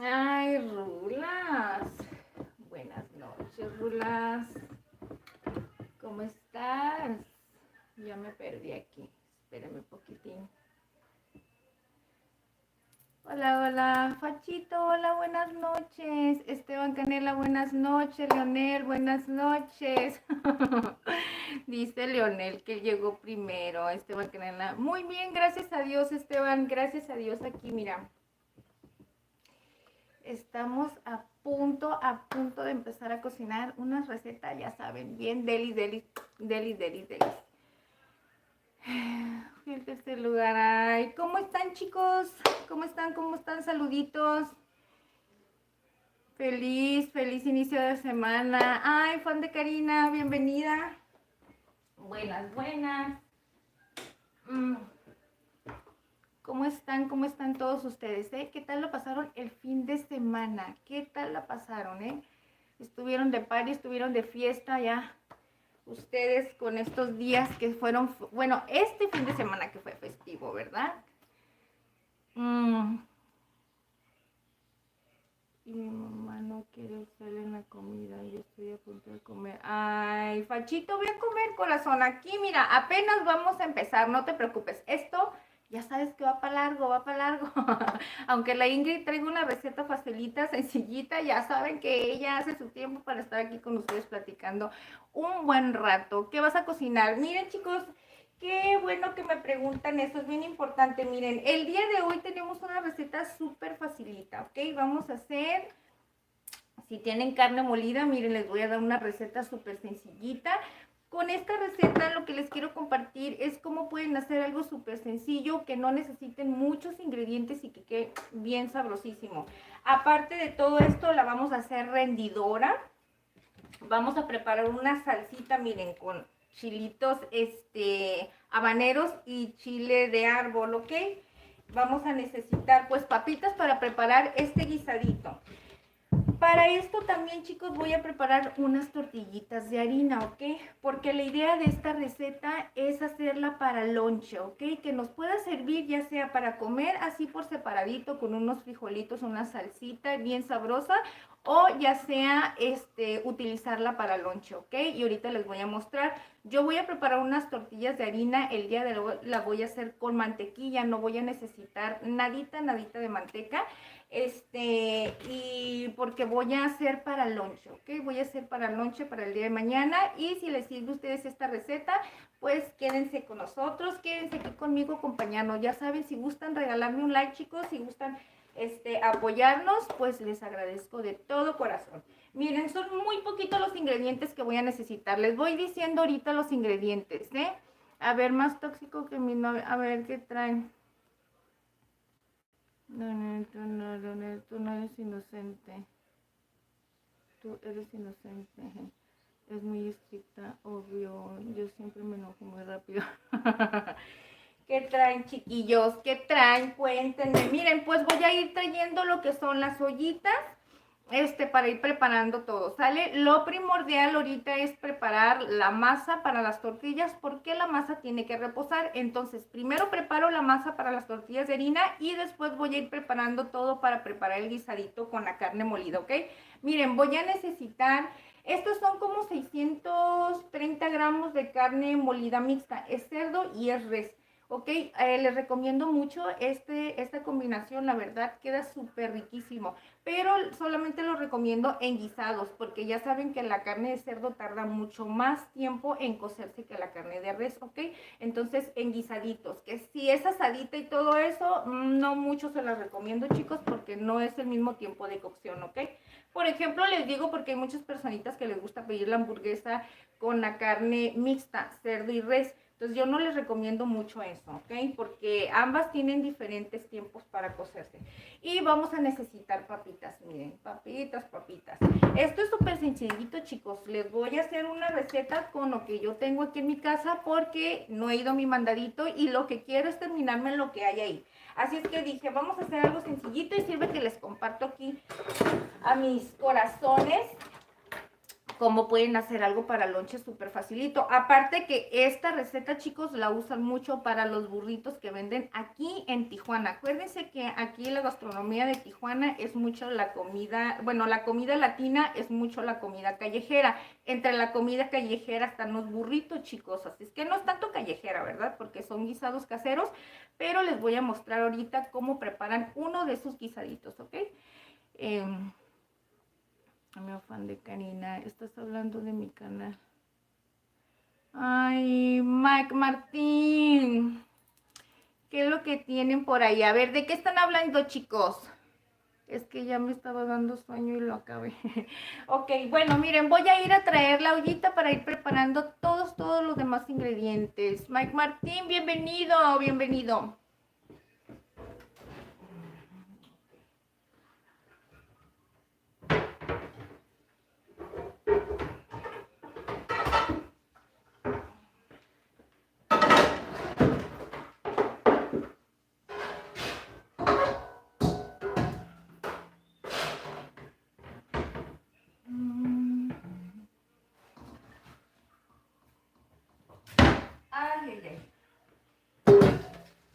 Ay, Rulas. Buenas noches, Rulas. ¿Cómo estás? Ya me perdí aquí. Espérame un poquitín. Hola, hola, Fachito, hola, buenas noches. Esteban Canela, buenas noches. Leonel, buenas noches. Dice Leonel que llegó primero. Esteban Canela. Muy bien, gracias a Dios, Esteban. Gracias a Dios aquí, mira. Estamos a punto de empezar a cocinar una receta, ya saben, bien deli, deli, deli, deli, deli. Fui al tercer lugar. Ay, ¿cómo están, chicos? ¿Cómo están? ¿Cómo están? Saluditos. Feliz, feliz inicio de semana. Ay, fan de Karina, bienvenida. Buenas, buenas. Mm, ¿Cómo están? ¿Cómo están todos ustedes? ¿Qué tal lo pasaron el fin de semana? ¿Qué tal la pasaron, Estuvieron de party, estuvieron de fiesta ya. Ustedes con estos días que fueron, bueno, este fin de semana que fue festivo, ¿verdad? Y mi mamá no quiere usar en la comida, yo estoy a punto de comer. Ay, Fachito, voy a comer, corazón. Aquí, mira, apenas vamos a empezar, no te preocupes. Esto ya sabes que va para largo, va para largo. Aunque la Ingrid traiga una receta facilita, sencillita, ya saben que ella hace su tiempo para estar aquí con ustedes platicando un buen rato. ¿Qué vas a cocinar? Miren, chicos, qué bueno que me preguntan eso, es bien importante. Miren, el día de hoy tenemos una receta súper facilita, ¿ok? Vamos a hacer, si tienen carne molida, miren, les voy a dar una receta súper sencillita. Con esta receta lo que les quiero compartir es cómo pueden hacer algo súper sencillo, que no necesiten muchos ingredientes y que quede bien sabrosísimo. Aparte de todo esto, la vamos a hacer rendidora. Vamos a preparar una salsita, miren, con chilitos habaneros y chile de árbol, ¿ok? Vamos a necesitar pues papitas para preparar este guisadito. Para esto también, chicos, voy a preparar unas tortillitas de harina, ¿ok? Porque la idea de esta receta es hacerla para lonche, ¿ok? Que nos pueda servir ya sea para comer así por separadito con unos frijolitos, una salsita bien sabrosa, o ya sea utilizarla para lonche, ¿ok? Y ahorita les voy a mostrar. Yo voy a preparar unas tortillas de harina, el día de hoy la voy a hacer con mantequilla, no voy a necesitar nadita, nadita de manteca. Y porque voy a hacer para lonche, ¿ok? Voy a hacer para lonche para el día de mañana. Y si les sirve a ustedes esta receta, pues quédense con nosotros, quédense aquí conmigo acompañando. Ya saben, si gustan regalarme un like, chicos, si gustan apoyarnos, pues les agradezco de todo corazón. Miren, son muy poquitos los ingredientes que voy a necesitar. Les voy diciendo ahorita los ingredientes, ¿eh? A ver, más tóxico que mi novio. A ver, ¿qué traen? No, tú no eres inocente. Tú eres inocente. Es muy estricta, obvio. Yo siempre me enojo muy rápido. ¿Qué traen, chiquillos? ¿Qué traen? Cuéntenme. Miren, pues voy a ir trayendo lo que son las ollitas. Para ir preparando todo, ¿sale? Lo primordial ahorita es preparar la masa para las tortillas, porque la masa tiene que reposar. Entonces, primero preparo la masa para las tortillas de harina y después voy a ir preparando todo para preparar el guisadito con la carne molida, ¿ok? Miren, voy a necesitar, estos son como 630 gramos de carne molida mixta, es cerdo y es res. Ok, les recomiendo mucho esta combinación, la verdad queda súper riquísimo, pero solamente lo recomiendo en guisados, porque ya saben que la carne de cerdo tarda mucho más tiempo en cocerse que la carne de res, ¿ok? Entonces en guisaditos, que si es asadita y todo eso, no mucho se las recomiendo, chicos, porque no es el mismo tiempo de cocción, ¿ok? Por ejemplo, les digo porque hay muchas personitas que les gusta pedir la hamburguesa con la carne mixta, cerdo y res. Entonces yo no les recomiendo mucho eso, ¿ok? Porque ambas tienen diferentes tiempos para cocerse. Y vamos a necesitar papitas, miren, papitas, papitas. Esto es súper sencillito, chicos. Les voy a hacer una receta con lo que yo tengo aquí en mi casa porque no he ido a mi mandadito y lo que quiero es terminarme lo que hay ahí. Así es que dije, vamos a hacer algo sencillito y sirve que les comparto aquí a mis corazones cómo pueden hacer algo para lonche súper facilito. Aparte que esta receta, chicos, la usan mucho para los burritos que venden aquí en Tijuana. Acuérdense que aquí la gastronomía de Tijuana es mucho la comida, bueno, la comida latina es mucho la comida callejera. Entre la comida callejera están los burritos, chicos. Así es que no es tanto callejera, ¿verdad? Porque son guisados caseros, pero les voy a mostrar ahorita cómo preparan uno de sus guisaditos, ¿ok? Mi afán de Karina, estás hablando de mi canal. Ay, Mike Martín, ¿qué es lo que tienen por ahí? A ver, ¿de qué están hablando, chicos? Es que ya me estaba dando sueño y lo acabé. Ok, bueno, miren, voy a ir a traer la ollita para ir preparando todos los demás ingredientes. Mike Martín, bienvenido, bienvenido.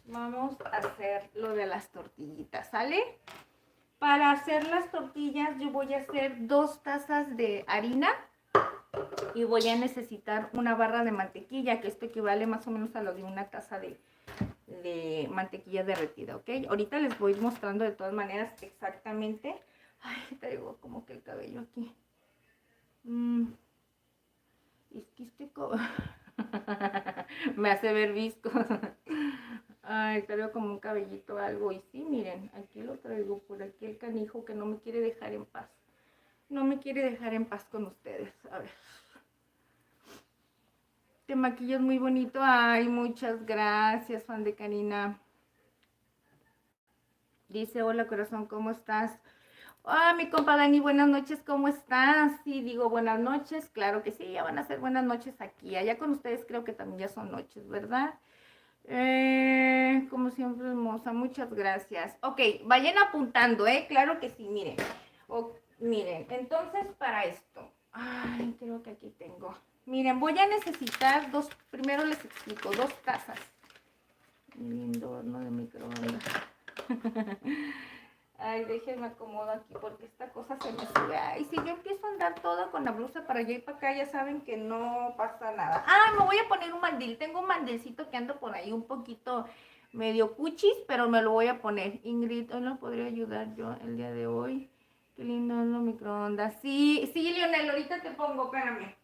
Vamos a hacer lo de las tortillitas, ¿sale? Para hacer las tortillas yo voy a hacer 2 tazas de harina y voy a necesitar una barra de mantequilla, que esto equivale más o menos a lo de una taza de mantequilla derretida, ¿ok? Ahorita les voy mostrando de todas maneras exactamente. Ay, traigo como que el cabello aquí. Es que me hace ver visco. Ay, traigo como un cabellito algo. Y sí, miren, aquí lo traigo, por aquí el canijo que no me quiere dejar en paz. No me quiere dejar en paz con ustedes. A ver. Te maquillas muy bonito. Ay, muchas gracias, fan de Karina. Dice, hola corazón, ¿cómo estás? Ah, mi compa Dani, buenas noches, ¿cómo estás? Sí, digo buenas noches, claro que sí, ya van a ser buenas noches aquí. Allá con ustedes creo que también ya son noches, ¿verdad? Como siempre, hermosa, muchas gracias. Ok, vayan apuntando, claro que sí, miren. Miren, entonces para esto, ay, creo que aquí tengo. Miren, voy a necesitar primero les explico, 2 tazas. Mi lindo horno de microondas. Ay, déjenme acomodo aquí porque esta cosa se me sube. Ay, si yo empiezo a andar toda con la blusa para allá y para acá, ya saben que no pasa nada. Ah, me voy a poner un mandil. Tengo un mandilcito que ando por ahí un poquito medio cuchis, pero me lo voy a poner. Ingrid, hoy no podría ayudar yo el día de hoy. Qué lindo es lo microondas. Sí, sí, Lionel, ahorita te pongo, espérame.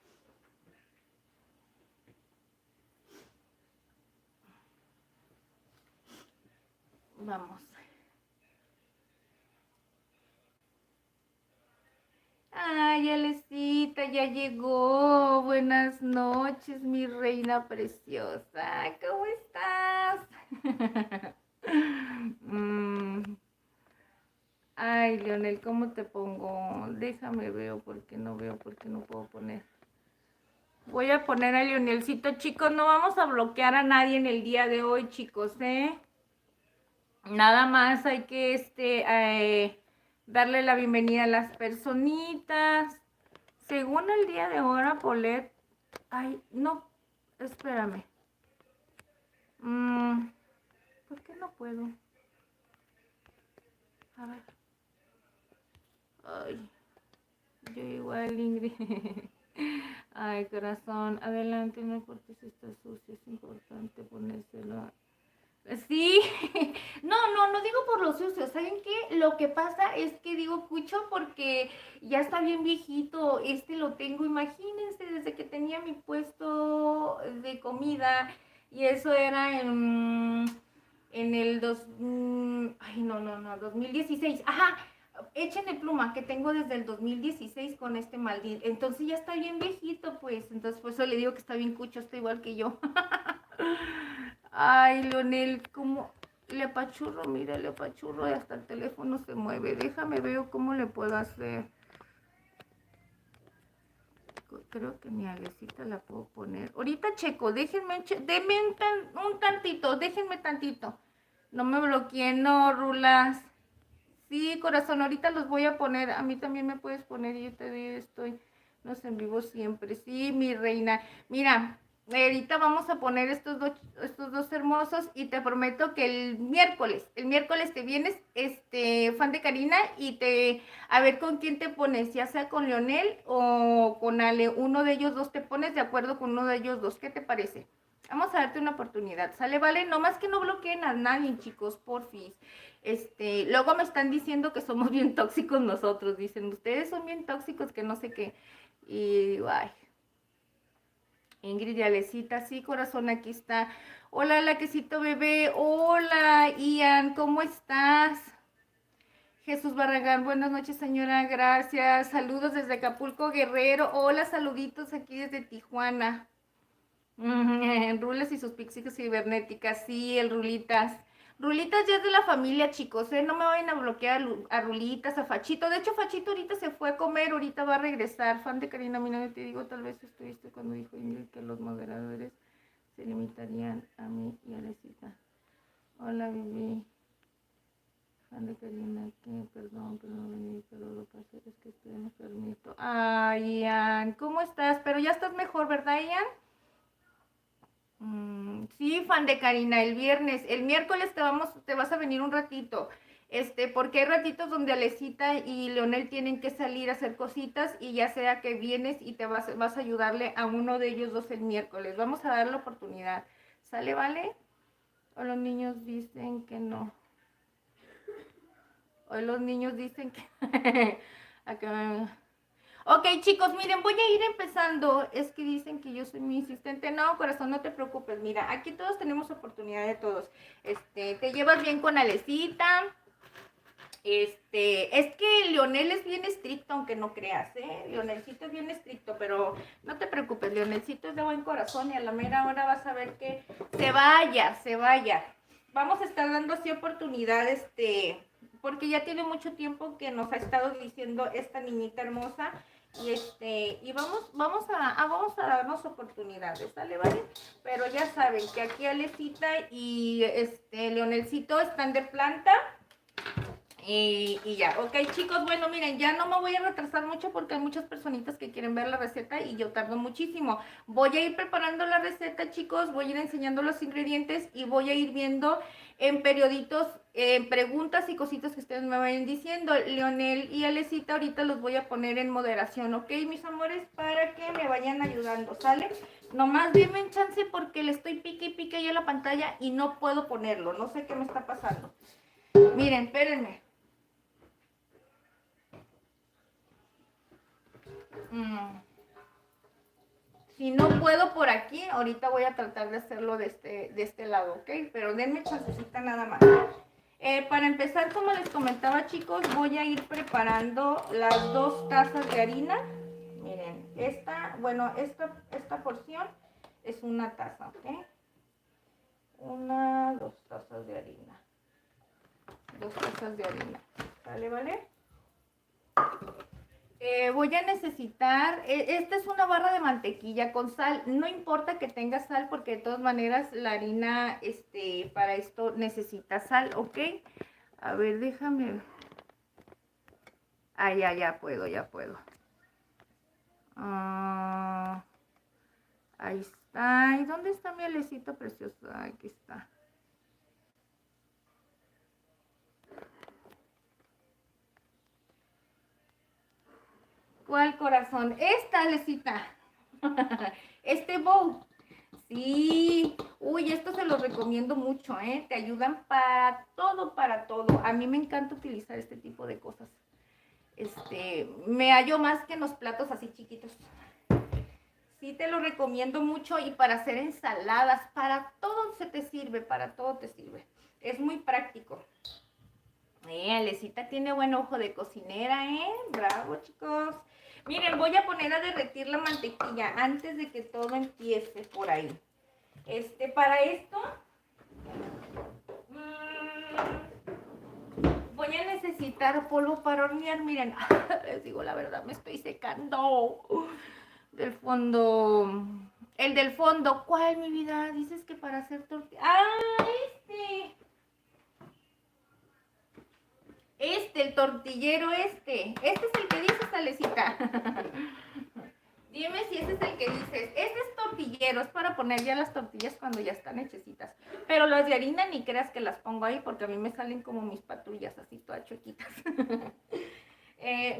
Vamos. Ay, Alecita, ya llegó. Buenas noches, mi reina preciosa. ¿Cómo estás? Ay, Leonel, ¿cómo te pongo? Déjame veo porque no puedo poner. Voy a poner a Leonelcito, chicos. No vamos a bloquear a nadie en el día de hoy, chicos, ¿eh? Nada más hay que darle la bienvenida a las personitas. Según el día de ahora, Polet. Ay, no, espérame. ¿Por qué no puedo? A ver. Ay, yo igual, Ingrid. Ay, corazón, adelante, no importa si está sucio, es importante ponérselo. Sí, no digo por los sucios, ¿saben qué? Lo que pasa es que digo Cucho porque ya está bien viejito, lo tengo, imagínense, desde que tenía mi puesto de comida y eso era en el 2016, ajá, échenle pluma, que tengo desde el 2016 con este maldito, entonces ya está bien viejito, pues, entonces por eso le digo que está bien Cucho, está igual que yo. Ay, Leonel, ¿cómo le apachurro? Mira, le apachurro y hasta el teléfono se mueve. Déjame veo cómo le puedo hacer. Creo que mi aguecita la puedo poner. Ahorita checo, denme un tantito, déjenme tantito. No me bloqueen, no, rulas. Sí, corazón, ahorita los voy a poner. A mí también me puedes poner y yo te estoy Nos en vivo siempre. Sí, mi reina. Mira, ahorita vamos a poner estos dos hermosos y te prometo que el miércoles te vienes, fan de Karina, y a ver con quién te pones, ya sea con Leonel o con Ale, uno de ellos dos te pones de acuerdo con uno de ellos dos, ¿qué te parece? Vamos a darte una oportunidad, ¿sale? Vale, no más que no bloqueen a nadie, chicos, porfis. Luego me están diciendo que somos bien tóxicos nosotros, dicen, ustedes son bien tóxicos, que no sé qué. Y, ay, Ingrid y Alecita, sí, corazón, aquí está. Hola, Laquecito bebé. Hola, Ian, ¿cómo estás? Jesús Barragán, buenas noches, señora, gracias. Saludos desde Acapulco, Guerrero. Hola, saluditos aquí desde Tijuana. Rulas y sus pixies cibernéticas, sí, el Rulitas. Rulitas ya es de la familia, chicos, ¿eh? No me vayan a bloquear a Rulitas, a Fachito. De hecho, Fachito ahorita se fue a comer, ahorita va a regresar. Fan de Karina, mira, te digo, tal vez estuviste cuando dijo Ingrid que los moderadores se limitarían a mí y a Lecita. Hola, Vivi. Fan de Karina, que perdón, pero no vení, pero lo que pasa es que estoy enfermito. Ay, Ian, ¿cómo estás? Pero ya estás mejor, ¿verdad, Ian? Sí, fan de Karina, el viernes, el miércoles te vas a venir un ratito, porque hay ratitos donde Alecita y Leonel tienen que salir a hacer cositas y ya sea que vienes y vas a ayudarle a uno de ellos dos el miércoles. Vamos a dar la oportunidad. ¿Sale, vale? O los niños dicen que no. Hoy los niños dicen que... Ok, chicos, miren, voy a ir empezando. Es que dicen que yo soy muy insistente. No, corazón, no te preocupes. Mira, aquí todos tenemos oportunidad de todos. Te llevas bien con Alecita. Es que Leonel es bien estricto, aunque no creas, ¿eh? Leonelcito es bien estricto, pero no te preocupes, Leonelcito es de buen corazón y a la mera hora vas a ver que se vaya. Vamos a estar dando así oportunidad, porque ya tiene mucho tiempo que nos ha estado diciendo esta niñita hermosa y vamos a darnos oportunidades, ¿sale, vale? Pero ya saben que aquí Alecita y Leonelcito están de planta. Y ya, ok, chicos, bueno, miren, ya no me voy a retrasar mucho porque hay muchas personitas que quieren ver la receta y yo tardo muchísimo. Voy a ir preparando la receta, chicos, voy a ir enseñando los ingredientes y voy a ir viendo en perioditos, preguntas y cositas que ustedes me vayan diciendo. Leonel y Alecita ahorita los voy a poner en moderación, ok, mis amores, para que me vayan ayudando, ¿sale? Nomás denme un chance porque le estoy pique y pique yo a la pantalla y no puedo ponerlo, no sé qué me está pasando. Miren, espérenme. Si no puedo por aquí, ahorita voy a tratar de hacerlo de este lado, ¿ok? Pero denme chancecita nada más. Para empezar, como les comentaba, chicos, voy a ir preparando las 2 tazas de harina. Miren, esta porción es una taza, ¿ok? 2 tazas de harina. 2 tazas de harina. ¿Vale, vale? Voy a necesitar, esta es una barra de mantequilla con sal, no importa que tenga sal porque de todas maneras la harina, para esto necesita sal, ¿ok? A ver, déjame, ya puedo. Ahí está, ¿y dónde está mi alecito precioso? Aquí está. ¿Cuál corazón? Esta, Alecita. Este bowl. Sí. Uy, esto se los recomiendo mucho, ¿eh? Te ayudan para todo, para todo. A mí me encanta utilizar este tipo de cosas. Me hallo más que en los platos así chiquitos. Sí, te lo recomiendo mucho y para hacer ensaladas, para todo se te sirve, para todo te sirve. Es muy práctico. Alecita tiene buen ojo de cocinera, ¿eh? Bravo, chicos. Miren, voy a poner a derretir la mantequilla antes de que todo empiece por ahí. Para esto, voy a necesitar polvo para hornear. Miren, les digo la verdad, me estoy secando del fondo. El del fondo, ¿cuál, mi vida? Dices que para hacer tortilla. El tortillero este. Este es el que dices, Alecita. Dime si ese es el que dices. Este es tortillero, es para poner ya las tortillas cuando ya están hechecitas. Pero las de harina ni creas que las pongo ahí porque a mí me salen como mis patrullas así todas chuequitas.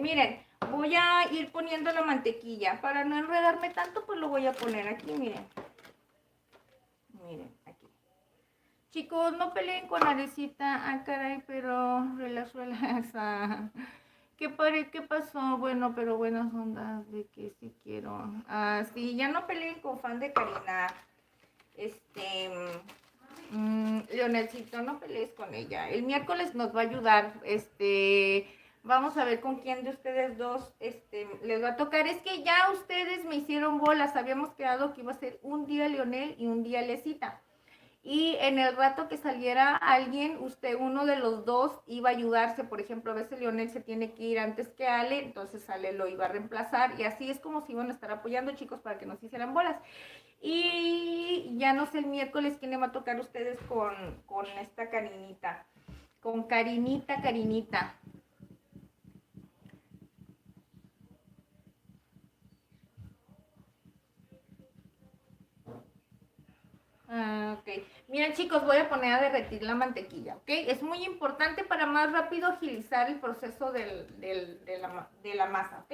Miren, voy a ir poniendo la mantequilla. Para no enredarme tanto, pues lo voy a poner aquí, miren. Miren, aquí. Chicos, no peleen con Arecita. Ah, caray, pero relax, relax. ¿Qué pasó? Bueno, pero buenas ondas de que sí quiero. Ah, sí, ya no peleen con fan de Karina. Leonelcito, no pelees con ella. El miércoles nos va a ayudar. Vamos a ver con quién de ustedes dos, les va a tocar. Es que ya ustedes me hicieron bolas. Habíamos quedado que iba a ser un día Leonel y un día Lecita. Y en el rato que saliera alguien, uno de los dos iba a ayudarse. Por ejemplo, a veces Leonel se tiene que ir antes que Ale, entonces Ale lo iba a reemplazar. Y así es como se iban a estar apoyando, chicos, para que nos hicieran bolas. Y ya no sé el miércoles quién le va a tocar a ustedes con esta Karinita. Con Karinita. Ah, ok. Miren, chicos, voy a poner a derretir la mantequilla, ¿ok? Es muy importante para más rápido agilizar el proceso de la masa, ¿ok?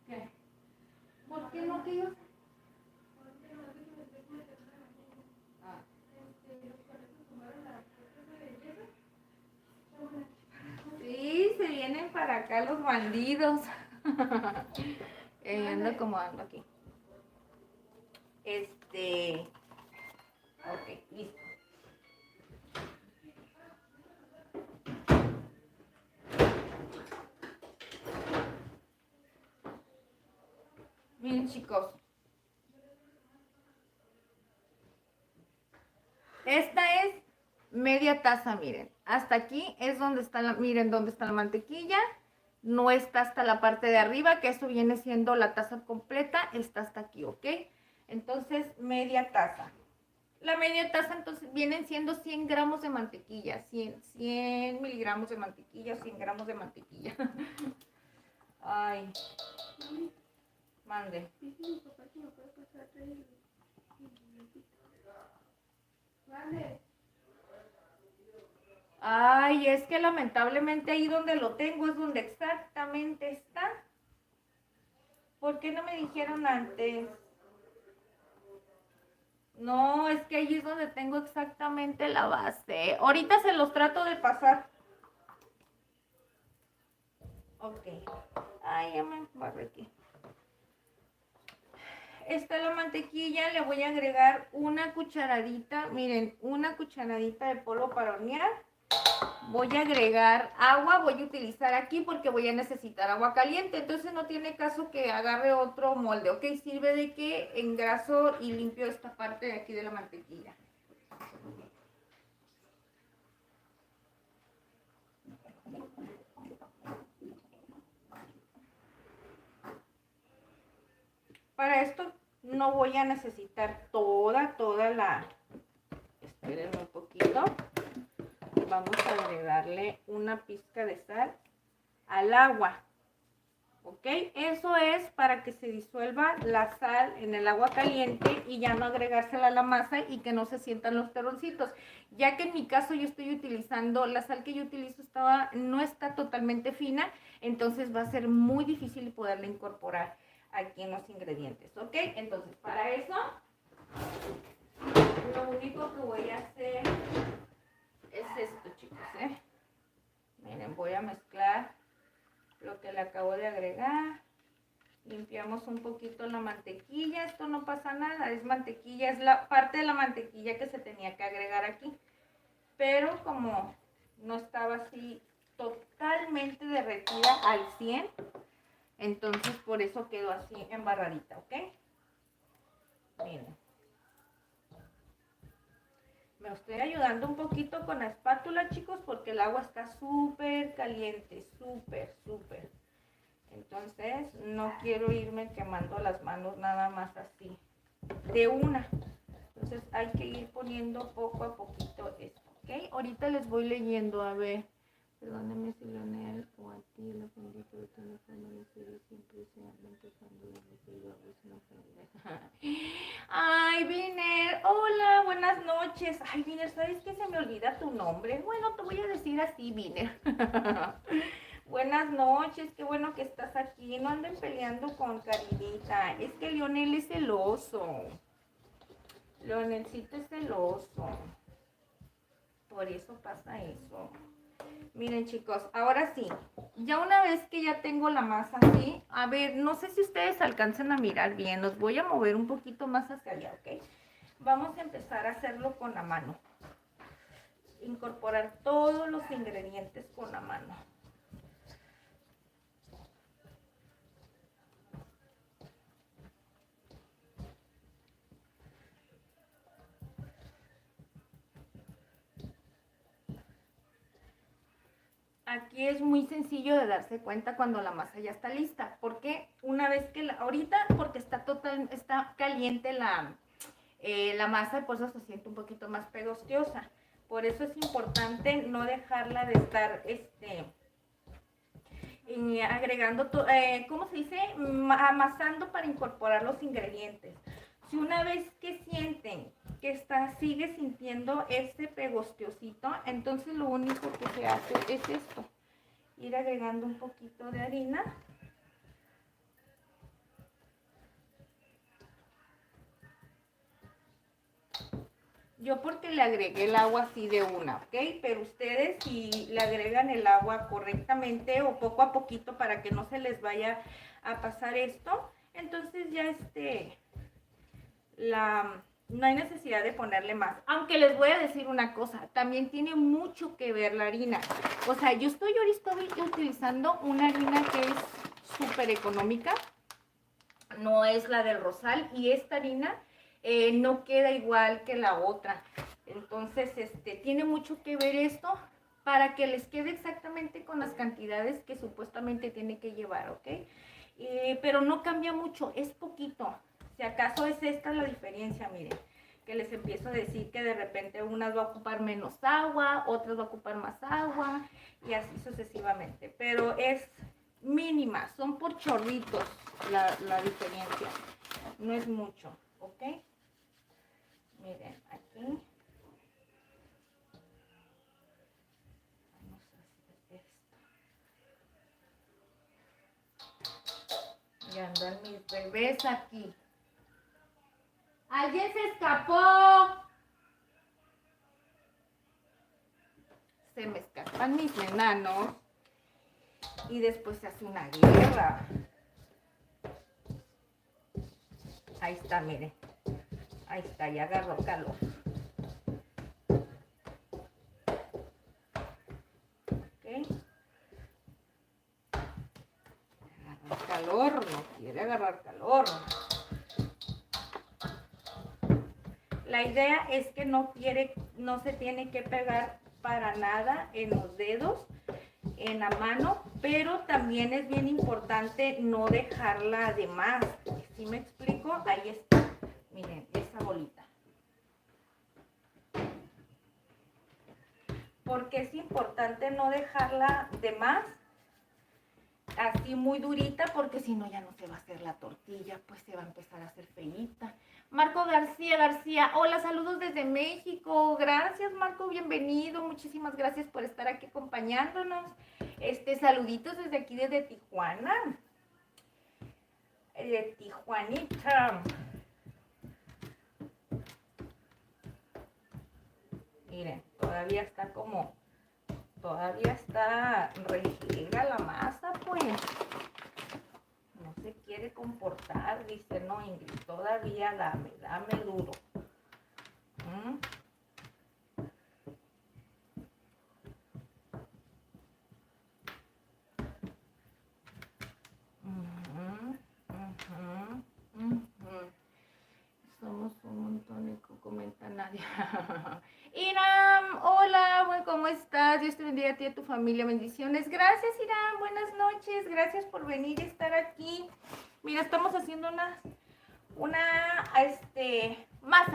¿Qué? ¿Por qué no, tío? Ah. Sí, se vienen para acá los bandidos. Ando como ando aquí. Ok, listo. Miren, chicos. Esta es media taza, miren. Hasta aquí es donde está miren, donde está la mantequilla. No está hasta la parte de arriba, que eso viene siendo la taza completa. Está hasta aquí, ¿ok? Entonces, media taza. La media taza, entonces, vienen siendo 100 gramos de mantequilla. 100 miligramos de mantequilla, 100 gramos de mantequilla. Ay, mande. Mande. Ay, es que lamentablemente ahí donde lo tengo es donde exactamente está. ¿Por qué no me dijeron antes? No, es que ahí es donde tengo exactamente la base. Ahorita se los trato de pasar. Ok. Ay, ya me embarré aquí. Esta es la mantequilla, le voy a agregar una cucharadita, miren, una cucharadita de polvo para hornear. Voy a agregar agua, voy a utilizar aquí porque voy a necesitar agua caliente, entonces no tiene caso que agarre otro molde, ¿ok? Sirve de que engraso y limpio esta parte de aquí de la mantequilla. Para esto no voy a necesitar toda la... Espérenme un poquito. Vamos a agregarle una pizca de sal al agua. ¿Ok? Eso es para que se disuelva la sal en el agua caliente y ya no agregársela a la masa y que no se sientan los terroncitos. Ya que en mi caso yo estoy utilizando, la sal que yo utilizo no está totalmente fina, entonces va a ser muy difícil poderla incorporar aquí en los ingredientes. ¿Ok? Entonces para eso, lo único que voy a hacer es esto, chicos, ¿eh? Miren, voy a mezclar lo que le acabo de agregar. Limpiamos un poquito la mantequilla. Esto no pasa nada, es mantequilla, es la parte de la mantequilla que se tenía que agregar aquí. Pero como no estaba así totalmente derretida al 100, entonces por eso quedó así embarradita, ¿ok? Miren. Me estoy ayudando un poquito con la espátula, chicos, porque el agua está súper caliente, súper. Entonces no quiero irme quemando las manos nada más así, de una. Entonces hay que ir poniendo poco a poquito esto, ¿ok? Ahorita les voy leyendo, a ver. Perdóname si Leonel o a ti la ofendí, pero tú no permanecer siempre se anda empezando desde que yo hago sin ofender. Ay, Viner, hola, buenas noches. Ay, Viner, ¿sabes qué? Se me olvida tu nombre. Bueno, te voy a decir así, Viner. Buenas noches, qué bueno que estás aquí. No anden peleando con Carinita. Es que Leonel es celoso. Leonelcito es celoso. Por eso pasa eso. Miren, chicos, ahora sí. Ya una vez que ya tengo la masa así, a ver, no sé si ustedes alcanzan a mirar bien. Los voy a mover un poquito más hacia allá, ¿ok? Vamos a empezar a hacerlo con la mano. Incorporar todos los ingredientes con la mano. Aquí es muy sencillo de darse cuenta cuando la masa ya está lista. Porque una vez que ahorita, porque está caliente la masa, por eso se siente un poquito más pegostiosa. Por eso es importante no dejarla de estar agregando, ¿cómo se dice? Amasando para incorporar los ingredientes. Si una vez que sienten que sigue sintiendo este pegostiosito, entonces lo único que se hace es esto, ir agregando un poquito de harina. Yo porque le agregué el agua así de una, ¿ok? Pero ustedes si le agregan el agua correctamente o poco a poquito para que no se les vaya a pasar esto, entonces ya no hay necesidad de ponerle más. Aunque les voy a decir una cosa, también tiene mucho que ver la harina. O sea, yo estoy utilizando una harina que es súper económica, no es la del Rosal, y esta harina no queda igual que la otra. Entonces, tiene mucho que ver esto para que les quede exactamente con las cantidades que supuestamente tiene que llevar, ¿ok? Pero no cambia mucho, es poquito. Si acaso es esta la diferencia, miren, que les empiezo a decir que de repente unas va a ocupar menos agua, otras va a ocupar más agua, y así sucesivamente. Pero es mínima, son por chorritos la diferencia, no es mucho, ¿ok? Miren, aquí vamos a hacer esto. Ya andan mis bebés aquí. ¡Alguien se escapó! Se me escapan mis enanos y después se hace una guerra. Ahí está, miren. Ahí está, ya agarró calor. ¿Ok? Agarrar calor, no quiere agarrar calor. La idea es que no se tiene que pegar para nada en los dedos, en la mano, pero también es bien importante no dejarla de más. ¿Sí me explico? Ahí está, miren, esa bolita. Porque es importante no dejarla de más, así muy durita, porque si no ya no se va a hacer la tortilla, pues se va a empezar a hacer feíta. Marco García, hola, saludos desde México. Gracias, Marco, bienvenido. Muchísimas gracias por estar aquí acompañándonos. Saluditos desde aquí, desde Tijuana. De Tijuanita. Miren, todavía está rejega la masa, pues. No se quiere comportar, dice, no, Ingrid, todavía dame duro. Somos un montón y comenta nadie. Iram, hola, ¿cómo estás? Dios te bendiga a ti y a tu familia, bendiciones. Gracias, Irán, buenas noches, gracias por venir y estar aquí. Mira, estamos haciendo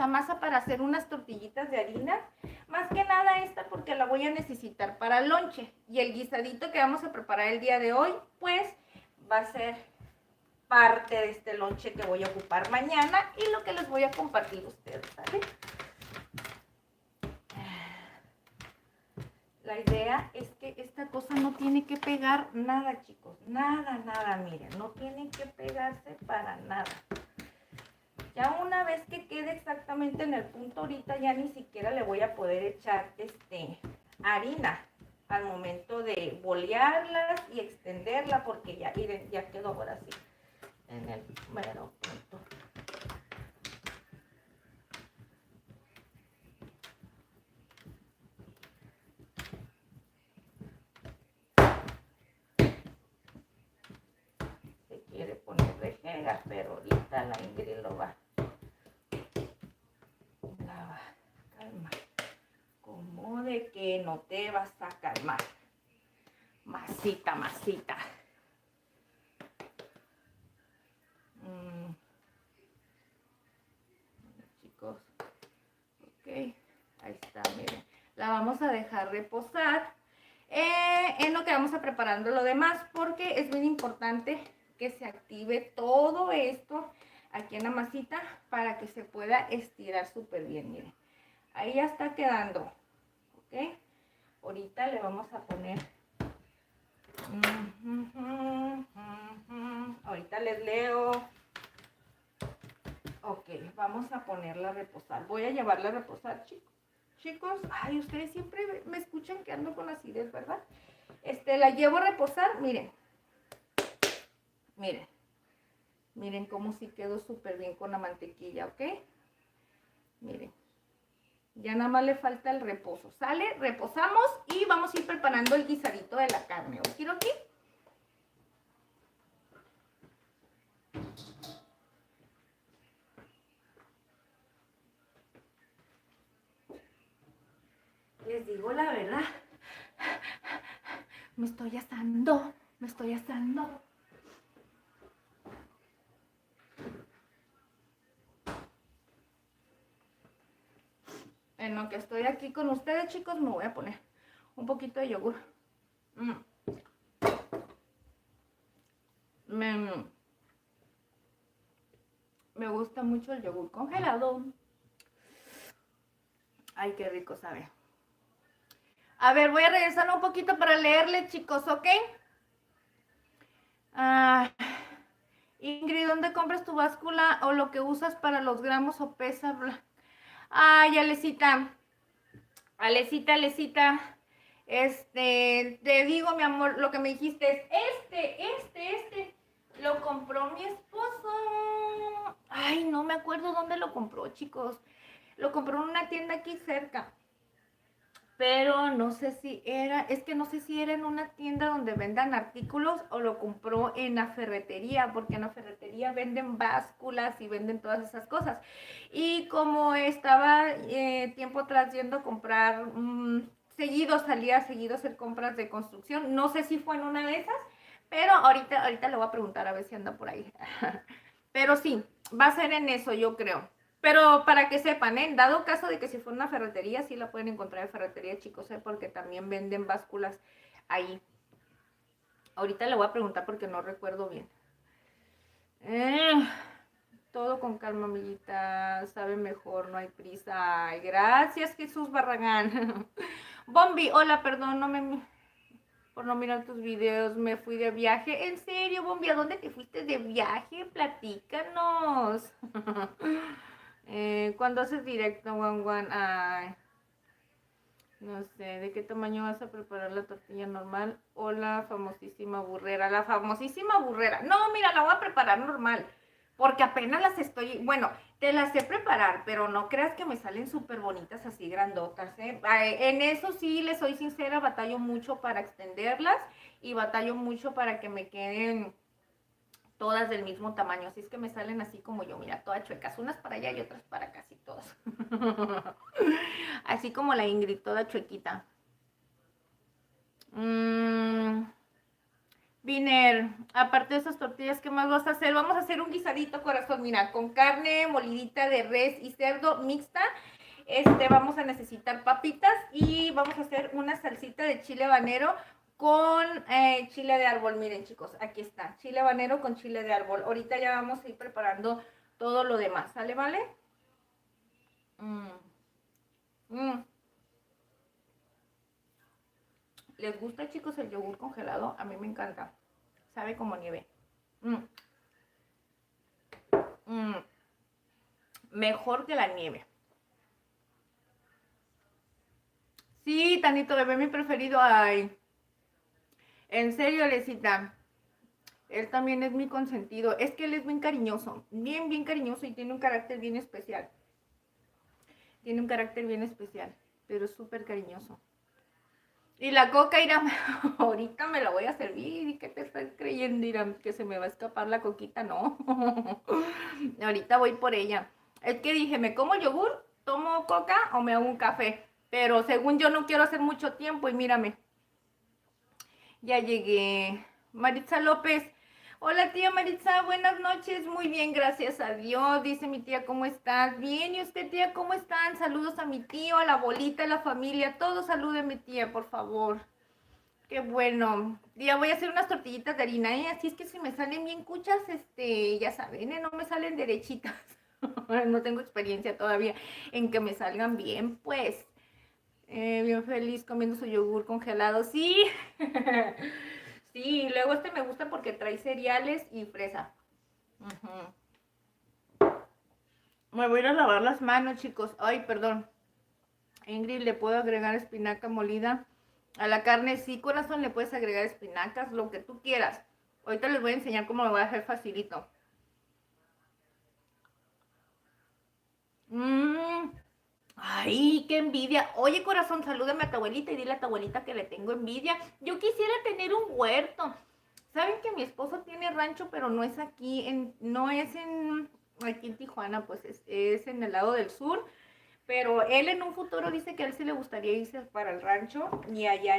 masa para hacer unas tortillitas de harina. Más que nada esta porque la voy a necesitar para el lonche. Y el guisadito que vamos a preparar el día de hoy, pues va a ser parte de este lonche que voy a ocupar mañana y lo que les voy a compartir a ustedes, ¿sale? La idea es que esta cosa no tiene que pegar nada, chicos. Nada, nada, miren. No tiene que pegarse para nada. Ya una vez que quede exactamente en el punto, ahorita ya ni siquiera le voy a poder echar harina al momento de bolearlas y extenderla, porque ya, miren, ya quedó ahora sí en el mero punto. Se quiere poner rejega, pero ahorita la Ingrid lo va. Calma. Como de que no te vas a calmar. Masita, masita. Chicos. Ok. Ahí está, miren. La vamos a dejar reposar en lo que vamos a preparando lo demás, porque es bien importante que se active todo esto aquí en la masita para que se pueda estirar súper bien, miren. Ahí ya está quedando, ¿ok? Ahorita le vamos a poner... Ahorita les leo. Ok, vamos a ponerla a reposar. Voy a llevarla a reposar, chicos. Ay, ustedes siempre me escuchan que ando con acidez, ¿verdad? La llevo a reposar, miren. Miren cómo sí quedó súper bien con la mantequilla, ¿ok? Miren. Ya nada más le falta el reposo, ¿sale? Reposamos y vamos a ir preparando el guisadito de la carne, ¿ok? ¿Ok? Les digo la verdad. Me estoy asando. En lo que estoy aquí con ustedes, chicos, me voy a poner un poquito de yogur. Me gusta mucho el yogur congelado. Ay, qué rico sabe. A ver, voy a regresar un poquito para leerle, chicos, ¿ok? Ingrid, ¿dónde compras tu báscula o lo que usas para los gramos o pesas? Ay, Alecita. Te digo, mi amor, lo que me dijiste es lo compró mi esposo. Ay, no me acuerdo dónde lo compró, chicos. Lo compró en una tienda aquí cerca. Pero no sé si era en una tienda donde vendan artículos o lo compró en la ferretería, porque en la ferretería venden básculas y venden todas esas cosas. Y como estaba tiempo atrás yendo a comprar, salía seguido a hacer compras de construcción, no sé si fue en una de esas, pero ahorita le voy a preguntar a ver si anda por ahí. Pero sí, va a ser en eso, yo creo. Pero para que sepan, en dado caso de que si fuera una ferretería, sí la pueden encontrar en ferretería, chicos, porque también venden básculas ahí. Ahorita le voy a preguntar porque no recuerdo bien. Todo con calma, amiguita. Sabe mejor, no hay prisa. Ay, gracias, Jesús Barragán. Bombi, hola, perdón, por no mirar tus videos, me fui de viaje. ¿En serio, Bombi? ¿A dónde te fuiste de viaje? Platícanos. Cuando haces directo, Juan, ay, no sé, ¿de qué tamaño vas a preparar la tortilla normal o la famosísima burrera? La famosísima burrera. No, mira, la voy a preparar normal, porque apenas las estoy, bueno, te las sé preparar, pero no creas que me salen súper bonitas así grandotas, ¿eh? En eso sí, les soy sincera, batallo mucho para extenderlas y batallo mucho para que me queden todas del mismo tamaño, así es que me salen así como yo, mira, todas chuecas, unas para allá y otras para casi todas. Así como la Ingrid, toda chuequita. Viner, aparte de esas tortillas, ¿qué más vas a hacer? Vamos a hacer un guisadito, corazón, mira, con carne molidita de res y cerdo mixta. Vamos a necesitar papitas y vamos a hacer una salsita de chile habanero con chile de árbol. Miren, chicos, aquí está, chile habanero con chile de árbol. Ahorita ya vamos a ir preparando todo lo demás, ¿sale, vale? ¿Les gusta, chicos, el yogur congelado? A mí me encanta. Sabe como nieve. Mejor que la nieve. Sí, Tanito bebé, mi preferido. Ay, en serio, Lecita. Él también es mi consentido. Es que él es bien cariñoso. Bien, bien cariñoso y tiene un carácter bien especial. Tiene un carácter bien especial, pero es súper cariñoso. Y la coca, Irán, ahorita me la voy a servir. ¿Y qué te estás creyendo, Irán? Que se me va a escapar la coquita, no. Ahorita voy por ella. Es que dije, ¿me como yogur, tomo coca o me hago un café? Pero según yo no quiero hacer mucho tiempo y mírame. Ya llegué. Maritza López. Hola tía Maritza, buenas noches. Muy bien, gracias a Dios. Dice mi tía, ¿cómo estás? Bien, ¿y usted tía, cómo están? Saludos a mi tío, a la abuelita, a la familia. Todos saluden mi tía, por favor. Qué bueno. Ya voy a hacer unas tortillitas de harina, ¿eh? Así es que si me salen bien cuchas, ya saben, ¿eh? No me salen derechitas. No tengo experiencia todavía en que me salgan bien, pues. Bien feliz comiendo su yogur congelado. Sí. Sí, luego me gusta porque trae cereales y fresa. Me voy a ir a lavar las manos, chicos. Ay, perdón. Ingrid, ¿le puedo agregar espinaca molida a la carne? Sí, corazón, le puedes agregar espinacas, lo que tú quieras. Ahorita les voy a enseñar cómo lo voy a hacer facilito. Ay, qué envidia. Oye, corazón, salúdame a tu abuelita y dile a tu abuelita que le tengo envidia. Yo quisiera tener un huerto. Saben que mi esposo tiene rancho, pero no es aquí, no es aquí en Tijuana, pues es en el lado del sur. Pero él en un futuro dice que a él sí le gustaría irse para el rancho y allá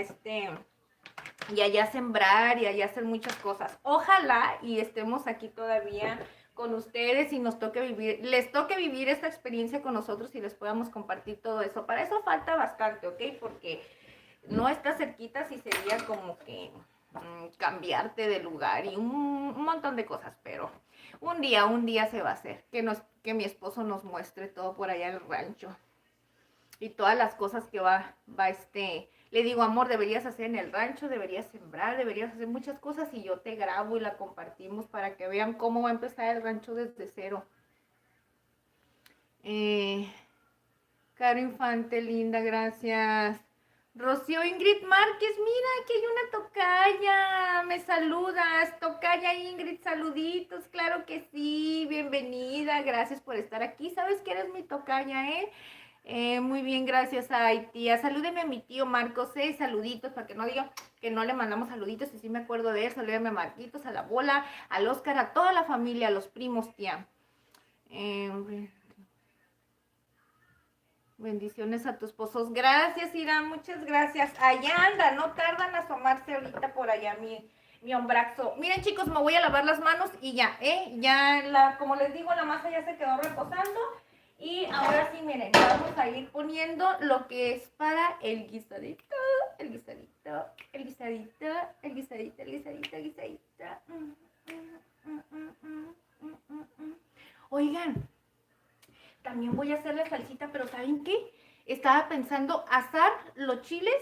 y allá sembrar y allá hacer muchas cosas. Ojalá y estemos aquí todavía con ustedes y nos toque vivir, les toque vivir esta experiencia con nosotros y les podamos compartir todo eso. Para eso falta bastante, ¿ok? Porque no está cerquita, sí sería como que cambiarte de lugar y un montón de cosas, pero un día se va a hacer, que mi esposo nos muestre todo por allá en el rancho y todas las cosas que le digo, amor, deberías hacer en el rancho, deberías sembrar, deberías hacer muchas cosas y yo te grabo y la compartimos para que vean cómo va a empezar el rancho desde cero. Caro Infante, linda, gracias. Rocío Ingrid Márquez, mira, aquí hay una tocaya, me saludas, tocaya Ingrid, saluditos, claro que sí, bienvenida, gracias por estar aquí, sabes que eres mi tocaya, ¿eh? Muy bien, gracias, ay tía, salúdeme a mi tío Marcos, saluditos, para que no diga que no le mandamos saluditos, y sí me acuerdo de él, salúdeme a Marquitos, a la bola, al Oscar, a toda la familia, a los primos, tía. Bendiciones a tus esposos. Gracias, Irán, muchas gracias. Allá anda, no tardan a asomarse ahorita por allá mi hombrazo. Miren, chicos, me voy a lavar las manos y ya, como les digo, la masa ya se quedó reposando. Y ahora sí, miren, vamos a ir poniendo lo que es para el guisadito, el guisadito, el guisadito, el guisadito, el guisadito, el guisadito. Oigan, también voy a hacer la salsita, pero ¿saben qué? Estaba pensando asar los chiles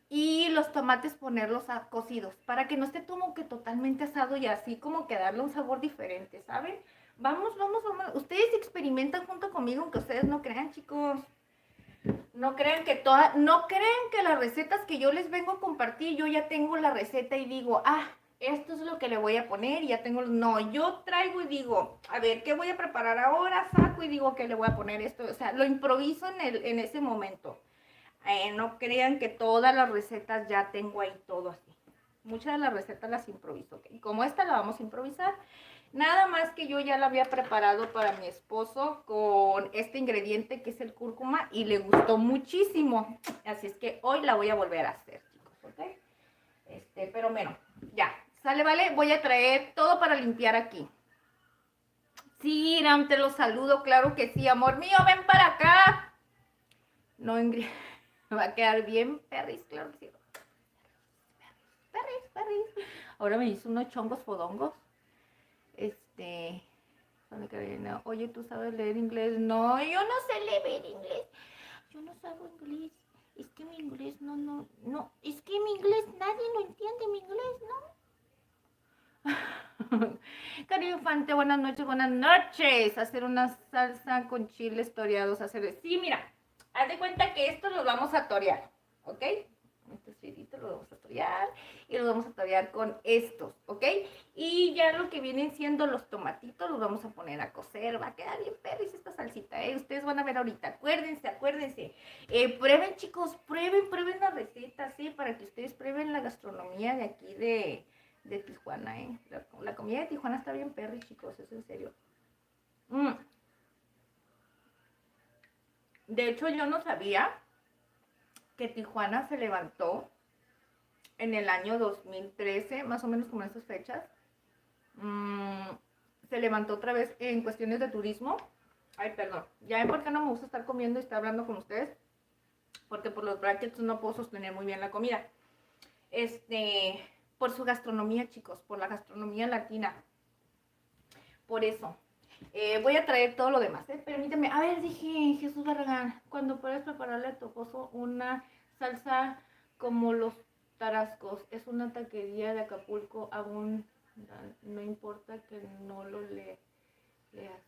y los tomates ponerlos cocidos para que no esté como que totalmente asado y así como que darle un sabor diferente, ¿saben? Vamos, vamos, vamos. Ustedes experimentan junto conmigo, aunque ustedes no crean, chicos. No crean que las recetas que yo les vengo a compartir, yo ya tengo la receta y digo, esto es lo que le voy a poner y ya tengo. No, yo traigo y digo, a ver, ¿qué voy a preparar ahora? Saco y digo que le voy a poner esto. O sea, lo improviso en ese momento. No crean que todas las recetas ya tengo ahí todo así. Muchas de las recetas las improviso. ¿Okay? Como esta la vamos a improvisar. Nada más que yo ya la había preparado para mi esposo con este ingrediente que es el cúrcuma y le gustó muchísimo. Así es que hoy la voy a volver a hacer, chicos, ¿ok? Pero bueno, ya. Sale, vale, voy a traer todo para limpiar aquí. Sí, Iram, te lo saludo, claro que sí, amor mío, ven para acá. No, Ingrid, me va a quedar bien, perris, claro que sí. Perris. Ahora me hizo unos chongos fodongos. Ana Carolina, oye, ¿tú sabes leer inglés? No, yo no sé leer inglés. Yo no sabo inglés. Es que mi inglés no. Es que mi inglés, nadie lo entiende, mi inglés, ¿no? Cariño Infante, buenas noches, buenas noches. Hacer una salsa con chiles toreados. Sí, mira, haz de cuenta que esto lo vamos a torear, ¿ok? Este suidito lo vamos a torear y lo vamos a torear con estos, ¿ok? Y ya lo que vienen siendo los tomatitos los vamos a poner a cocer. Va a quedar bien perris esta salsita, ¿eh? Ustedes van a ver ahorita. Acuérdense. Prueben, chicos, prueben las recetas, ¿sí? Para que ustedes prueben la gastronomía de aquí de Tijuana, ¿eh? La comida de Tijuana está bien perri, chicos, es en serio. De hecho, yo no sabía que Tijuana se levantó en el año 2013, más o menos como en esas fechas. Se levantó otra vez en cuestiones de turismo. Ay, perdón. Ya ven por qué no me gusta estar comiendo y estar hablando con ustedes. Porque por los brackets no puedo sostener muy bien la comida. Por su gastronomía, chicos, por la gastronomía latina. Por eso. Voy a traer todo lo demás, ¿eh? Permíteme. A ver, dije Jesús Barragán, cuando puedes prepararle a tu esposo una salsa como los tarascos, es una taquería de Acapulco, aún no importa que no lo le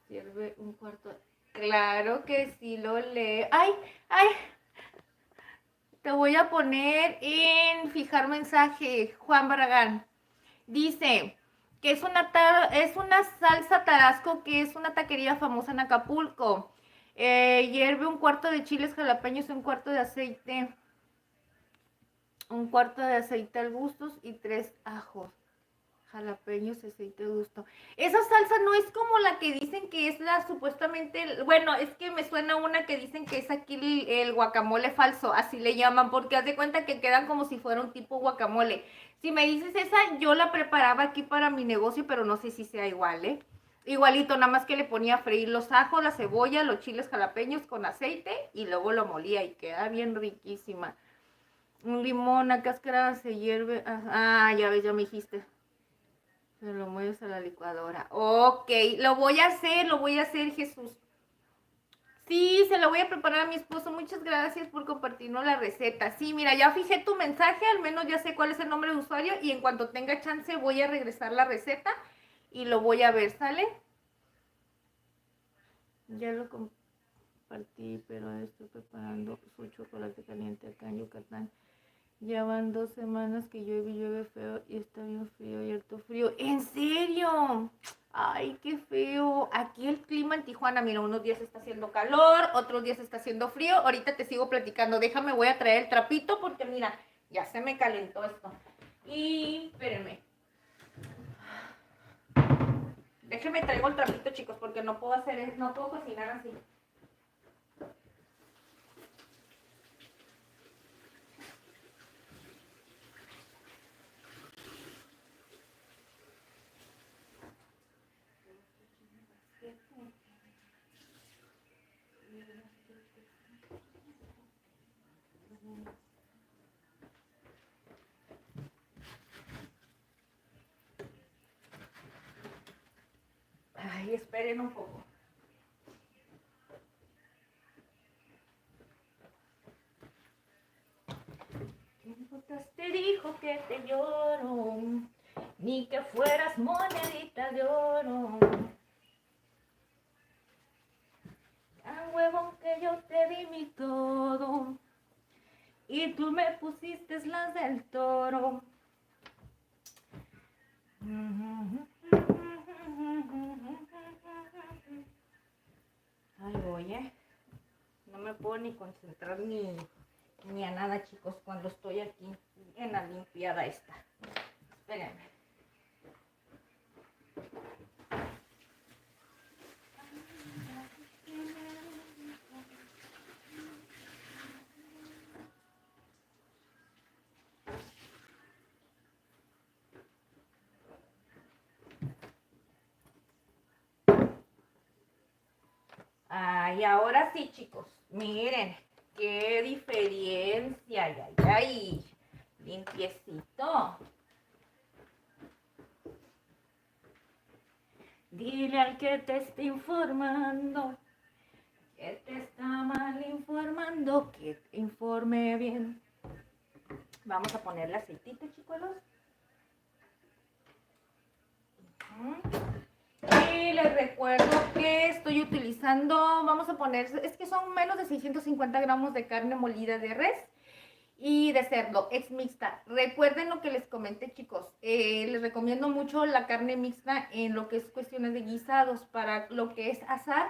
sirve un cuarto. Claro que sí lo lee. Ay, te voy a poner en fijar mensaje, Juan Barragán. Dice que es una salsa tarasco que es una taquería famosa en Acapulco. Hierve un cuarto de chiles jalapeños, un cuarto de aceite al gusto y 3 ajos. Jalapeños, aceite de gusto. Esa salsa no es como la que dicen que es la supuestamente, bueno, es que me suena una que dicen que es aquí el guacamole falso, así le llaman, porque haz de cuenta que quedan como si fuera un tipo guacamole. Si me dices esa, yo la preparaba aquí para mi negocio, pero no sé si sea igual, ¿eh? Igualito, nada más que le ponía a freír los ajos, la cebolla, los chiles jalapeños con aceite y luego lo molía y queda bien riquísima. Un limón, a cáscara se hierve. Ya ves, ya me dijiste. Se lo mueves a la licuadora. Ok, lo voy a hacer, Jesús. Sí, se lo voy a preparar a mi esposo. Muchas gracias por compartirnos la receta. Sí, mira, ya fijé tu mensaje, al menos ya sé cuál es el nombre de usuario y en cuanto tenga chance voy a regresar la receta y lo voy a ver, ¿sale? Ya lo compartí, pero estoy preparando su chocolate caliente acá en Yucatán. Ya van 2 semanas que llueve feo y está bien frío y harto frío. ¿En serio? Ay, qué feo. Aquí el clima en Tijuana, mira, unos días está haciendo calor, otros días está haciendo frío. Ahorita te sigo platicando. Déjame, voy a traer el trapito porque mira, ya se me calentó esto. Y espérenme. Déjenme traigo el trapito, chicos, porque no puedo cocinar así. Ay, esperen un poco. ¿Quién te dijo que te lloro? Ni que fueras monedita de oro. Tan huevón que yo te di mi todo. Y tú me pusiste las del toro. Ay, voy, no me puedo ni concentrar ni a nada, chicos, cuando estoy aquí en la limpiada esta. Espérenme. Y ahora sí, chicos, miren, qué diferencia, ay, ay, ay, limpiecito. Dile al que te esté informando, que te está mal informando, que te informe bien. Vamos a ponerle aceitito, chicuelos. Y les recuerdo que estoy utilizando, vamos a poner, es que son menos de 650 gramos de carne molida de res y de cerdo, es mixta. Recuerden lo que les comenté, chicos. Les recomiendo mucho la carne mixta en lo que es cuestiones de guisados, para lo que es asar,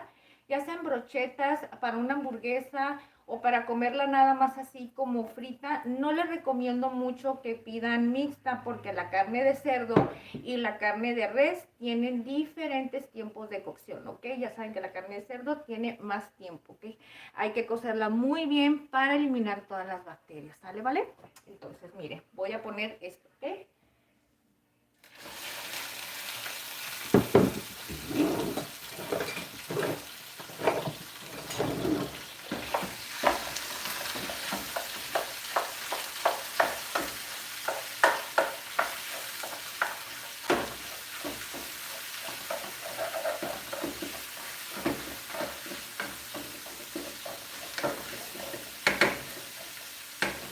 ya sean brochetas, para una hamburguesa o para comerla nada más así como frita. No les recomiendo mucho que pidan mixta porque la carne de cerdo y la carne de res tienen diferentes tiempos de cocción, ¿ok? Ya saben que la carne de cerdo tiene más tiempo, ¿ok? Hay que cocerla muy bien para eliminar todas las bacterias, ¿sale? ¿Vale? Entonces, mire, voy a poner esto, ¿ok?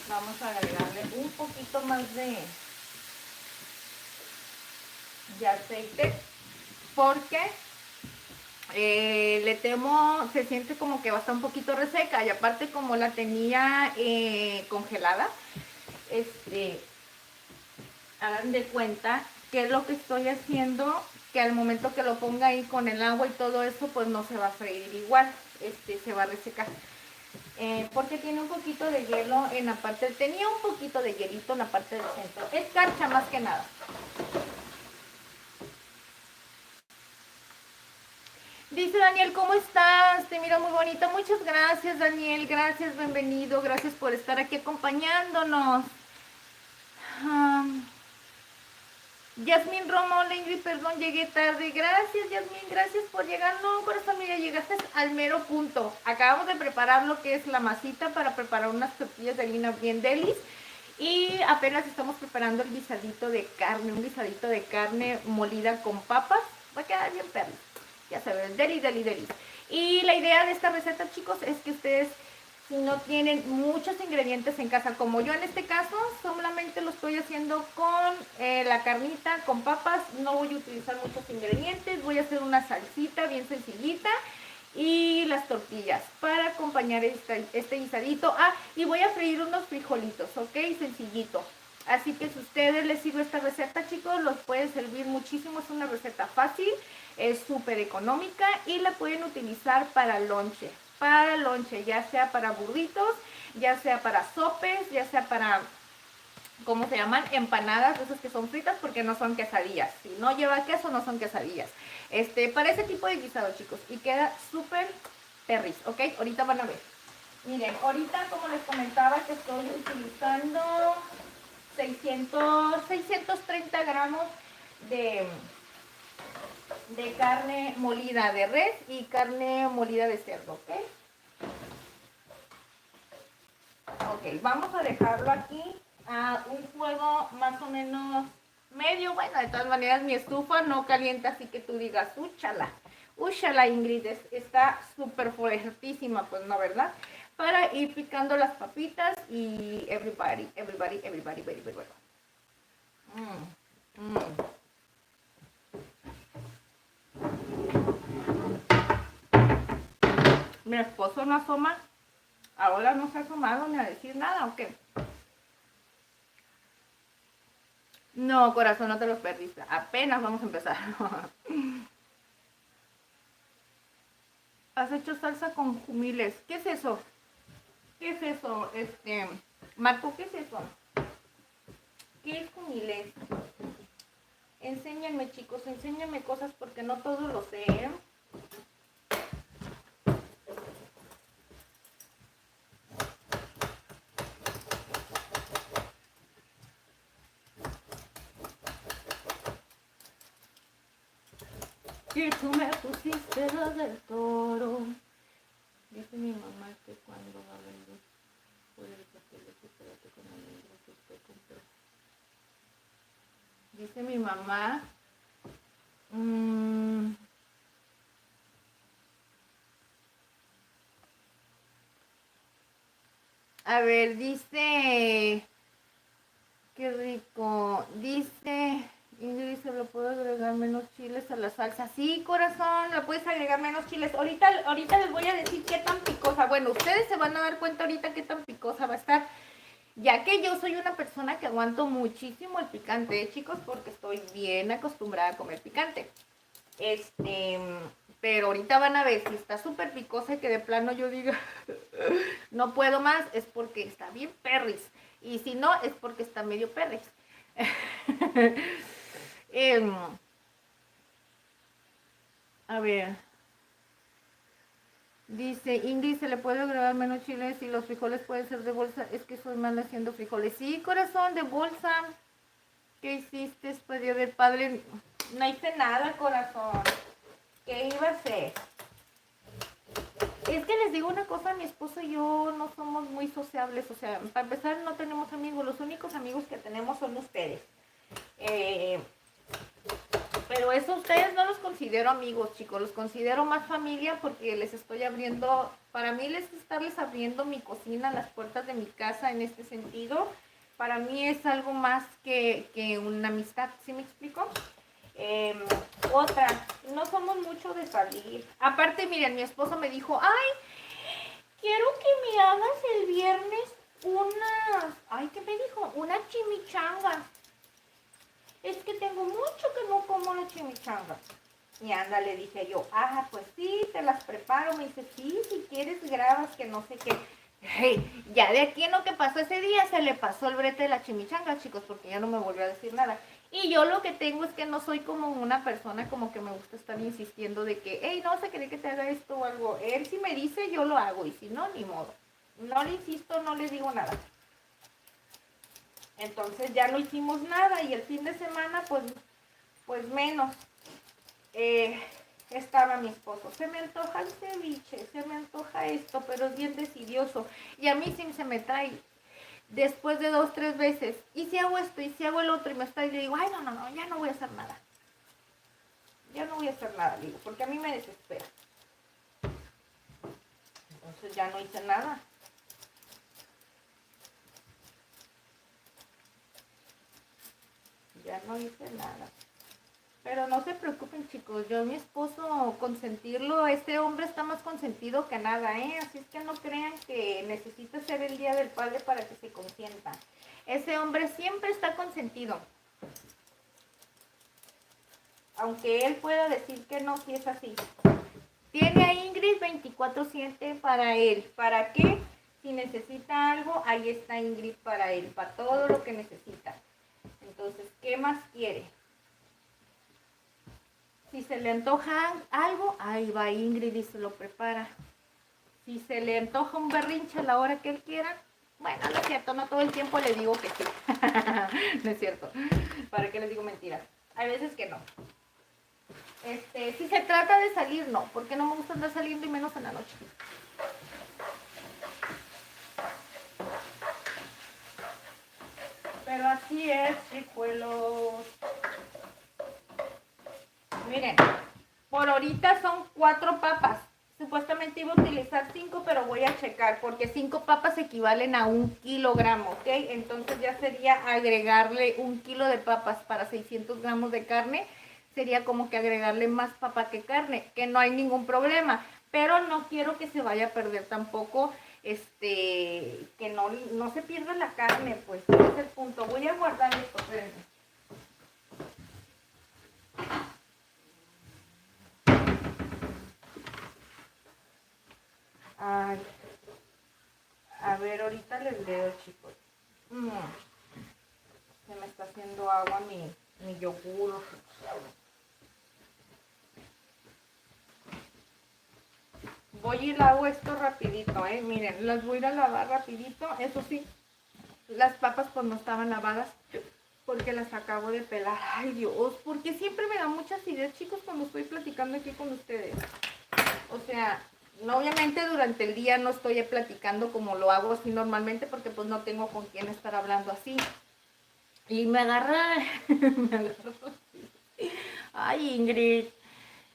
Vamos a agregarle un poquito más de aceite porque le temo, se siente como que va a estar un poquito reseca y aparte como la tenía congelada, hagan de cuenta que es lo que estoy haciendo, que al momento que lo ponga ahí con el agua y todo eso, pues no se va a freír igual, se va a resecar. Porque tiene un poquito de hielo en la parte, tenía un poquito de hielito en la parte del centro, es escarcha más que nada. Dice Daniel, ¿cómo estás? Te miro muy bonita. Muchas gracias, Daniel. Gracias, bienvenido. Gracias por estar aquí acompañándonos. Yasmín Romo, hola Ingrid, perdón, llegué tarde. Gracias, Yasmín, gracias por llegar. No, corazón, mira, llegaste al mero punto. Acabamos de preparar lo que es la masita para preparar unas tortillas de harina bien delis. Y apenas estamos preparando el guisadito de carne, un guisadito de carne molida con papas. Va a quedar bien perro. Ya saben, deli, deli, deli. Y la idea de esta receta, chicos, es que ustedes, si no tienen muchos ingredientes en casa, como yo en este caso, solamente lo estoy haciendo con la carnita, con papas, no voy a utilizar muchos ingredientes, voy a hacer una salsita bien sencillita y las tortillas para acompañar este guisadito. Y voy a freír unos frijolitos, ¿ok? Sencillito. Así que si a ustedes les sirve esta receta, chicos, los puede servir muchísimo. Es una receta fácil, es súper económica y la pueden utilizar para lonche. Para lonche, ya sea para burritos, ya sea para sopes, ya sea para, ¿cómo se llaman? Empanadas, esas que son fritas porque no son quesadillas. Si no lleva queso, no son quesadillas. Para ese tipo de guisado, chicos. Y queda súper perris, ¿ok? Ahorita van a ver. Miren, ahorita como les comentaba que estoy utilizando 630 gramos de carne molida de res y carne molida de cerdo, ¿ok? Ok, vamos a dejarlo aquí a un fuego más o menos medio. Bueno, de todas maneras mi estufa no calienta, así que tú digas, úchala Ingrid, está súper fuertísima, pues no, ¿verdad? Para ir picando las papitas y everybody. Mi esposo no asoma, ahora no se ha asomado ni a decir nada, ¿o qué? No, corazón, no te los perdiste. Apenas vamos a empezar. Has hecho salsa con jumiles. ¿Qué es eso? ¿Qué es eso? Marco, ¿qué es eso? ¿Qué es jumiles? Enséñenme, chicos, enséñenme cosas porque no todo lo sé, ¿eh? Y tú me pusiste lo del toro. Dice mi mamá que cuando va a venir por el pastel de chocolate con almendras que usted compró. Dice mi mamá. A ver, dice. Qué rico. Dice. Ingrid, ¿se lo puedo agregar menos chiles a la salsa? Sí, corazón, le puedes agregar menos chiles. Ahorita les voy a decir qué tan picosa. Bueno, ustedes se van a dar cuenta ahorita qué tan picosa va a estar. Ya que yo soy una persona que aguanto muchísimo el picante, chicos, porque estoy bien acostumbrada a comer picante. Pero ahorita van a ver, si está súper picosa y que de plano yo diga, no puedo más, es porque está bien perris. Y si no, es porque está medio perris. A ver. Dice, Ingrid, ¿se le puede agregar menos chiles y los frijoles pueden ser de bolsa? Es que soy mala haciendo frijoles. Sí, corazón, de bolsa. ¿Qué hiciste después de Día del Padre? No hice nada, corazón. ¿Qué iba a hacer? Es que les digo una cosa, mi esposo y yo no somos muy sociables. O sea, para empezar no tenemos amigos. Los únicos amigos que tenemos son ustedes. Pero eso ustedes no los considero amigos, chicos, los considero más familia porque les estoy abriendo, para mí les estarles abriendo mi cocina, las puertas de mi casa en este sentido, para mí es algo más que una amistad, ¿sí me explico? Otra, no somos mucho de salir. Aparte, miren, mi esposo me dijo, ay, quiero que me hagas el viernes ¿qué me dijo? Una chimichanga. Es que tengo mucho que no como la chimichanga. Y anda, le dije yo, pues sí, te las preparo. Me dice, sí, si quieres grabas, que no sé qué. Hey, ya de aquí en lo que pasó ese día, se le pasó el brete de la chimichanga, chicos, porque ya no me volvió a decir nada. Y yo lo que tengo es que no soy como una persona como que me gusta estar insistiendo de que, hey, no se cree que te haga esto o algo. Él si me dice, yo lo hago, y si no, ni modo. No le insisto, no le digo nada. Entonces ya no hicimos nada y el fin de semana pues menos. Estaba mi esposo, se me antoja el ceviche, se me antoja esto, pero es bien decidioso. Y a mí sí se me trae después de 2, 3 veces. Y si hago esto, y si hago el otro, y me está y le digo, ay, no, ya no voy a hacer nada. Ya no voy a hacer nada, digo, porque a mí me desespera. Entonces ya no hice nada. Ya no hice nada. Pero no se preocupen, chicos, yo a mi esposo consentirlo, este hombre está más consentido que nada, ¿eh? Así es que no crean que necesita ser el Día del Padre para que se consienta. Ese hombre siempre está consentido. Aunque él pueda decir que no, si es así. Tiene a Ingrid 24/7 para él. ¿Para qué? Si necesita algo, ahí está Ingrid para él, para todo lo que necesita. Entonces, ¿qué más quiere? Si se le antoja algo, ahí va Ingrid y se lo prepara. Si se le antoja un berrinche a la hora que él quiera, bueno, no es cierto, no todo el tiempo le digo que sí. No es cierto. ¿Para qué les digo mentiras? Hay veces que no. Si se trata de salir, no, porque no me gusta andar saliendo y menos en la noche. Pero así es, chicuelos. Miren, por ahorita son 4 papas. Supuestamente iba a utilizar 5, pero voy a checar porque 5 papas equivalen a 1 kilogramo, ¿ok? Entonces ya sería agregarle 1 kilo de papas para 600 gramos de carne. Sería como que agregarle más papa que carne, que no hay ningún problema. Pero no quiero que se vaya a perder tampoco, que no se pierda la carne, pues ese es el punto. Voy a guardar esto, espérenme. Ay, a ver, ahorita les leo, chicos. Se me está haciendo agua mi yogur. Voy y lavo esto rapidito, miren, las voy a ir a lavar rapidito. Eso sí, las papas pues no estaban lavadas porque las acabo de pelar. Ay, Dios, porque siempre me da muchas ideas, chicos, cuando estoy platicando aquí con ustedes. O sea, No, obviamente durante el día no estoy platicando como lo hago así normalmente porque pues no tengo con quién estar hablando así. Y me agarra, me agarra. Ay, Ingrid,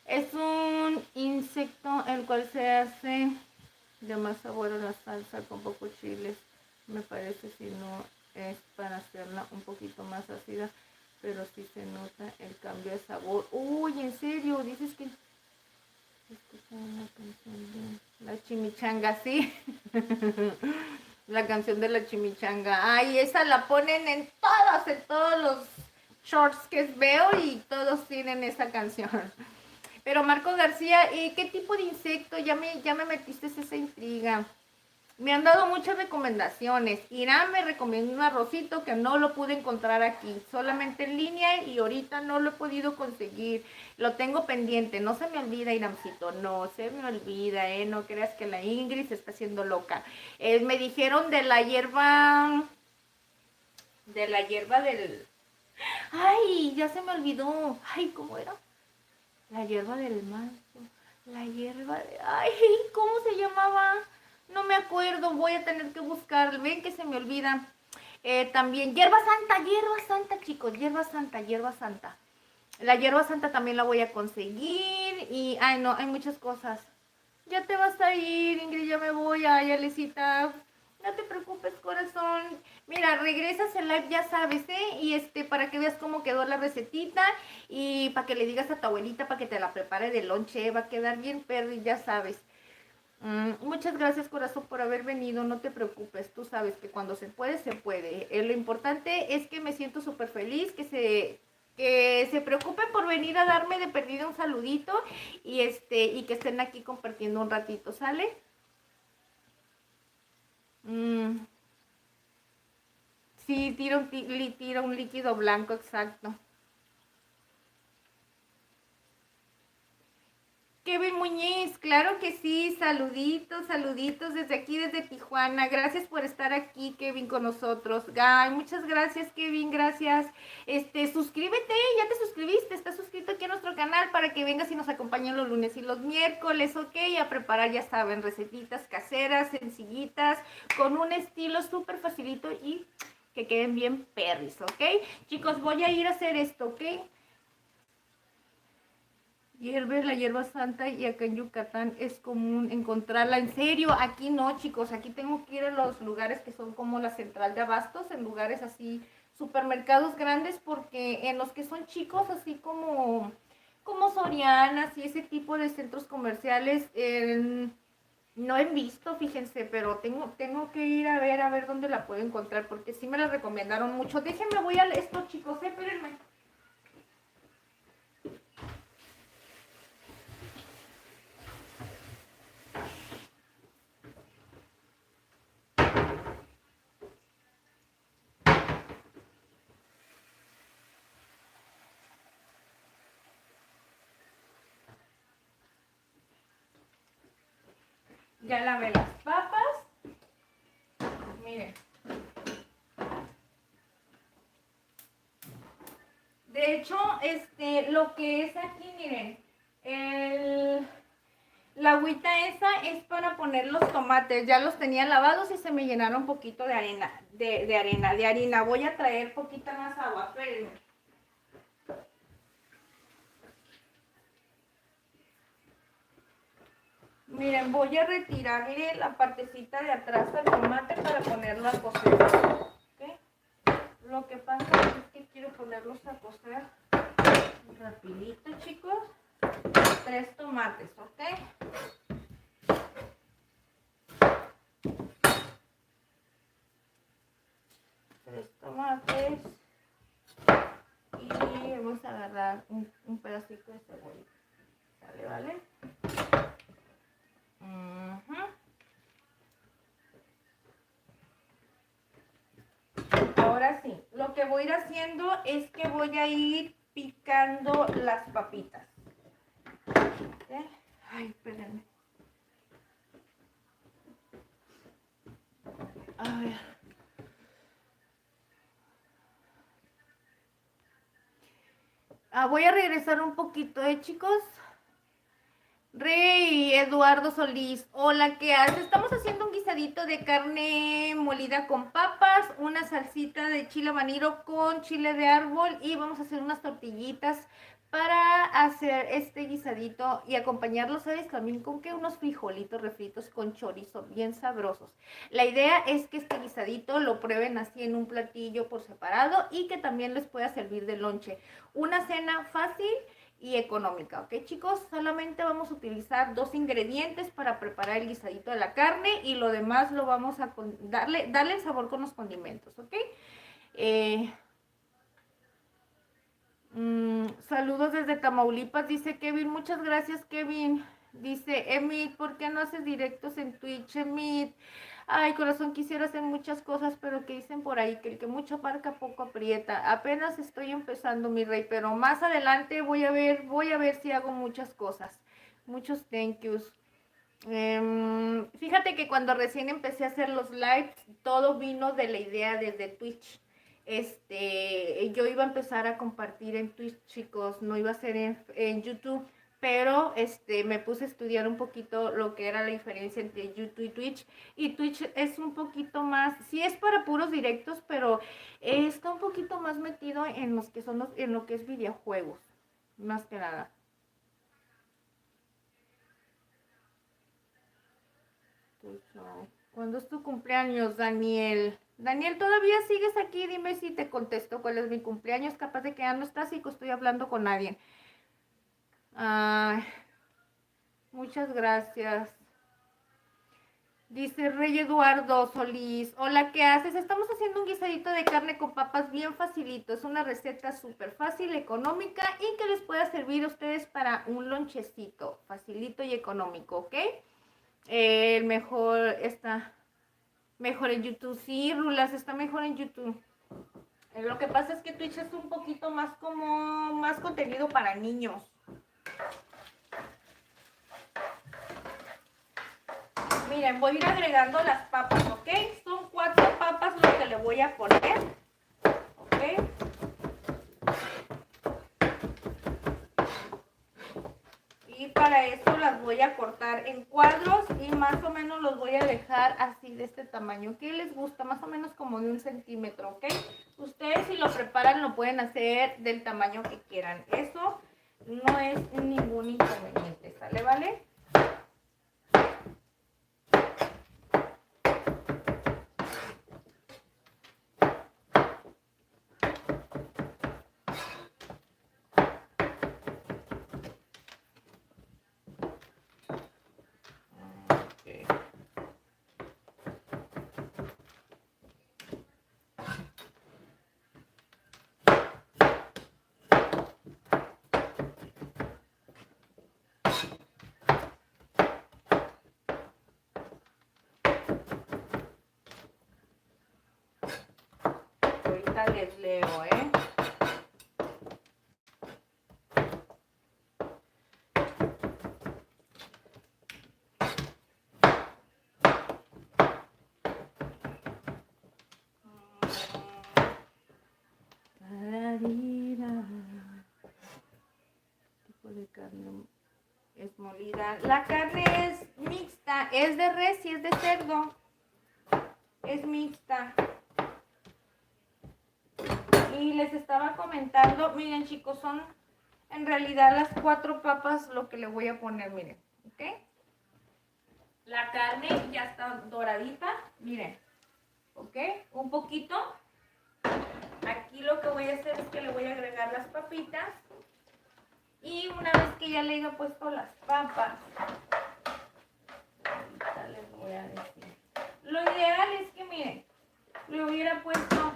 es un insecto el cual se hace de más sabor a la salsa con poco chiles. Me parece, si no es para hacerla un poquito más ácida, pero sí se nota el cambio de sabor. Uy, en serio, dices que escuchan una canción de la chimichanga, sí. La canción de la chimichanga. Ay, esa la ponen en todos los shorts que veo y todos tienen esa canción. Pero Marco García, ¿qué tipo de insecto? Ya me metiste esa intriga. Me han dado muchas recomendaciones. Irán me recomendó un arrocito que no lo pude encontrar aquí, solamente en línea y ahorita no lo he podido conseguir. Lo tengo pendiente, no se me olvida, Iramcito, no se me olvida, no creas que la Ingrid se está haciendo loca. Me dijeron de la hierba del... Ay, ya se me olvidó. Ay, ¿cómo era? La hierba del manso. La hierba de... Ay, ¿cómo se llamaba? No me acuerdo, voy a tener que buscar. Ven que se me olvida. También hierba santa, chicos. Hierba santa, hierba santa. La hierba santa también la voy a conseguir. Y, ay, no, hay muchas cosas. Ya te vas a ir, Ingrid, ya me voy. Ay, Alecita, no te preocupes, corazón. Mira, regresas el live, ya sabes, Y para que veas cómo quedó la recetita y para que le digas a tu abuelita para que te la prepare de lonche, va a quedar bien perro, ya sabes. Muchas gracias, corazón, por haber venido, no te preocupes, tú sabes que cuando se puede, se puede. Lo importante es que me siento súper feliz, que se preocupen por venir a darme de perdida un saludito y que estén aquí compartiendo un ratito, ¿sale? Sí, tira un líquido blanco, exacto. Kevin Muñiz, claro que sí, saluditos, saluditos desde aquí, desde Tijuana. Gracias por estar aquí, Kevin, con nosotros. Guy, muchas gracias, Kevin, gracias. Suscríbete, ya te suscribiste, estás suscrito aquí a nuestro canal para que vengas y nos acompañen los lunes y los miércoles, ¿ok? A preparar, ya saben, recetitas caseras, sencillitas, con un estilo súper facilito y que queden bien perris, ¿ok? Chicos, voy a ir a hacer esto, ¿ok? Hierve la hierba santa y acá en Yucatán es común encontrarla. En serio, aquí no, chicos, aquí tengo que ir a los lugares que son como la central de abastos, en lugares así, supermercados grandes, porque en los que son chicos, así como Sorianas y ese tipo de centros comerciales, no he visto, fíjense, pero tengo que ir a ver dónde la puedo encontrar, porque sí me la recomendaron mucho. Déjenme, voy a esto, chicos, espérenme. Ya lavé las papas. Miren. De hecho, lo que es aquí, miren, la agüita esa es para poner los tomates. Ya los tenía lavados y se me llenaron un poquito de arena, de harina. Voy a traer poquita más agua, espérenme. Miren, voy a retirarle la partecita de atrás al tomate para ponerlo a cocer. ¿Okay? Lo que pasa es que quiero ponerlos a cocer rapidito, chicos. 3 tomates, ¿ok? 3 tomates. Y vamos a agarrar un pedacito de cebolla. ¿Sale, vale? Ahora sí, lo que voy a ir haciendo es que voy a ir picando las papitas. ¿Okay? Ay, espérenme. A ver. Voy a regresar un poquito, chicos. Rey Eduardo Solís, hola, ¿qué haces? Estamos haciendo un guisadito de carne molida con papas, una salsita de chile habanero con chile de árbol y vamos a hacer unas tortillitas para hacer este guisadito y acompañarlo, ¿sabes? También con que unos frijolitos refritos con chorizo bien sabrosos. La idea es que este guisadito lo prueben así en un platillo por separado y que también les pueda servir de lonche. Una cena fácil y económica, ¿ok, chicos? Solamente vamos a utilizar 2 ingredientes para preparar el guisadito de la carne y lo demás lo vamos a darle el sabor con los condimentos, ¿ok? Saludos desde Tamaulipas, dice Kevin. Muchas gracias, Kevin. Dice Emit, ¿por qué no haces directos en Twitch, Emit? Ay, corazón, quisiera hacer muchas cosas, pero que dicen por ahí que el que mucho abarca poco aprieta. Apenas estoy empezando, mi rey, pero más adelante voy a ver si hago muchas cosas. Muchos thank yous. Fíjate que cuando recién empecé a hacer los lives, todo vino de la idea desde Twitch. Yo iba a empezar a compartir en Twitch, chicos, no iba a ser en YouTube, pero me puse a estudiar un poquito lo que era la diferencia entre YouTube y Twitch es un poquito más, sí es para puros directos, pero está un poquito más metido en los que son en lo que es videojuegos, más que nada. ¿Cuándo es tu cumpleaños, Daniel? Daniel, ¿todavía sigues aquí? Dime si te contesto cuál es mi cumpleaños. Capaz de que ya no estás y que estoy hablando con alguien. Ay, muchas gracias. Dice Rey Eduardo Solís. Hola, ¿qué haces? Estamos haciendo un guisadito de carne con papas bien facilito. Es una receta súper fácil, económica y que les pueda servir a ustedes para un lonchecito. Facilito y económico, ¿ok? El mejor está mejor en YouTube. Sí, Rulas, está mejor en YouTube. Lo que pasa es que Twitch es un poquito más como más contenido para niños. Miren, voy a ir agregando las papas, ¿ok? Son 4 papas lo que le voy a poner. ¿Ok? Y para eso las voy a cortar en cuadros y más o menos los voy a dejar así de este tamaño. ¿Qué les gusta? Más o menos como de 1 centímetro, ¿ok? Ustedes si lo preparan lo pueden hacer del tamaño que quieran. Eso no es ningún inconveniente, ¿sale? ¿Vale? Ahorita les leo, ¿eh? Tipo de carne es molida. La carne es mixta, es de res y es de cerdo. Es mixta. Y les estaba comentando, miren chicos, son en realidad las 4 papas lo que le voy a poner, miren, ¿ok? La carne ya está doradita, miren, ¿ok? Un poquito. Aquí lo que voy a hacer es que le voy a agregar las papitas. Y una vez que ya le haya puesto las papas, ahorita les voy a decir. Lo ideal es que, miren, le hubiera puesto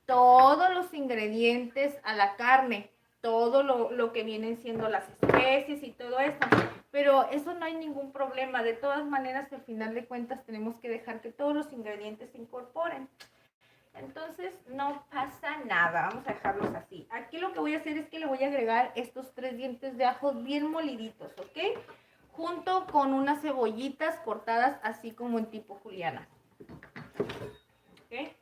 todos los ingredientes a la carne, todo lo que vienen siendo las especies y todo esto, pero eso no hay ningún problema. De todas maneras, al final de cuentas tenemos que dejar que todos los ingredientes se incorporen. Entonces no pasa nada, vamos a dejarlos así. Aquí lo que voy a hacer es que le voy a agregar estos 3 dientes de ajo bien moliditos, ¿ok? Junto con unas cebollitas cortadas así como en tipo juliana. ¿Ok?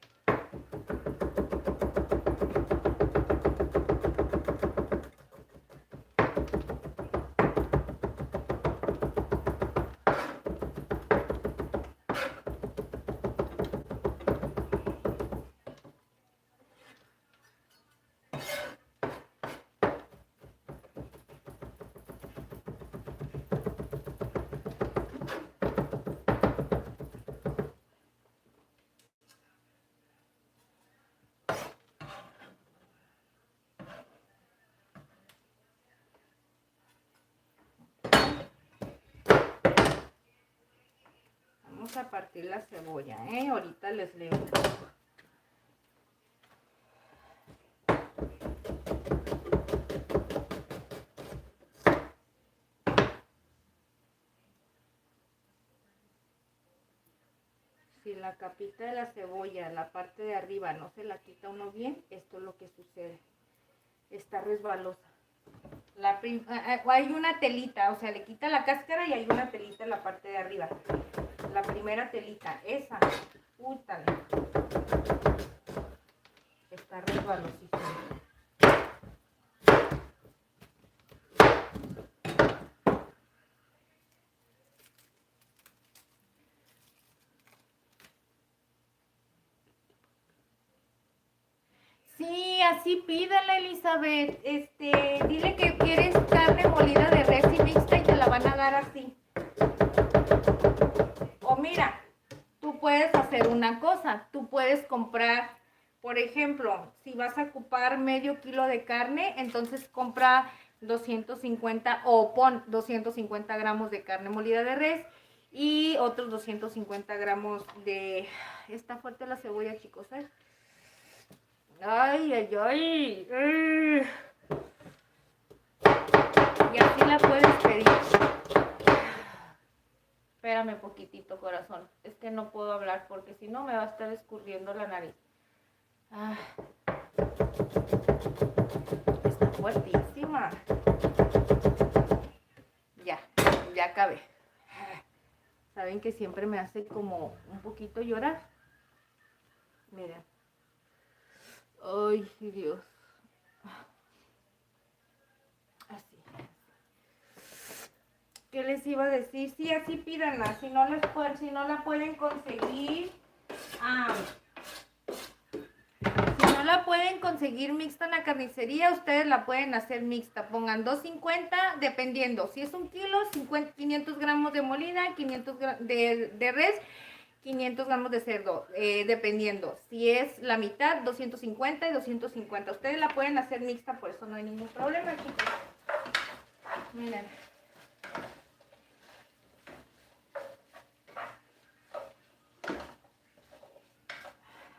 vamos a partir la cebolla, ahorita les leo un poco. Si la capita de la cebolla, la parte de arriba, no se la quita uno bien, esto es lo que sucede. Está resbalosa. Hay una telita, o sea, le quita la cáscara y hay una telita en la parte de arriba. La primera telita, esa, útale. Está resbalosísima. Sí, así pídala, Elizabeth. Dile que quieres carne molida de res y mixta y te la van a dar así. O mira, tú puedes hacer una cosa. Tú puedes comprar, por ejemplo, si vas a ocupar medio kilo de carne, entonces compra 250 o pon 250 gramos de carne molida de res y otros 250 gramos de... Está fuerte la cebolla, chicos, ¿eh? Ay, ay, ay. Y así la puedes pedir. Espérame poquitito, corazón. Es que no puedo hablar porque si no me va a estar escurriendo la nariz. Está fuertísima. Ya acabé. Saben que siempre me hace como un poquito llorar. Miren. Ay, Dios. Así. ¿Qué les iba a decir? Sí, así pídanla. Si no la pueden conseguir. Si no la pueden conseguir mixta en la carnicería, ustedes la pueden hacer mixta. Pongan 250, dependiendo. Si es un kilo, 500 gramos de molida, 500 de res, 500 gramos de cerdo, dependiendo. Si es la mitad, 250 y 250. Ustedes la pueden hacer mixta, por eso no hay ningún problema, chicos. Miren.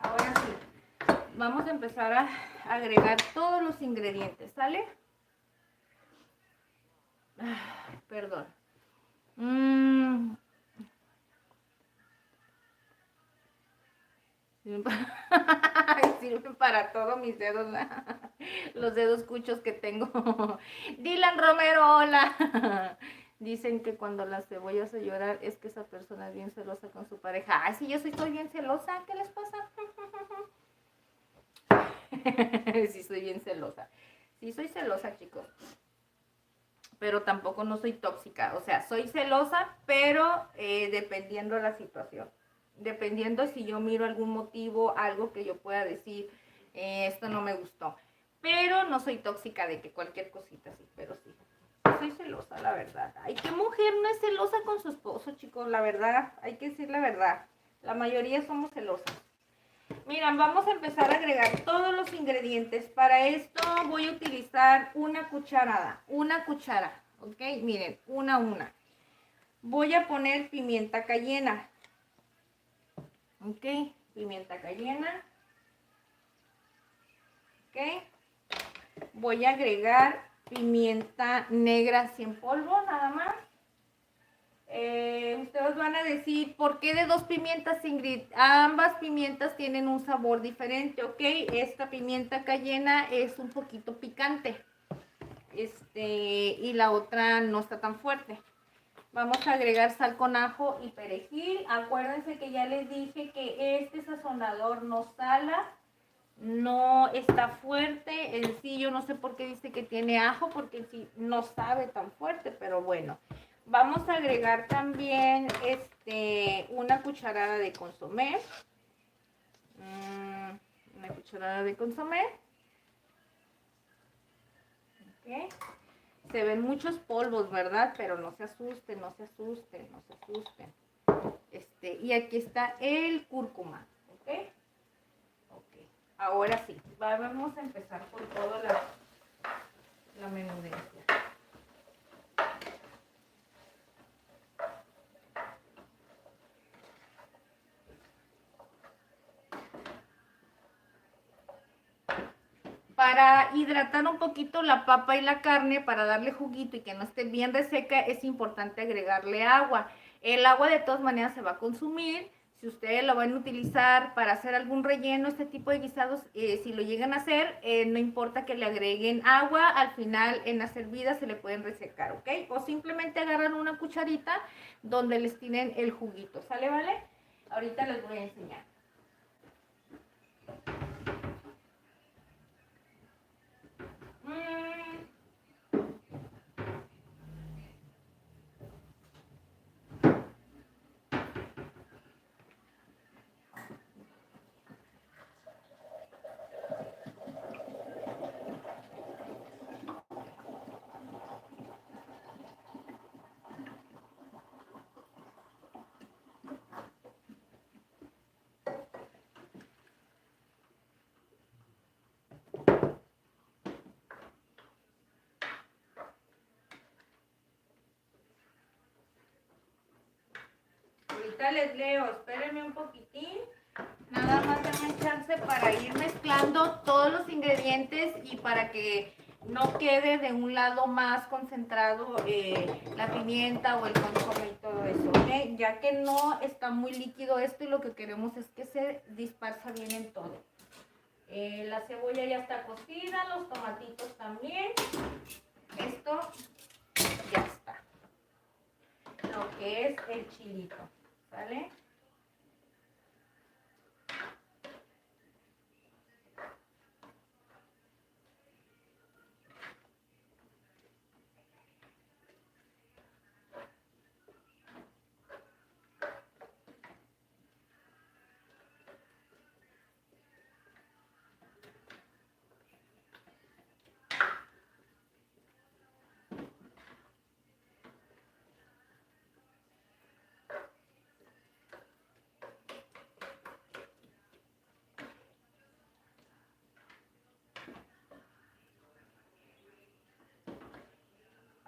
Ahora sí, vamos a empezar a agregar todos los ingredientes, ¿sale? Perdón. Sirven para todo mis dedos, los dedos cuchos que tengo. Dylan Romero, hola. Dicen que cuando la cebolla hace llorar es que esa persona es bien celosa con su pareja. Ay, sí, yo soy bien celosa. ¿Qué les pasa? Sí, soy bien celosa. Sí, soy celosa, chicos. Pero tampoco no soy tóxica. O sea, soy celosa, pero dependiendo de la situación. Dependiendo si yo miro algún motivo, algo que yo pueda decir, esto no me gustó. Pero no soy tóxica de que cualquier cosita así, pero sí. Soy celosa, la verdad. Ay, ¿qué mujer no es celosa con su esposo, chicos? La verdad, hay que decir la verdad. La mayoría somos celosas. Miren, vamos a empezar a agregar todos los ingredientes. Para esto voy a utilizar una cucharada, ¿ok? Miren, una. Voy a poner pimienta cayena, ¿ok? Pimienta cayena, ¿ok? Voy a agregar pimienta negra así en polvo, nada más. Ustedes van a decir, ¿por qué de dos pimientas, Ingrid? Ambas pimientas tienen un sabor diferente, ¿ok? Esta pimienta cayena es un poquito picante, y la otra no está tan fuerte. Vamos a agregar sal con ajo y perejil. Acuérdense que ya les dije que este sazonador no sala, no está fuerte. En sí, yo no sé por qué dice que tiene ajo, porque en sí no sabe tan fuerte, pero bueno. Vamos a agregar también una cucharada de consomé. Una cucharada de consomé. Okay. Se ven muchos polvos, ¿verdad? Pero no se asusten, no se asusten, no se asusten. Y aquí está el cúrcuma, ¿ok? Ok. Ahora sí, vamos a empezar por toda la menudencia. Para hidratar un poquito la papa y la carne, para darle juguito y que no esté bien reseca, es importante agregarle agua. El agua de todas maneras se va a consumir. Si ustedes lo van a utilizar para hacer algún relleno, este tipo de guisados, si lo llegan a hacer, no importa que le agreguen agua, al final en las hervidas se le pueden resecar, ¿ok? O simplemente agarran una cucharita donde les tienen el juguito, ¿sale, vale? Ahorita les voy a enseñar. Ahorita les leo, espérenme un poquitín. Nada más denme chance para ir mezclando todos los ingredientes y para que no quede de un lado más concentrado la pimienta o el consomé y todo eso, ¿ok? Ya que no está muy líquido esto y lo que queremos es que se dispersa bien en todo. La cebolla ya está cocida, los tomatitos también. Esto ya está. Lo que es el chilito, ¿vale?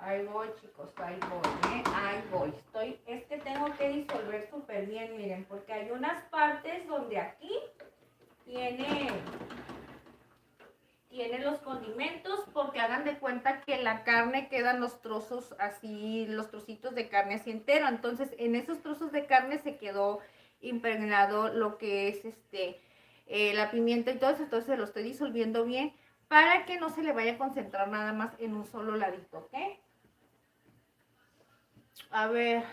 Ahí voy, chicos, ahí voy, ahí voy. Es que tengo que disolver súper bien, miren, porque hay unas partes donde aquí tiene los condimentos, porque hagan de cuenta que la carne quedan los trozos así, los trocitos de carne así entero. Entonces, en esos trozos de carne se quedó impregnado lo que es la pimienta y todo eso. Entonces lo estoy disolviendo bien para que no se le vaya a concentrar nada más en un solo ladito, ¿ok? A ver,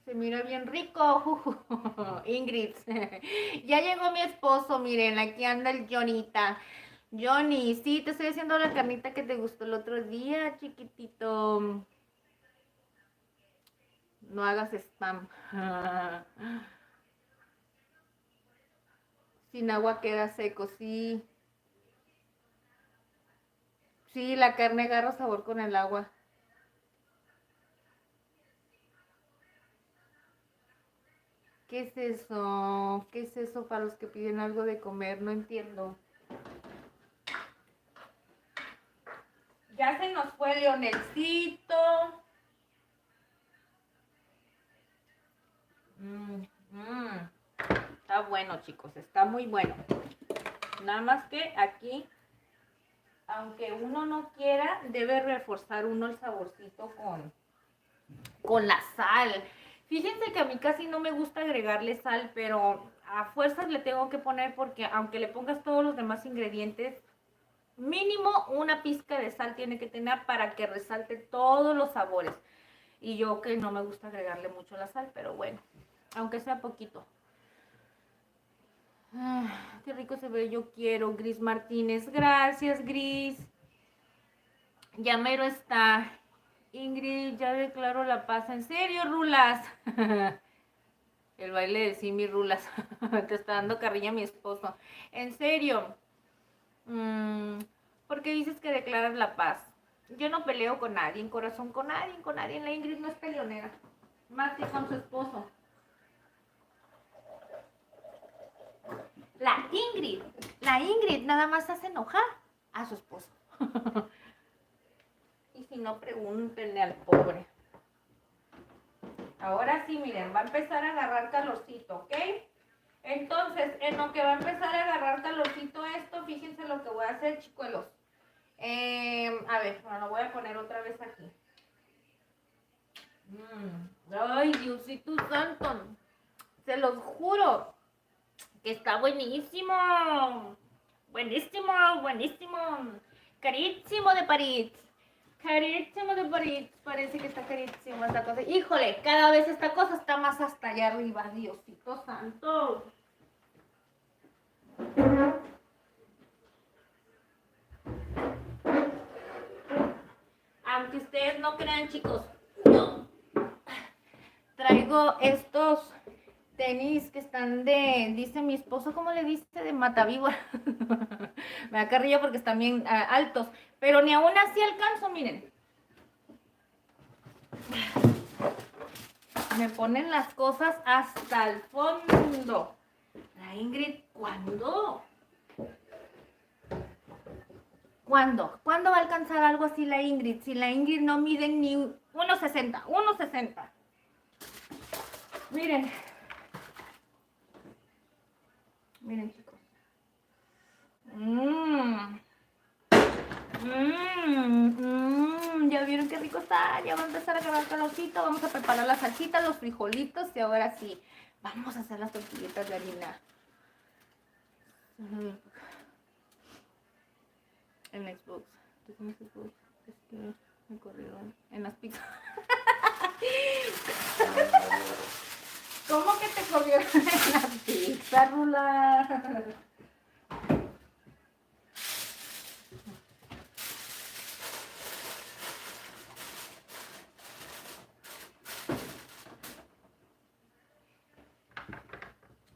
se mira bien rico. Ingrid. Ya llegó mi esposo, miren, aquí anda el Jonita. Johnny, sí, te estoy haciendo la carnita que te gustó el otro día, chiquitito. No hagas spam. Sin agua queda seco, sí. Sí, la carne agarra sabor con el agua. ¿Qué es eso? ¿Qué es eso para los que piden algo de comer? No entiendo. Ya se nos fue Leonelcito. Está bueno, chicos, está muy bueno. Nada más que aquí, aunque uno no quiera, debe reforzar uno el saborcito con la sal. Fíjense que a mí casi no me gusta agregarle sal, pero a fuerzas le tengo que poner porque aunque le pongas todos los demás ingredientes, mínimo una pizca de sal tiene que tener para que resalte todos los sabores. Y yo que no me gusta agregarle mucho la sal, pero bueno, aunque sea poquito. Qué rico se ve, yo quiero. Gris Martínez, gracias Gris. Ya mero está. Ingrid, ya declaro la paz. ¿En serio, Rulas? El baile de Simi, Rulas. Te está dando carrilla mi esposo. ¿En serio? ¿Por qué dices que declaras la paz? Yo no peleo con nadie, en corazón con nadie, con nadie. La Ingrid no es peleonera. Más que con su esposo. La Ingrid nada más hace enojar a su esposo. Y si no, pregúntenle al pobre. Ahora sí, miren, va a empezar a agarrar calorcito, ¿ok? Entonces, en lo que va a empezar a agarrar calorcito esto, fíjense lo que voy a hacer, chicuelos. A ver, bueno, lo voy a poner otra vez aquí. Ay, Diosito santo. Se los juro que está buenísimo. Buenísimo, buenísimo. Carísimo de París. Carísimo de París. Parece que está carísimo esta cosa. Híjole, cada vez esta cosa está más hasta allá arriba. Diosito santo. Aunque ustedes no crean, chicos, yo traigo estos tenis que están dice mi esposo, ¿cómo le dice? De matavíbora. Me da carrilla porque están bien altos, pero ni aún así alcanzo, miren. Me ponen las cosas hasta el fondo. La Ingrid, ¿cuándo? ¿Cuándo? ¿Cuándo va a alcanzar algo así la Ingrid? Si la Ingrid no mide ni 1.60, 1.60. Miren. Miren, chicos. Ya vieron qué rico está. Ya va a empezar a agarrar calorcito. Vamos a preparar la salsita, los frijolitos y ahora sí, vamos a hacer las tortillitas de harina. En Xbox. ¿Tú tienes Xbox? Es que me corrieron en las pizzas. ¿Cómo que te corrieron en la pizza, Rula?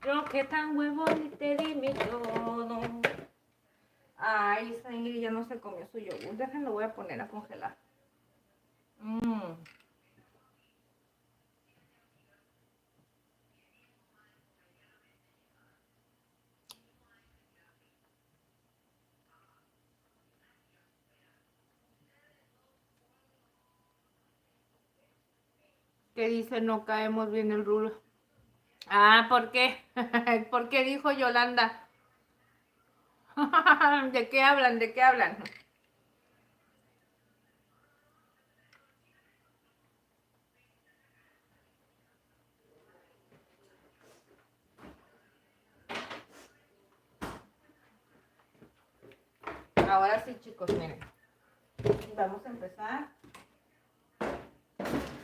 Yo que tan huevón y te di mi todo. Ay, esa Ingrid ya no se comió su yogur. Déjenlo, voy a poner a congelar. Que dice no caemos bien el rulo. Ah, ¿por qué? ¿Por qué dijo Yolanda? ¿De qué hablan? ¿De qué hablan? Ahora sí, chicos, miren. Vamos a empezar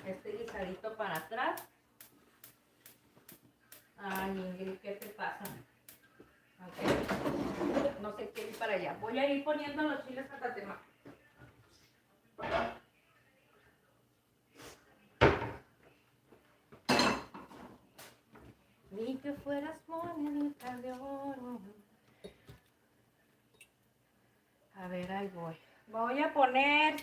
este guisadito para atrás. Ay, Ingrid, ¿qué te pasa? Okay. No sé qué ir para allá. Voy a ir poniendo los chiles a tatema. Ni que fueras monedita de oro. A ver, ahí voy. Voy a poner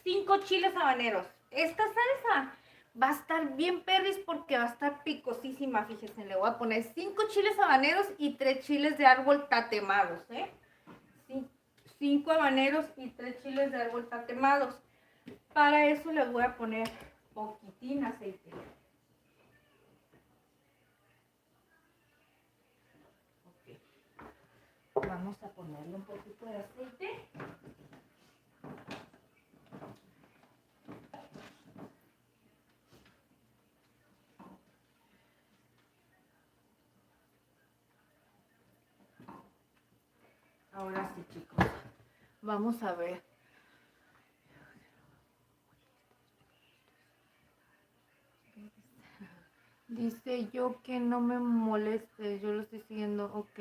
5 chiles habaneros. Esta salsa va a estar bien perris porque va a estar picosísima. Fíjense, le voy a poner 5 chiles habaneros y 3 chiles de árbol tatemados, ¿eh? 5 habaneros y 3 chiles de árbol tatemados. Para eso les voy a poner poquitín aceite. Okay. Vamos a ponerle un poquito de aceite. Ahora sí, chicos. Vamos a ver. Dice yo que no me moleste, yo lo estoy siguiendo, ok.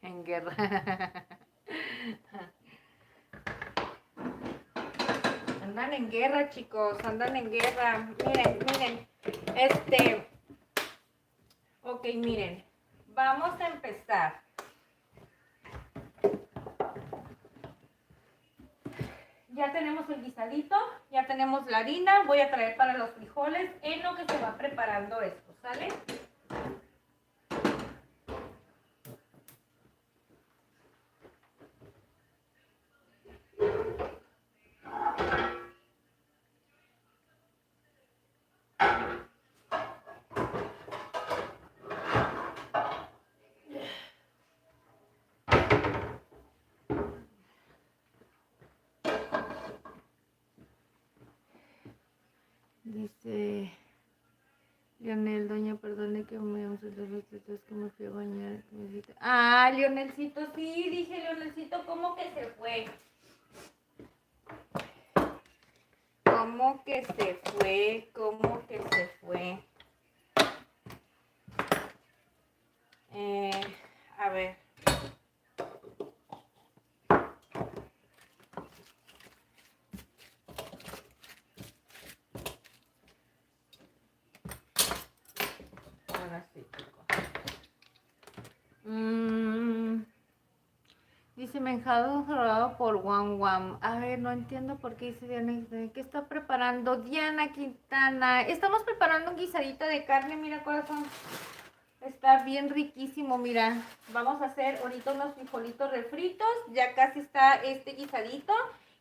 En guerra. Andan en guerra, chicos, andan en guerra. Miren, miren, ok, miren, vamos a empezar. Ya tenemos el guisadito, ya tenemos la harina, voy a traer para los frijoles en lo que se va preparando esto, ¿sale? Dice Leonel, doña, perdone que me use los recetas que me fui a bañar. Ah, Leonelcito, sí, dije Leonelcito, ¿cómo que se fue? ¿Cómo que se fue? ¿Cómo que se fue? A ver. Ahora sí, chicos. Dice Menjado cerrado por Wam Wam. A ver, no entiendo por qué dice Diana. ¿Qué está preparando Diana Quintana? Estamos preparando un guisadito de carne, mira, corazón. Está bien riquísimo, mira. Vamos a hacer ahorita unos frijolitos refritos. Ya casi está este guisadito.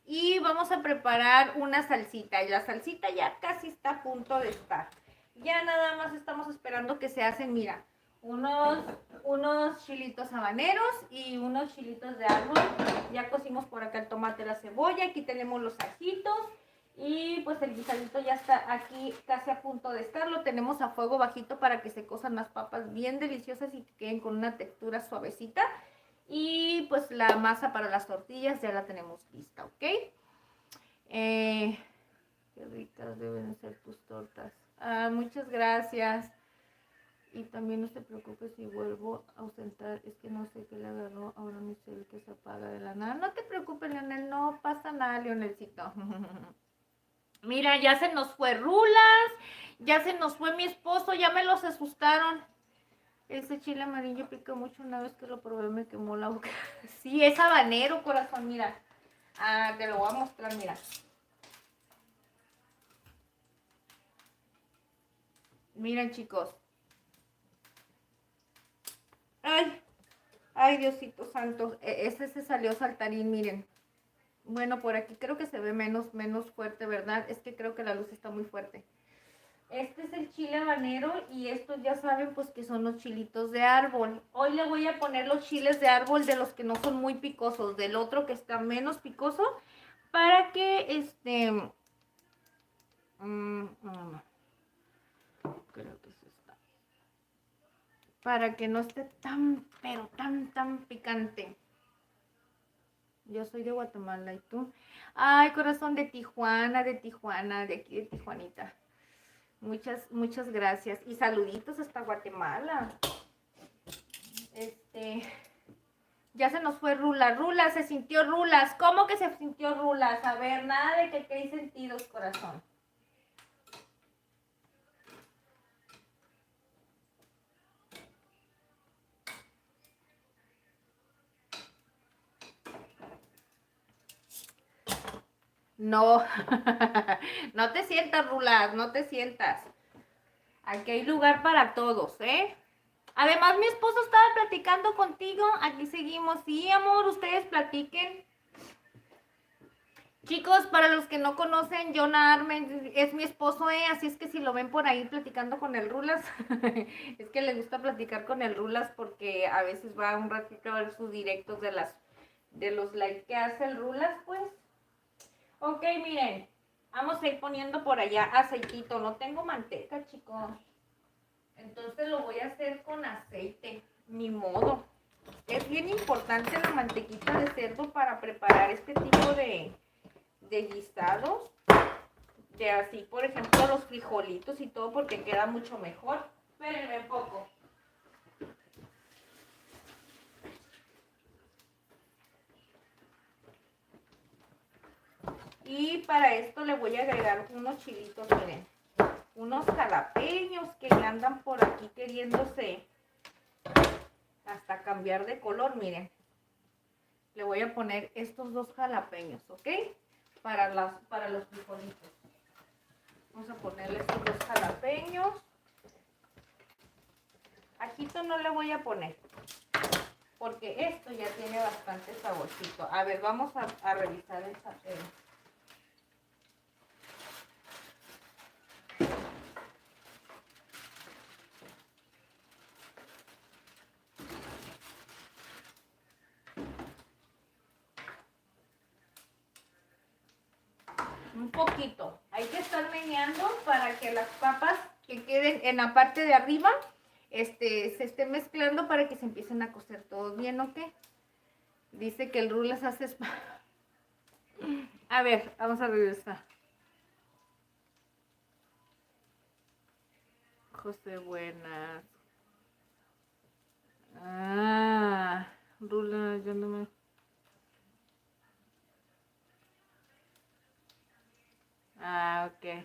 Y vamos a preparar una salsita. Y la salsita ya casi está a punto de estar. Ya nada más estamos esperando que se hacen, mira, unos chilitos habaneros y unos chilitos de árbol. Ya cocimos por acá el tomate, la cebolla. Aquí tenemos los ajitos. Y pues el guisadito ya está aquí casi a punto de estar. Lo tenemos a fuego bajito para que se cosan las papas bien deliciosas y que queden con una textura suavecita. Y pues la masa para las tortillas ya la tenemos lista, ¿ok? Qué ricas deben ser tus tortas. Ah, muchas gracias. Y también no se preocupe si vuelvo a ausentar. Es que no sé qué le agarró. Ahora mi cel que se apaga de la nada. No te preocupes, Leonel. No pasa nada, Leonelcito. Mira, ya se nos fue Rulas, ya se nos fue mi esposo, ya me los asustaron. Ese chile amarillo pica mucho. Una vez que lo probé me quemó la boca. Sí, es habanero, corazón, mira. Ah, te lo voy a mostrar, mira. Miren, chicos. Ay, Diosito santo. Ese se salió saltarín, miren. Bueno, por aquí creo que se ve menos fuerte, ¿verdad? Es que creo que la luz está muy fuerte. Este es el chile habanero y estos ya saben pues que son los chilitos de árbol. Hoy le voy a poner los chiles de árbol de los que no son muy picosos, del otro que está menos picoso, para que creo que sí está. Para que no esté tan, pero tan picante. Yo soy de Guatemala, ¿y tú? Ay, corazón, de Tijuana, de aquí de Tijuanita. Muchas gracias. Y saluditos hasta Guatemala. Ya se nos fue Rulas, se sintió Rulas. ¿Cómo que se sintió Rulas? A ver, nada de que hay sentidos, corazón. No, no te sientas, Rulas, no te sientas. Aquí hay lugar para todos, ¿eh? Además, mi esposo estaba platicando contigo. Aquí seguimos. Sí, amor, ustedes platiquen. Chicos, para los que no conocen, John Armen es mi esposo, así es que si lo ven por ahí platicando con el Rulas, es que le gusta platicar con el Rulas porque a veces va un ratito a ver sus directos de los likes que hace el Rulas, pues. Ok, miren, vamos a ir poniendo por allá aceitito. No tengo manteca, chicos. Entonces lo voy a hacer con aceite, ni modo. Es bien importante la mantequita de cerdo para preparar este tipo de guisados. De así, por ejemplo, los frijolitos y todo, porque queda mucho mejor. Espérenme un poco. Y para esto le voy a agregar unos chilitos, miren. Unos jalapeños que andan por aquí queriéndose hasta cambiar de color, miren. Le voy a poner estos dos jalapeños, ¿ok? Para los frijolitos. Vamos a ponerle estos dos jalapeños. Ajito no le voy a poner, porque esto ya tiene bastante saborcito. A ver, vamos a revisar el sartén. Un poquito. Ahí Hay que estar meneando para que las papas que queden en la parte de arriba se estén mezclando para que se empiecen a cocer todos bien, ¿ok? Dice que el rulas hace... A ver, vamos a regresar. José, buenas. Ah, Rula, yo no me... Ah, ok.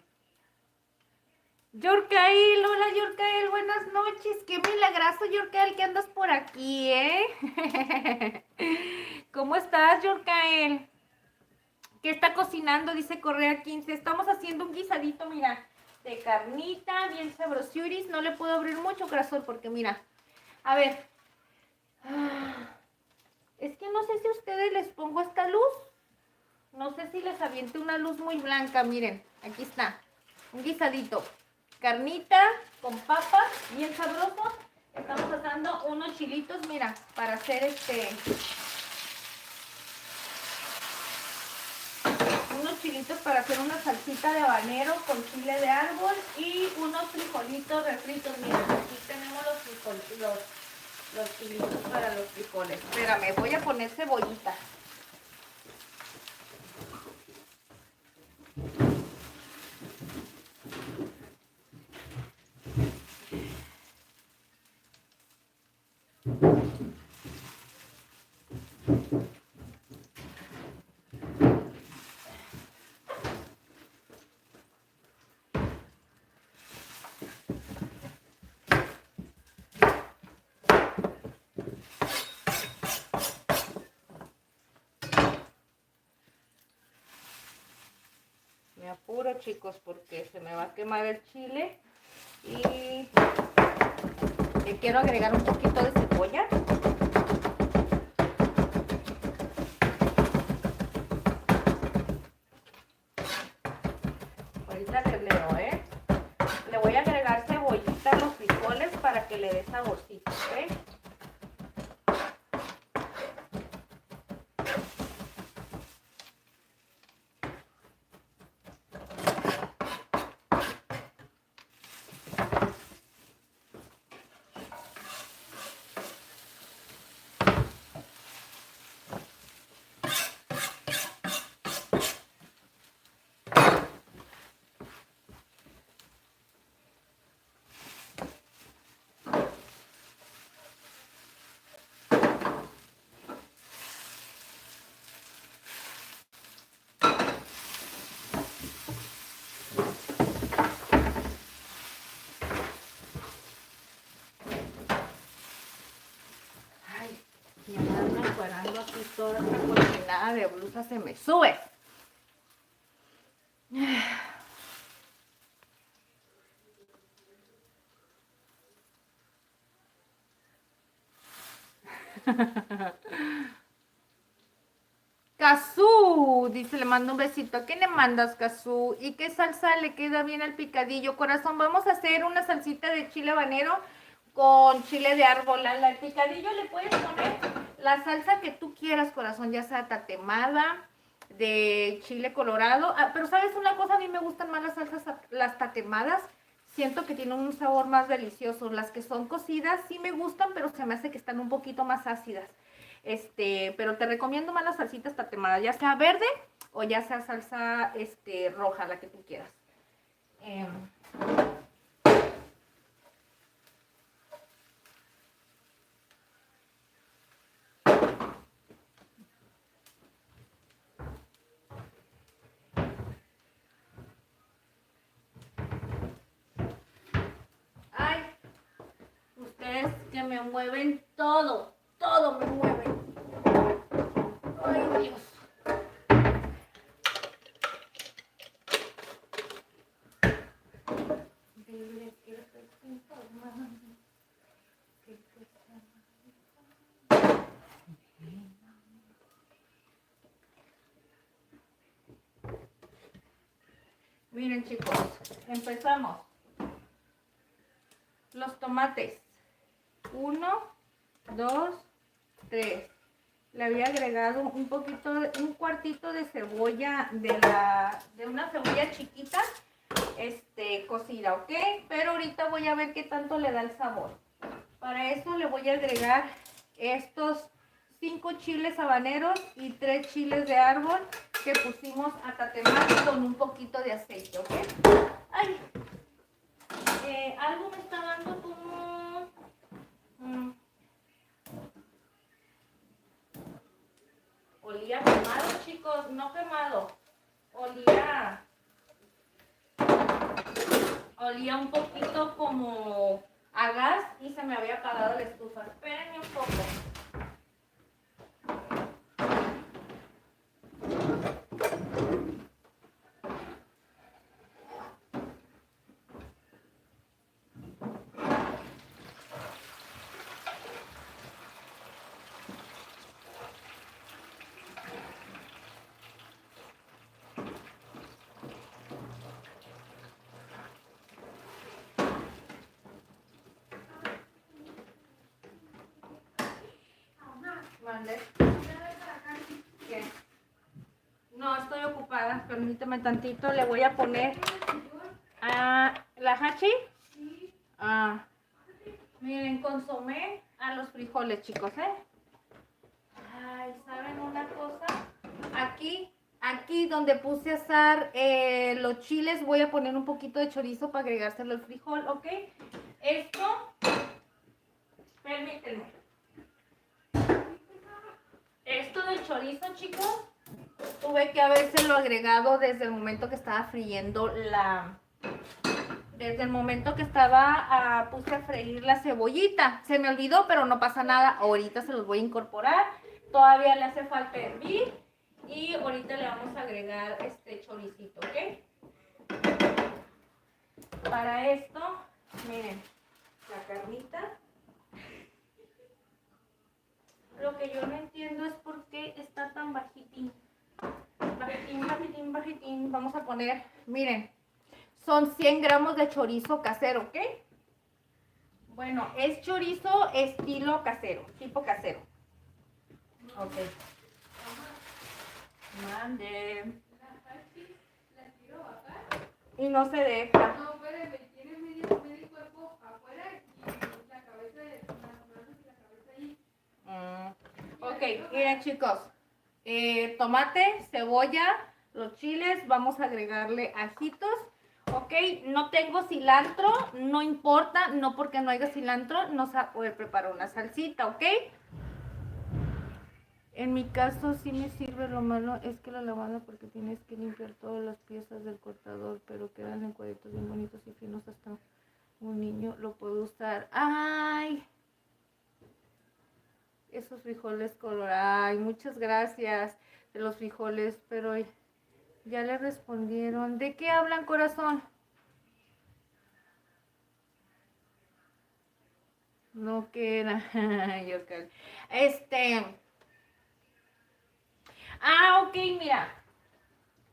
Yorkael, hola Yorkael, buenas noches. Qué milagroso, Yorkael, que andas por aquí, ¿eh? ¿Cómo estás, Yorkael? ¿Qué está cocinando? Dice Correa 15. Estamos haciendo un guisadito, mira, de carnita, bien sabrosiuris. No le puedo abrir mucho, corazón, porque mira, a ver. Es que no sé si a ustedes les pongo esta luz. No sé si les aviente una luz muy blanca, miren, aquí está. Un guisadito. Carnita con papas, bien sabroso. Estamos asando unos chilitos, mira, para hacer unos chilitos para hacer una salsita de habanero con chile de árbol y unos frijolitos refritos. Miren, aquí tenemos los frijolitos, los chilitos para los frijoles. Espérame, voy a poner cebollita. Me apuro, chicos, porque se me va a quemar el chile y le quiero agregar un poquito de cebolla. Ahorita les leo, ¿eh? Le voy a agregar cebollita a los frijoles para que le dé saborcito, ¿ok? Y andarme encuerando aquí toda esta cocinada de blusa se me sube. Cazú, dice, le mando un besito. ¿Qué le mandas, Cazú? ¿Y qué salsa le queda bien al picadillo? Corazón, vamos a hacer una salsita de chile habanero con chile de árbol. Al picadillo le puedes poner la salsa que tú quieras, corazón, ya sea tatemada, de chile colorado. Ah, pero ¿sabes una cosa? A mí me gustan más las salsas, las tatemadas. Siento que tienen un sabor más delicioso. Las que son cocidas sí me gustan, pero se me hace que están un poquito más ácidas. Pero te recomiendo más las salsitas tatemadas, ya sea verde o ya sea salsa roja, la que tú quieras. Ay, ustedes que me mueven todo, todo me mueven. Ay, Dios. Miren, chicos, empezamos. Los tomates. 1, 2, 3, Le había agregado un poquito, un cuartito de cebolla, de una cebolla chiquita, cocida, ¿ok? Pero ahorita voy a ver qué tanto le da el sabor. Para eso le voy a agregar estos 5 chiles habaneros y 3 chiles de árbol que pusimos a tatemar con un poquito de aceite, ¿ok? Ay, algo me está dando como... olía quemado, chicos, no quemado. Olía un poquito como a gas y se me había apagado la estufa. Espérenme un poco. ¿Mande? ¿Qué? No, estoy ocupada. Permíteme tantito. Le voy a poner la hachi. Miren, consomé a los frijoles, chicos, ¿eh? Ay, ¿saben una cosa? Aquí donde puse a asar los chiles, voy a poner un poquito de chorizo para agregárselo al frijol, ¿ok? Esto, permítanme. Esto del chorizo, chicos, tuve que habérselo agregado desde el momento que estaba friendo Desde el momento que puse a freír la cebollita. Se me olvidó, pero no pasa nada. Ahorita se los voy a incorporar. Todavía le hace falta hervir. Y ahorita le vamos a agregar este choricito, ¿ok? Para esto, miren, la carnita. Lo que yo no entiendo es por qué está tan bajitín. Bajitín. Vamos a poner, miren, son 100 gramos de chorizo casero, ¿ok? Bueno, es chorizo estilo casero, tipo casero. Ok. Mande. Y no se deja. No, espérame, tiene medio cuerpo afuera y la cabeza, las manos y la cabeza ahí. Ok, miren chicos, tomate, cebolla, los chiles, vamos a agregarle ajitos, ok, no tengo cilantro, no importa, no porque no haya cilantro, no se va a poder preparar una salsita, ok. En mi caso sí me sirve, lo malo es que la lavanda porque tienes que limpiar todas las piezas del cortador, pero quedan en cuadritos bien bonitos y finos, hasta un niño lo puede usar. ¡Ay! Esos frijoles colorados, ay, muchas gracias de los frijoles, pero ya le respondieron. ¿De qué hablan, corazón? No queda. Yo creo. Ok, mira.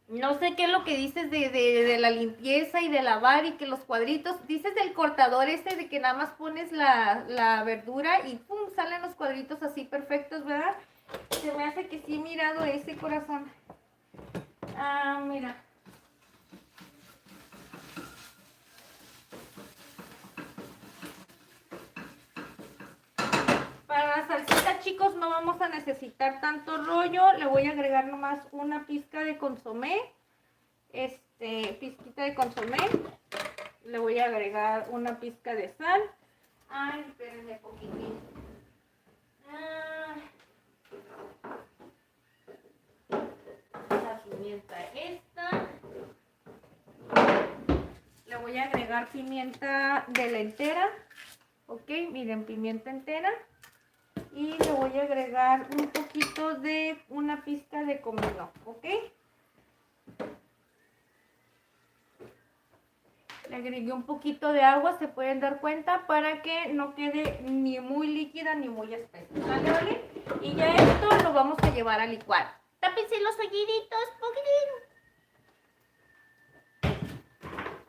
No sé qué es lo que dices de la limpieza y de lavar y que los cuadritos. Dices del cortador ese de que nada más pones la verdura y pum, salen los cuadritos así perfectos, ¿verdad? Se me hace que sí he mirado ese, corazón. Mira. Para la salsita, chicos, no vamos a necesitar tanto rollo. Le voy a agregar nomás una pizca de consomé. Pizquita de consomé. Le voy a agregar una pizca de sal. Ay, espérenme poquitín. La pimienta esta. Le voy a agregar pimienta de la entera. Ok, miren, pimienta entera. Y le voy a agregar un poquito de una pizca de comino, ¿ok? Le agregué un poquito de agua, se pueden dar cuenta, para que no quede ni muy líquida ni muy espesa. ¿Vale, vale? Y ya esto lo vamos a llevar a licuar. Tápense los oíditos, poquitín.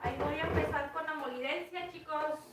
Ahí voy a empezar con la molidencia, chicos.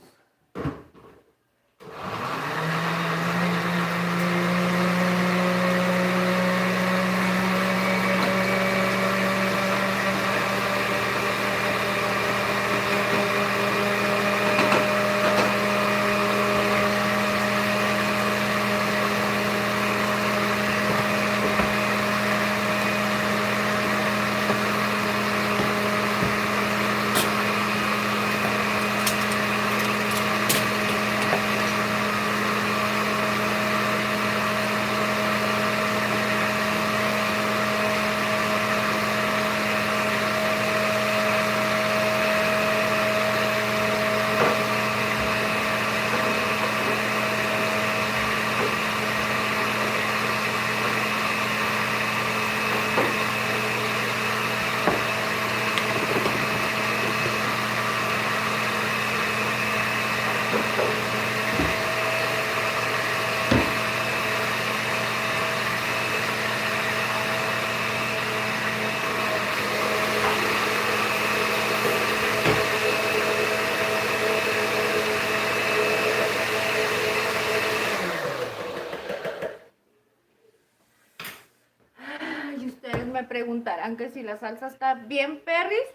me preguntarán que si la salsa está bien perris.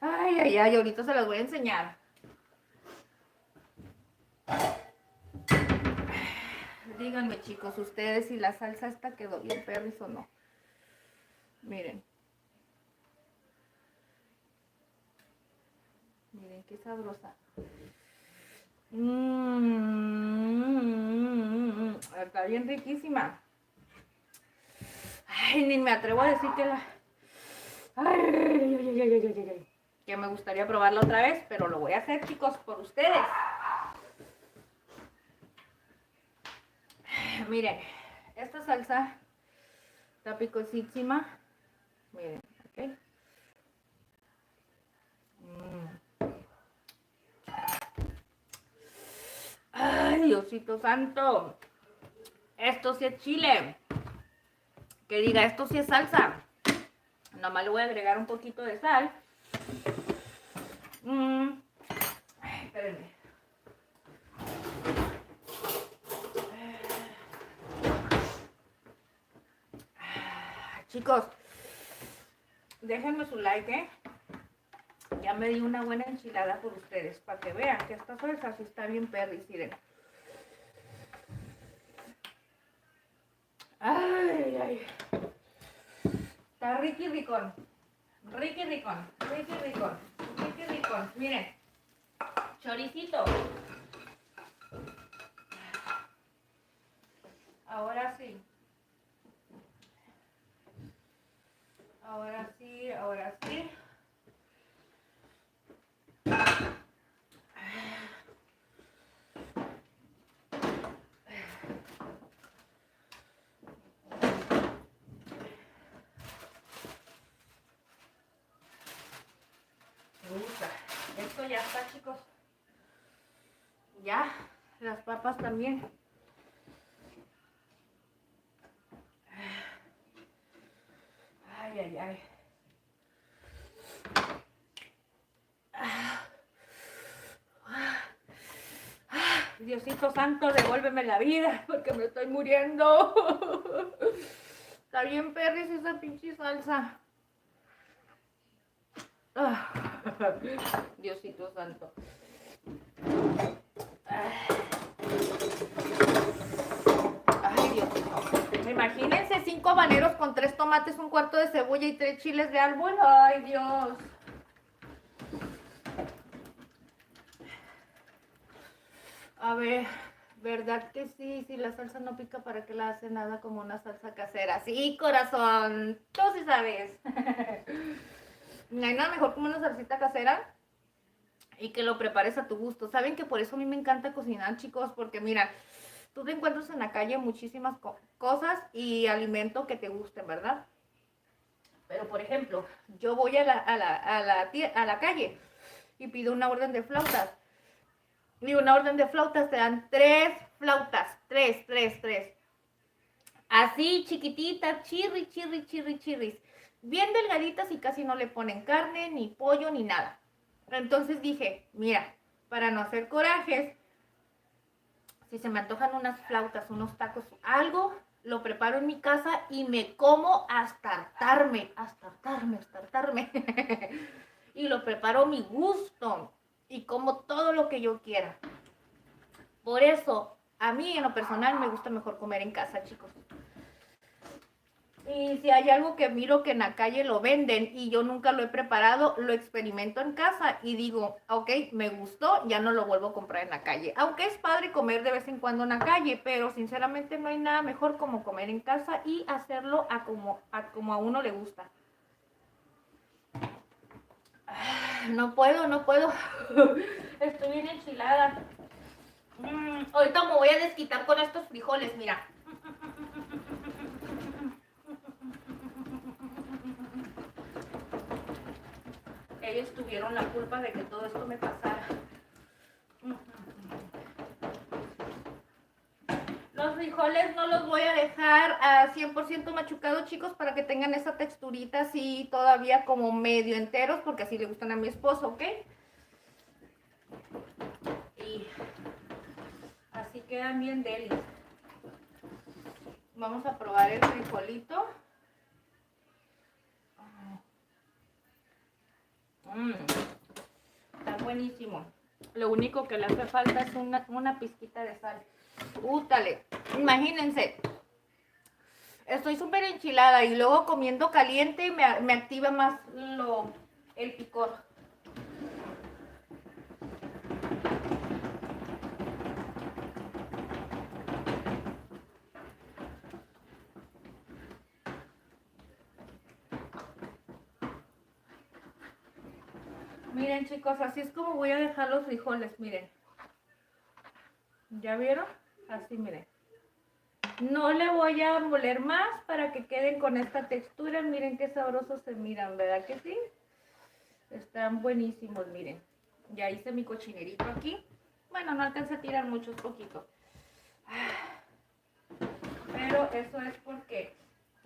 Ay, ay, ay, ahorita se las voy a enseñar. Díganme, chicos, ustedes si la salsa esta quedó bien perris o no. Miren. Miren qué sabrosa. Está bien riquísima. Ay, ni me atrevo a decir que la... Ay, ay, ay, ay, ay, ay, ay. Que me gustaría probarla otra vez, pero lo voy a hacer, chicos, por ustedes. Miren, esta salsa está picosísima. Miren, ok. Ay, Diosito santo. Esto sí es chile. Que diga, esto sí es salsa. Nomás le voy a agregar un poquito de sal. Ay, espérenme. Chicos, déjenme su like, ¿eh? Ya me di una buena enchilada por ustedes, para que vean que esta salsa sí está bien perris, miren. Ay, ay. Está riqui ricón. Riqui ricón. Riqui ricón. Riqui ricón. Miren. Choricito. Ahora sí. Ahora sí, ahora sí. Me gusta. Esto ya está, chicos. Ya, las papas también. Ay, ay, ay. Diosito santo, devuélveme la vida porque me estoy muriendo. Está bien perris esa pinche salsa. Diosito santo. Ay, Diosito. Imagínense 5 habaneros con 3 tomates, un cuarto de cebolla y 3 chiles de árbol. Ay, Dios. A ver, ¿verdad que sí? Si la salsa no pica, ¿para qué la hace nada como una salsa casera? Sí, corazón, tú sí sabes. No hay nada mejor como una salsita casera y que lo prepares a tu gusto. Saben que por eso a mí me encanta cocinar, chicos, porque mira, tú te encuentras en la calle muchísimas cosas y alimento que te gusten, ¿verdad? Pero, por ejemplo, yo voy a la calle y pido una orden de flautas. Y una orden de flautas te dan 3 flautas, 3. Así, chiquititas, chirris. Bien delgaditas y casi no le ponen carne, ni pollo, ni nada. Entonces dije, mira, para no hacer corajes, si se me antojan unas flautas, unos tacos, algo, lo preparo en mi casa y me como hasta hartarme. Y lo preparo a mi gusto y como todo lo que yo quiera. Por eso, a mí en lo personal me gusta mejor comer en casa, chicos. Y si hay algo que miro que en la calle lo venden y yo nunca lo he preparado, lo experimento en casa y digo, ok, me gustó, ya no lo vuelvo a comprar en la calle. Aunque es padre comer de vez en cuando en la calle, pero sinceramente no hay nada mejor como comer en casa y hacerlo a como a uno le gusta. No puedo. Estoy bien enchilada. Ahorita me voy a desquitar con estos frijoles, mira. Ellos tuvieron la culpa de que todo esto me pasara. Los frijoles no los voy a dejar a 100% machucados, chicos, para que tengan esa texturita así todavía como medio enteros, porque así le gustan a mi esposo, ¿ok? Y así quedan bien delis. Vamos a probar el frijolito. buenísimo. Lo único que le hace falta es una pizquita de sal. Útale, imagínense. Estoy súper enchilada y luego comiendo caliente me activa más el picor. Miren chicos, así es como voy a dejar los frijoles, miren. ¿Ya vieron? Así, miren. No le voy a moler más para que queden con esta textura. Miren qué sabrosos se miran, ¿verdad que sí? Están buenísimos, miren. Ya hice mi cochinerito aquí. Bueno, no alcancé a tirar mucho, es poquito. Pero eso es porque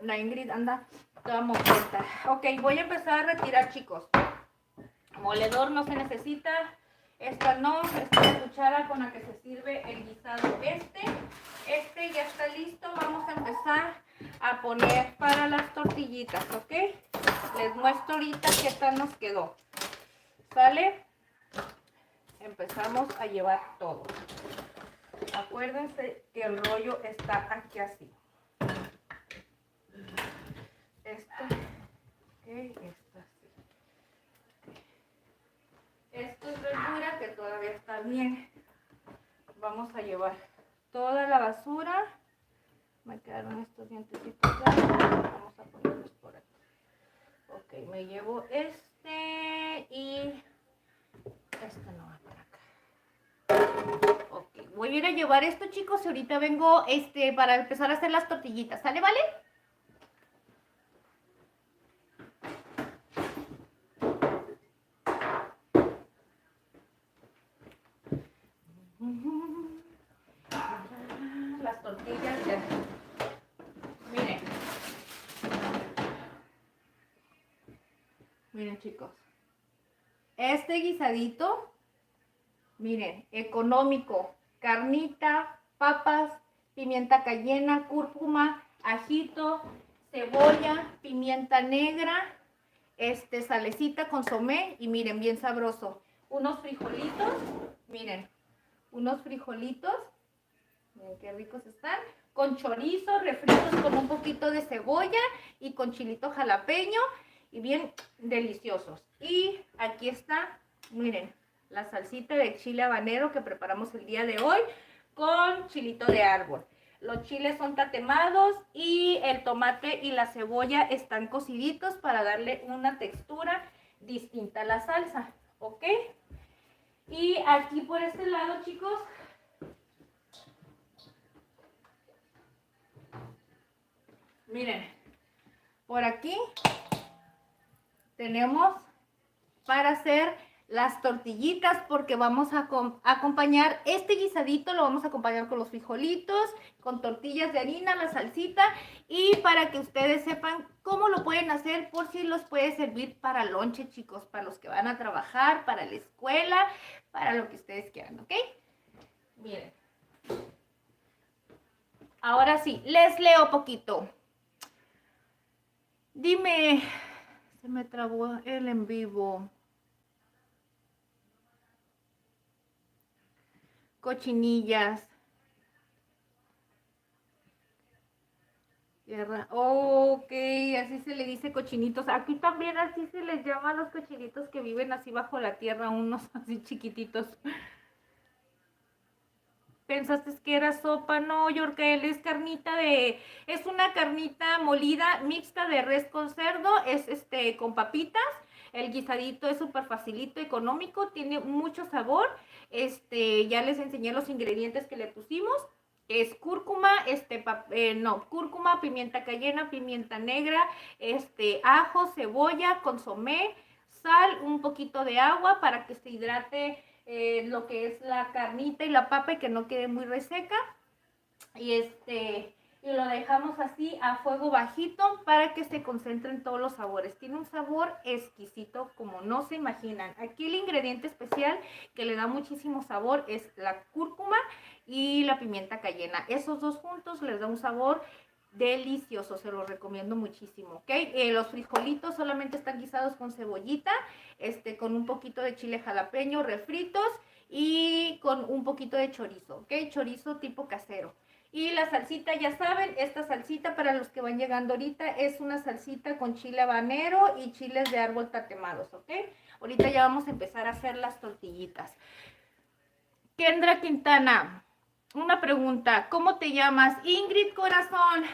la Ingrid anda toda molesta. Ok, voy a empezar a retirar, chicos. Moledor no se necesita. Esta no, esta es la cuchara con la que se sirve el guisado. Este ya está listo. Vamos a empezar a poner para las tortillitas, ¿ok? Les muestro ahorita qué tal nos quedó. ¿Sale? Empezamos a llevar todo. Acuérdense que el rollo está aquí así. Esto así. Esto es verdura que todavía está bien. Vamos a llevar toda la basura. Me quedaron estos dientecitos ya. Vamos a ponerlos por aquí. Ok, me llevo este y este no va para acá. Ok, voy a ir a llevar esto, chicos, y ahorita vengo para empezar a hacer las tortillitas. ¿Sale, vale? Las tortillas ya. Miren. Miren, chicos. Este guisadito, miren, económico. Carnita, papas, pimienta cayena, cúrcuma, ajito, cebolla, pimienta negra, salecita, consomé y miren, bien sabroso. Unos frijolitos, miren, unos frijolitos. Miren qué ricos están. Con chorizo, refritos con un poquito de cebolla y con chilito jalapeño. Y bien deliciosos. Y aquí está, miren, la salsita de chile habanero que preparamos el día de hoy con chilito de árbol. Los chiles son tatemados y el tomate y la cebolla están cociditos para darle una textura distinta a la salsa. ¿Ok? Y aquí por este lado, chicos, miren, por aquí tenemos para hacer las tortillitas porque vamos a acompañar este guisadito, lo vamos a acompañar con los frijolitos, con tortillas de harina, la salsita y para que ustedes sepan cómo lo pueden hacer por si los puede servir para lonche, chicos, para los que van a trabajar, para la escuela, para lo que ustedes quieran, ¿ok? Miren. Ahora sí, les leo poquito. Dime, se me trabó el en vivo. Cochinillas. Tierra. Ok, así se le dice cochinitos. Aquí también así se les llama a los cochinitos que viven así bajo la tierra, unos así chiquititos. ¿Pensaste que era sopa? No, Yorkel, es es una carnita molida mixta de res con cerdo, es con papitas. El guisadito es súper facilito, económico, tiene mucho sabor. Ya les enseñé los ingredientes que le pusimos. Es cúrcuma, cúrcuma, pimienta cayena, pimienta negra, ajo, cebolla, consomé, sal, un poquito de agua para que se hidrate lo que es la carnita y la papa y que no quede muy reseca. Y y lo dejamos así a fuego bajito para que se concentren todos los sabores. Tiene un sabor exquisito como no se imaginan. Aquí el ingrediente especial que le da muchísimo sabor es la cúrcuma y la pimienta cayena. Esos dos juntos les da un sabor Delicioso, se los recomiendo muchísimo, ¿ok? Los frijolitos solamente están guisados con cebollita, con un poquito de chile jalapeño, refritos y con un poquito de chorizo, ¿ok? Chorizo tipo casero. Y la salsita, ya saben, esta salsita para los que van llegando ahorita es una salsita con chile habanero y chiles de árbol tatemados, ¿ok? Ahorita ya vamos a empezar a hacer las tortillitas. Kendra Quintana, una pregunta, ¿cómo te llamas? Ingrid Corazón,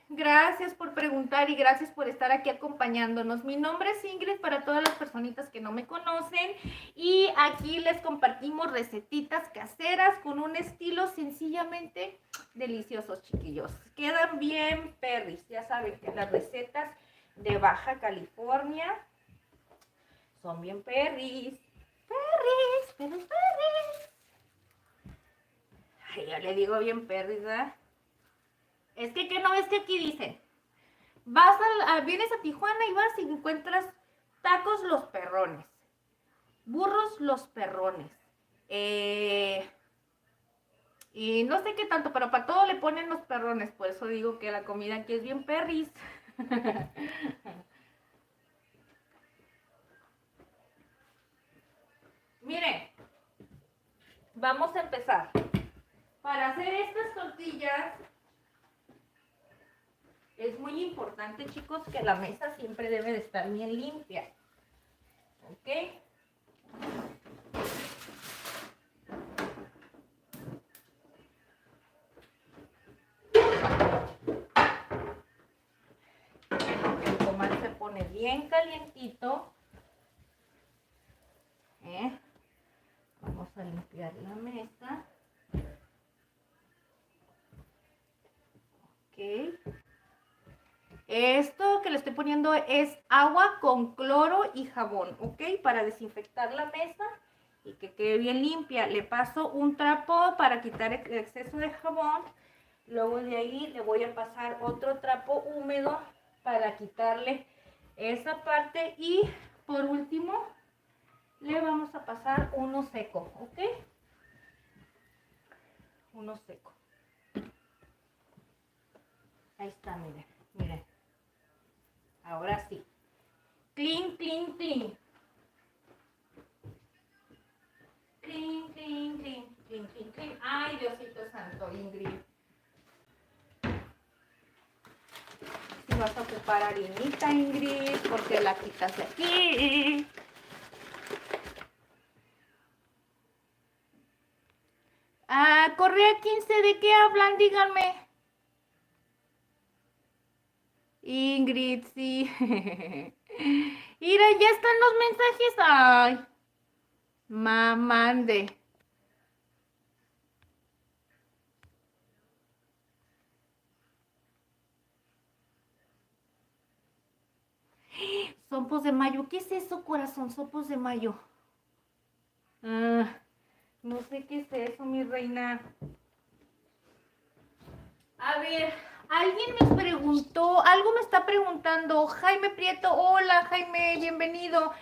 gracias por preguntar y gracias por estar aquí acompañándonos. Mi nombre es Ingrid para todas las personitas que no me conocen y aquí les compartimos recetitas caseras con un estilo sencillamente deliciosos, chiquillos. Quedan bien perris, ya saben que las recetas de Baja California son bien perris, perris. Ay, yo le digo bien perris, ¿verdad? Es que no ves que aquí dicen, vienes a Tijuana y vas y encuentras tacos Los Perrones, burros Los Perrones, y no sé qué tanto, pero para todo le ponen Los Perrones, por eso digo que la comida aquí es bien perris. Miren, vamos a empezar. Para hacer estas tortillas es muy importante, chicos, que la mesa siempre debe de estar bien limpia. ¿Ok? El comal se pone bien calientito. Vamos a limpiar la mesa. Ok. Esto que le estoy poniendo es agua con cloro y jabón, ¿ok? Para desinfectar la mesa y que quede bien limpia. Le paso un trapo para quitar el exceso de jabón. Luego de ahí le voy a pasar otro trapo húmedo para quitarle esa parte. Y por último, le vamos a pasar uno seco, ¿ok? Uno seco. Ahí está, miren, miren. Ahora sí. Clean, clean, clean. Clean, clean, clean, clean, clean, clean. Ay, Diosito santo, Ingrid. Si vas a ocupar harinita, Ingrid, porque la quitas de aquí. Correa 15, ¿de qué hablan? Díganme. Ingrid, sí. Mira, ya están los mensajes. Ay, mande. Sopos de mayo. ¿Qué es eso, corazón? Sopos de mayo. No sé qué es eso, mi reina. A ver, alguien me preguntó, algo me está preguntando, Jaime Prieto, hola Jaime, bienvenido.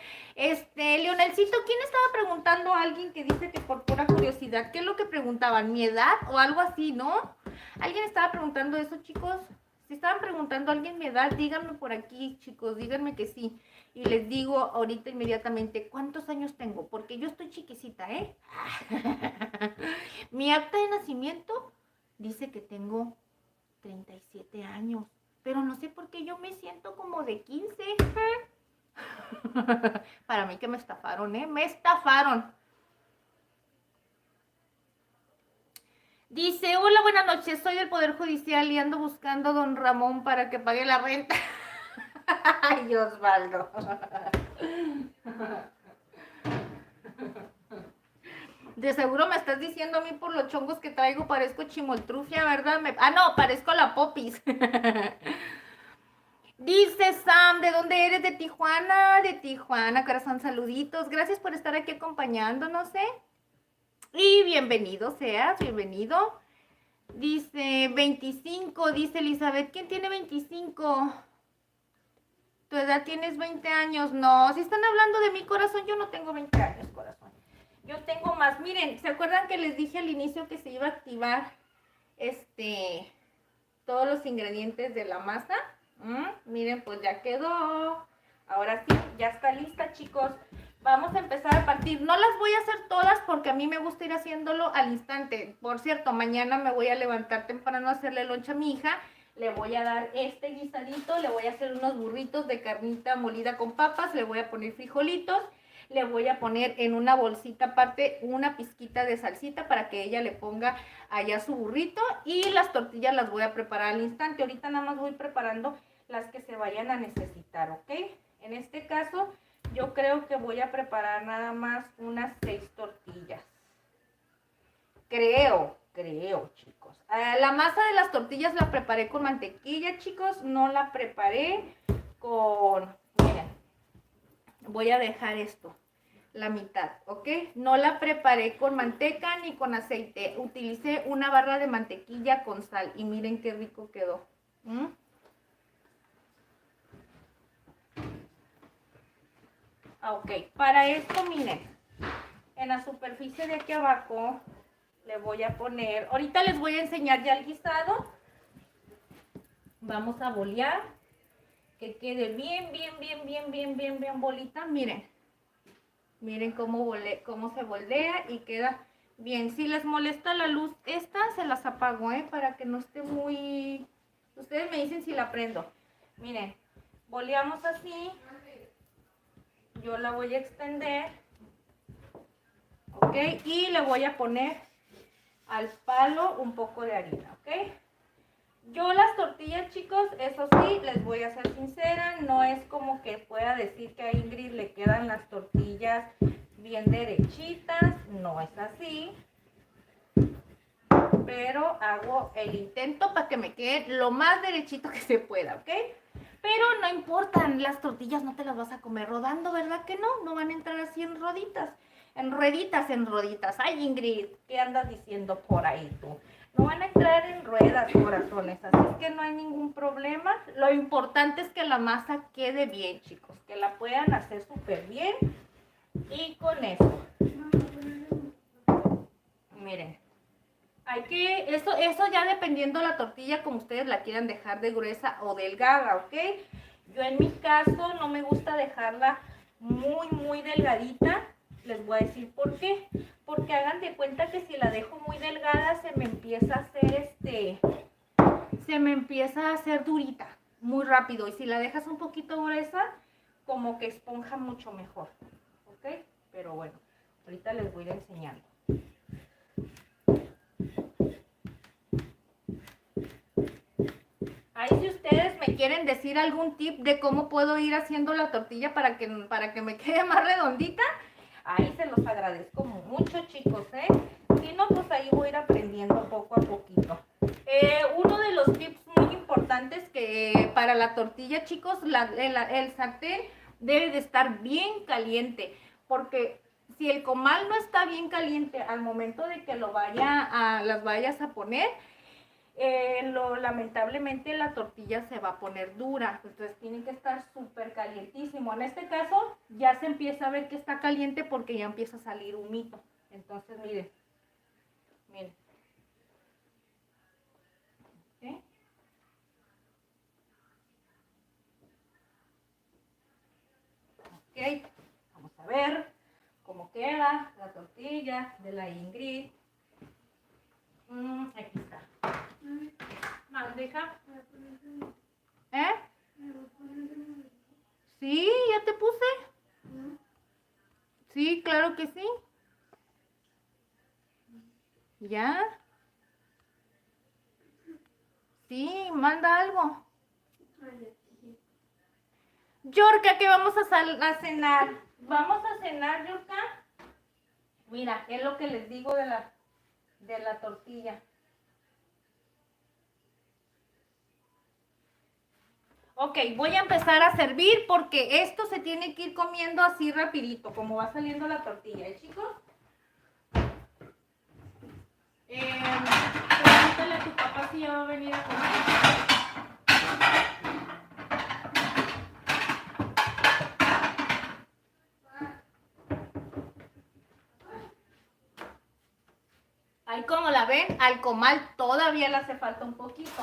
Leonelcito, ¿quién estaba preguntando a alguien que dice que por pura curiosidad? ¿Qué es lo que preguntaban? ¿Mi edad o algo así, no? ¿Alguien estaba preguntando eso, chicos? Si estaban preguntando a alguien mi edad, díganme por aquí, chicos, díganme que sí. Y les digo ahorita inmediatamente cuántos años tengo, porque yo estoy chiquisita, ¿eh? Mi acta de nacimiento dice que tengo 37 años, pero no sé por qué yo me siento como de 15. Para mí que me estafaron, ¿eh? Me estafaron. Dice, hola, buenas noches, soy del Poder Judicial y ando buscando a don Ramón para que pague la renta. Ay, Osvaldo. De seguro me estás diciendo a mí por los chongos que traigo, parezco chimoltrufia, ¿verdad? No, parezco la Popis. Dice Sam, ¿de dónde eres? De Tijuana, corazón, saluditos. Gracias por estar aquí acompañándonos, ¿eh? Y bienvenido seas, bienvenido. Dice 25, dice Elizabeth, ¿quién tiene 25? ¿Tu edad tienes 20 años? No, si están hablando de mi corazón, yo no tengo 20 años, corazón. Yo tengo más. Miren, ¿se acuerdan que les dije al inicio que se iba a activar todos los ingredientes de la masa. Miren, pues ya quedó. Ahora sí, ya está lista, chicos. Vamos a empezar a partir. No las voy a hacer todas porque a mí me gusta ir haciéndolo al instante. Por cierto, mañana me voy a levantar temprano a hacerle loncha a mi hija. Le voy a dar este guisadito, le voy a hacer unos burritos de carnita molida con papas, le voy a poner frijolitos, le voy a poner en una bolsita aparte una pizquita de salsita para que ella le ponga allá su burrito, y las tortillas las voy a preparar al instante. Ahorita nada más voy preparando las que se vayan a necesitar, ¿ok? En este caso, yo creo que voy a preparar nada más unas 6 tortillas. Creo, chicos. La masa de las tortillas la preparé con mantequilla, chicos. No la preparé con... Miren, voy a dejar esto, la mitad, ¿ok? No la preparé con manteca ni con aceite. Utilicé una barra de mantequilla con sal y miren qué rico quedó. Ok, para esto, miren, en la superficie de aquí abajo le voy a poner, ahorita les voy a enseñar ya el guisado. Vamos a bolear, que quede bien bolita. Miren cómo se moldea y queda bien. Si les molesta la luz esta, se las apago, para que no esté muy... Ustedes me dicen si la prendo. Miren, boleamos así. Yo la voy a extender, ¿ok? Y le voy a poner al palo un poco de harina, ¿ok? Yo las tortillas, chicos, eso sí, les voy a ser sincera, no es como que pueda decir que a Ingrid le quedan las tortillas bien derechitas, no es así. Pero hago el intento para que me quede lo más derechito que se pueda, ¿ok? Pero no importa, las tortillas no te las vas a comer rodando, ¿verdad que no? No van a entrar así en roditas, en rueditas. Ay, Ingrid, ¿qué andas diciendo por ahí tú? No van a entrar en ruedas, corazones, así es que no hay ningún problema. Lo importante es que la masa quede bien, chicos, que la puedan hacer súper bien. Y con eso, miren. Eso ya dependiendo la tortilla como ustedes la quieran dejar de gruesa o delgada, ¿ok? Yo en mi caso no me gusta dejarla muy delgadita. Les voy a decir por qué. Porque hagan de cuenta que si la dejo muy delgada se me empieza a hacer durita muy rápido. Y si la dejas un poquito gruesa, como que esponja mucho mejor, ¿ok? Pero bueno, ahorita les voy a ir enseñando. Ahí si ustedes me quieren decir algún tip de cómo puedo ir haciendo la tortilla para que me quede más redondita, ahí se los agradezco mucho, chicos, ¿eh? Si no, pues ahí voy a ir aprendiendo poco a poquito. Uno de los tips muy importantes que para la tortilla, chicos, el sartén debe de estar bien caliente, porque si el comal no está bien caliente al momento de que las vayas a poner, lamentablemente la tortilla se va a poner dura, entonces tiene que estar súper calientísimo. En este caso ya se empieza a ver que está caliente porque ya empieza a salir humito. Entonces miren. ¿Okay? Ok, vamos a ver cómo queda la tortilla de la Ingrid. Aquí está. Más, deja. Sí, ya te puse. Sí, claro que sí. ¿Ya? Sí, manda algo. Yorka, ¿qué vamos a cenar? ¿Vamos a cenar, Yorka? Mira, es lo que les digo de la tortilla. Ok, voy a empezar a servir porque esto se tiene que ir comiendo así rapidito, como va saliendo la tortilla, chicos? Pregúntale a tu papá si ya va a venir a comer. Ahí como la ven, al comal todavía le hace falta un poquito.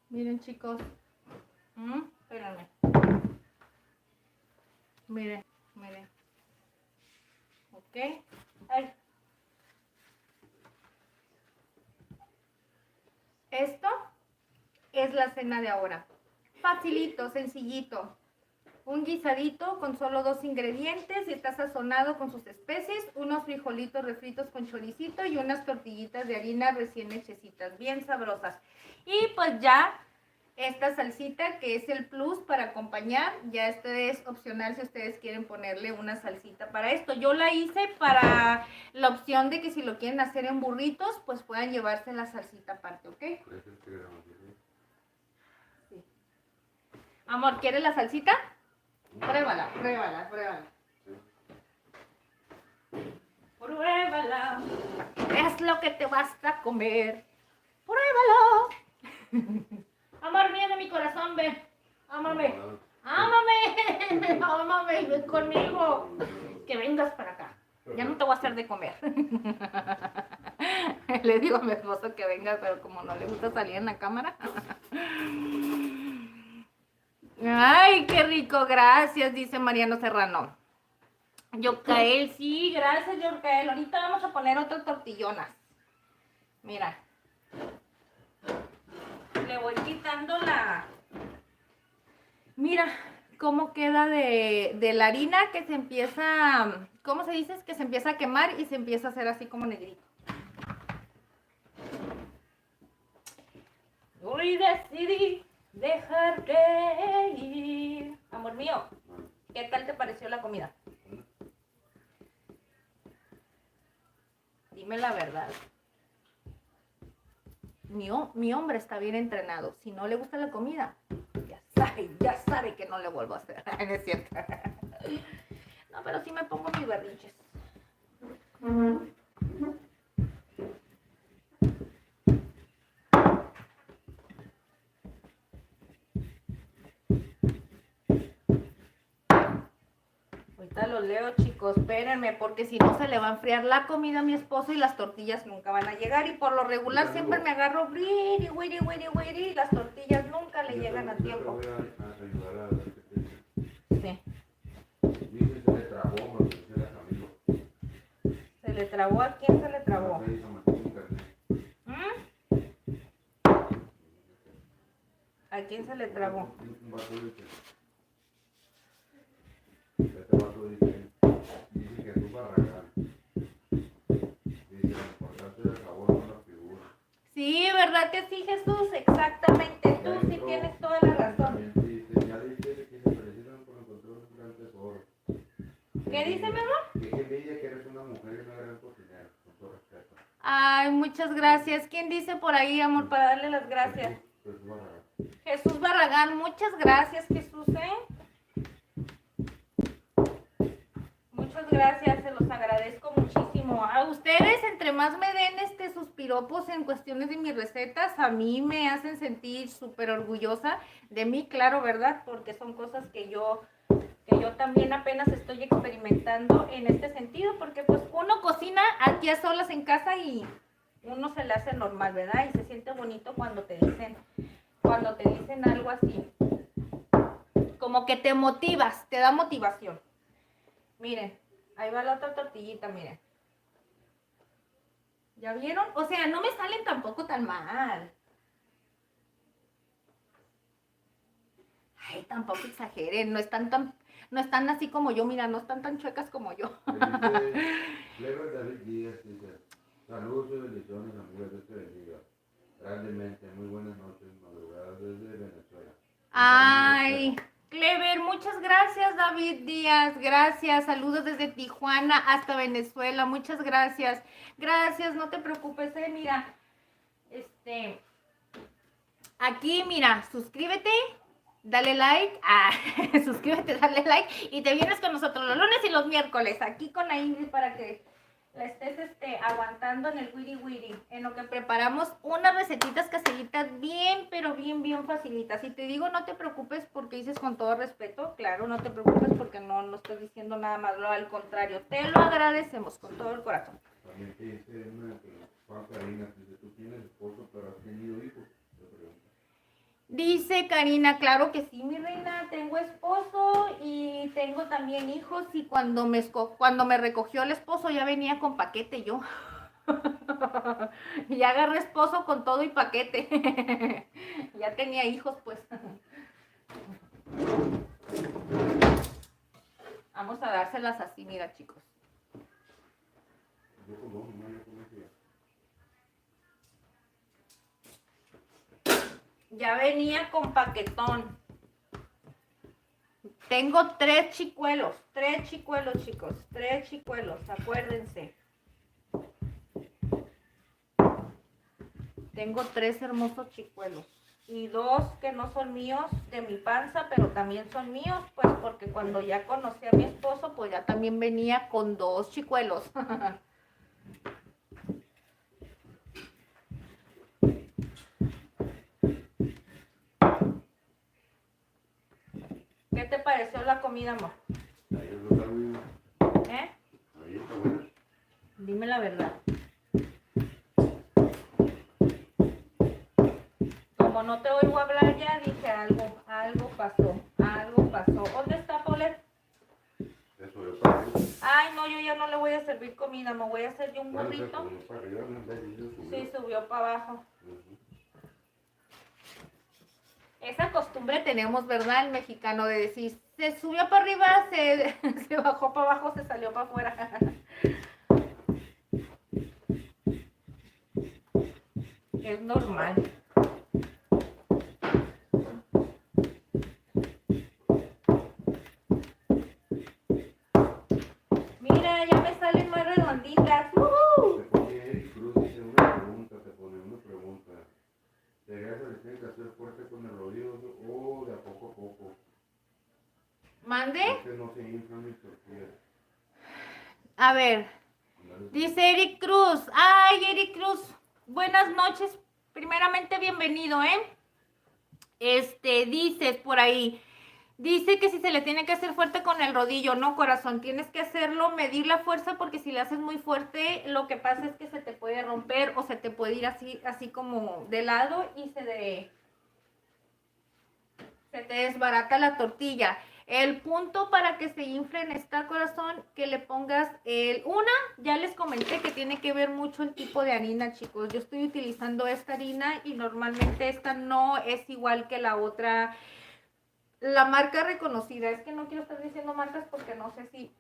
Miren, chicos. Espérenme. Miren, miren. Ok. Ay. Esto es la cena de ahora. Facilito, sencillito. Un guisadito con solo 2 ingredientes y está sazonado con sus especies, unos frijolitos refritos con choricito y unas tortillitas de harina recién hechecitas, bien sabrosas. Y pues ya esta salsita que es el plus para acompañar, ya esto es opcional si ustedes quieren ponerle una salsita para esto. Yo la hice para la opción de que si lo quieren hacer en burritos, pues puedan llevarse la salsita aparte, ¿ok? Sí. Amor, ¿quieres la salsita? Pruébala, pruébala, pruébala. Pruébala. Es lo que te vas a comer. Pruébalo. Amor mío de mi corazón, ven. Ámame. Ámame. Ámame, ven conmigo. Que vengas para acá. Ya no te voy a hacer de comer. Le digo a mi esposo que venga, pero como no le gusta salir en la cámara. Ay, qué rico, gracias, dice Mariano Serrano. Yocael, sí, gracias, Yocael. Ahorita vamos a poner otras tortillonas. Mira. Le voy quitando la... Mira cómo queda de la harina que se empieza... ¿Cómo se dice? Es que se empieza a quemar y se empieza a hacer así como negrito. Hoy decidí dejarte ir. Amor mío, ¿qué tal te pareció la comida? Dime la verdad. Mi hombre está bien entrenado. Si no le gusta la comida, ya sabe que no le vuelvo a hacer. No es cierto. No, pero sí me pongo mis berrinches. Ahorita los leo, chicos, espérenme, porque si no se le va a enfriar la comida a mi esposo y las tortillas nunca van a llegar. Y por lo regular siempre me agarro wiri, y las tortillas nunca le llegan a tiempo. Sí. ¿Se le trabó? ¿A quién se le trabó? ¿A quién se le trabó? Este vato dice que tú Barragán. Dice, lo importante del sabor no la figura. Sí, ¿verdad que sí, Jesús? Exactamente. Tú sí tienes toda la razón. Ya dice que se felicitan por encontrar un gran tesoro. ¿Qué dice, mi amor? Que envidia que eres una mujer y una gran cocinera, con todo respeto. Ay, muchas gracias. ¿Quién dice por ahí, amor, para darle las gracias? Jesús Barragán. Jesús Barragán, muchas gracias, Jesús, Muchas gracias, se los agradezco muchísimo. A ustedes, entre más me den sus piropos en cuestiones de mis recetas, a mí me hacen sentir súper orgullosa de mí, claro, ¿verdad? Porque son cosas que yo también apenas estoy experimentando en este sentido, porque pues uno cocina aquí a solas en casa y uno se le hace normal, ¿verdad? Y se siente bonito cuando te dicen algo así. Como que te motivas, te da motivación. Miren, ahí va la otra tortillita, miren. ¿Ya vieron? O sea, no me salen tampoco tan mal. Ay, tampoco exageren, no están así como yo, mira, no están tan chuecas como yo. Dice Clever David Díaz, dice, saludos y bendiciones, amigos, Dios te bendiga. Grandemente, muy buenas noches, madrugadas desde Venezuela. Ay, Clever, muchas gracias, David Díaz, gracias, saludos desde Tijuana hasta Venezuela, muchas gracias, gracias, no te preocupes, mira, aquí, mira, suscríbete, dale like, suscríbete, dale like, y te vienes con nosotros los lunes y los miércoles, aquí con la Ingrid para que la estés aguantando en el wiri wiri, en lo que preparamos unas recetitas caseritas bien, pero bien facilitas. Y te digo, no te preocupes porque dices con todo respeto, claro, no te preocupes porque no estoy diciendo nada malo, al contrario, te lo agradecemos con todo el corazón. También te dice una que Juan Karina, dice, tú tienes esposo pero has tenido hijos, te pregunta. Dice Karina, claro que sí, mi reina, tengo esposo y tengo también hijos y cuando me recogió el esposo ya venía con paquete yo. Y ya agarré esposo con todo y paquete. Ya tenía hijos, pues. Vamos a dárselas así, mira, chicos. Yo como, no, yo como decía. Ya venía con paquetón. Tengo 3 chicuelos, chicos, 3 chicuelos, acuérdense. Tengo 3 hermosos chicuelos y 2 que no son míos de mi panza, pero también son míos, pues porque cuando ya conocí a mi esposo, pues ya también venía con 2 chicuelos. ¿Qué te pareció la comida, amor? Ahí es lo mismo. ¿Eh? Ahí está bueno. Dime la verdad. Como no te oigo hablar ya, dije algo pasó. ¿Dónde está Paulette? Eso yo para arriba. Ay, no, yo ya no le voy a servir comida, me voy a hacer yo un Bueno, se burrito. subió para arriba, no sé si se subió. Sí, subió para abajo. Ujú. Esa costumbre tenemos, ¿verdad? El mexicano de decir, se subió para arriba, se bajó para abajo, se salió para afuera. Es normal. Mira, ya me salen más redonditas. ¡Woohoo! Te pone Eric Cruz, dice una pregunta, te pone una pregunta. ¿Sería que le tienen que hacer fuerte con el rodillo o de a poco? ¿Mande? Es que no se inflan mis tortillas. A ver, dice Eric Cruz. Ay, Eric Cruz, buenas noches. Primeramente, bienvenido, ¿eh? Dices por ahí. Dice que si se le tiene que hacer fuerte con el rodillo, no, corazón, tienes que hacerlo, medir la fuerza, porque si le haces muy fuerte, lo que pasa es que se te puede romper o se te puede ir así como de lado y se te desbarata la tortilla. El punto para que se inflen está, corazón, que le pongas ya les comenté que tiene que ver mucho el tipo de harina, chicos. Yo estoy utilizando esta harina y normalmente esta no es igual que la otra. La marca reconocida, es que no quiero estar diciendo marcas porque no sé si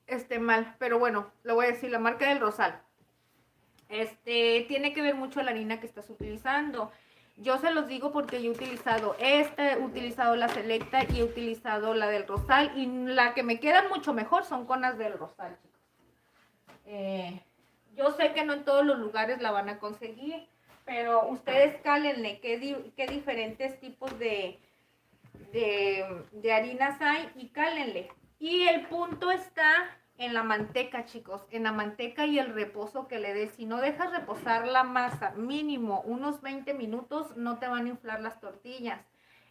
esté mal, pero bueno, lo voy a decir, la marca del Rosal. Tiene que ver mucho la harina que estás utilizando. Yo se los digo porque yo he utilizado he utilizado la Selecta y he utilizado la del Rosal y la que me quedan mucho mejor son con las del Rosal, chicos. Yo sé que no en todos los lugares la van a conseguir, pero ustedes cálenle qué diferentes tipos de harinas hay y cálenle. Y el punto está en la manteca, chicos, en la manteca y el reposo que le des. Si no dejas reposar la masa mínimo unos 20 minutos, no te van a inflar las tortillas.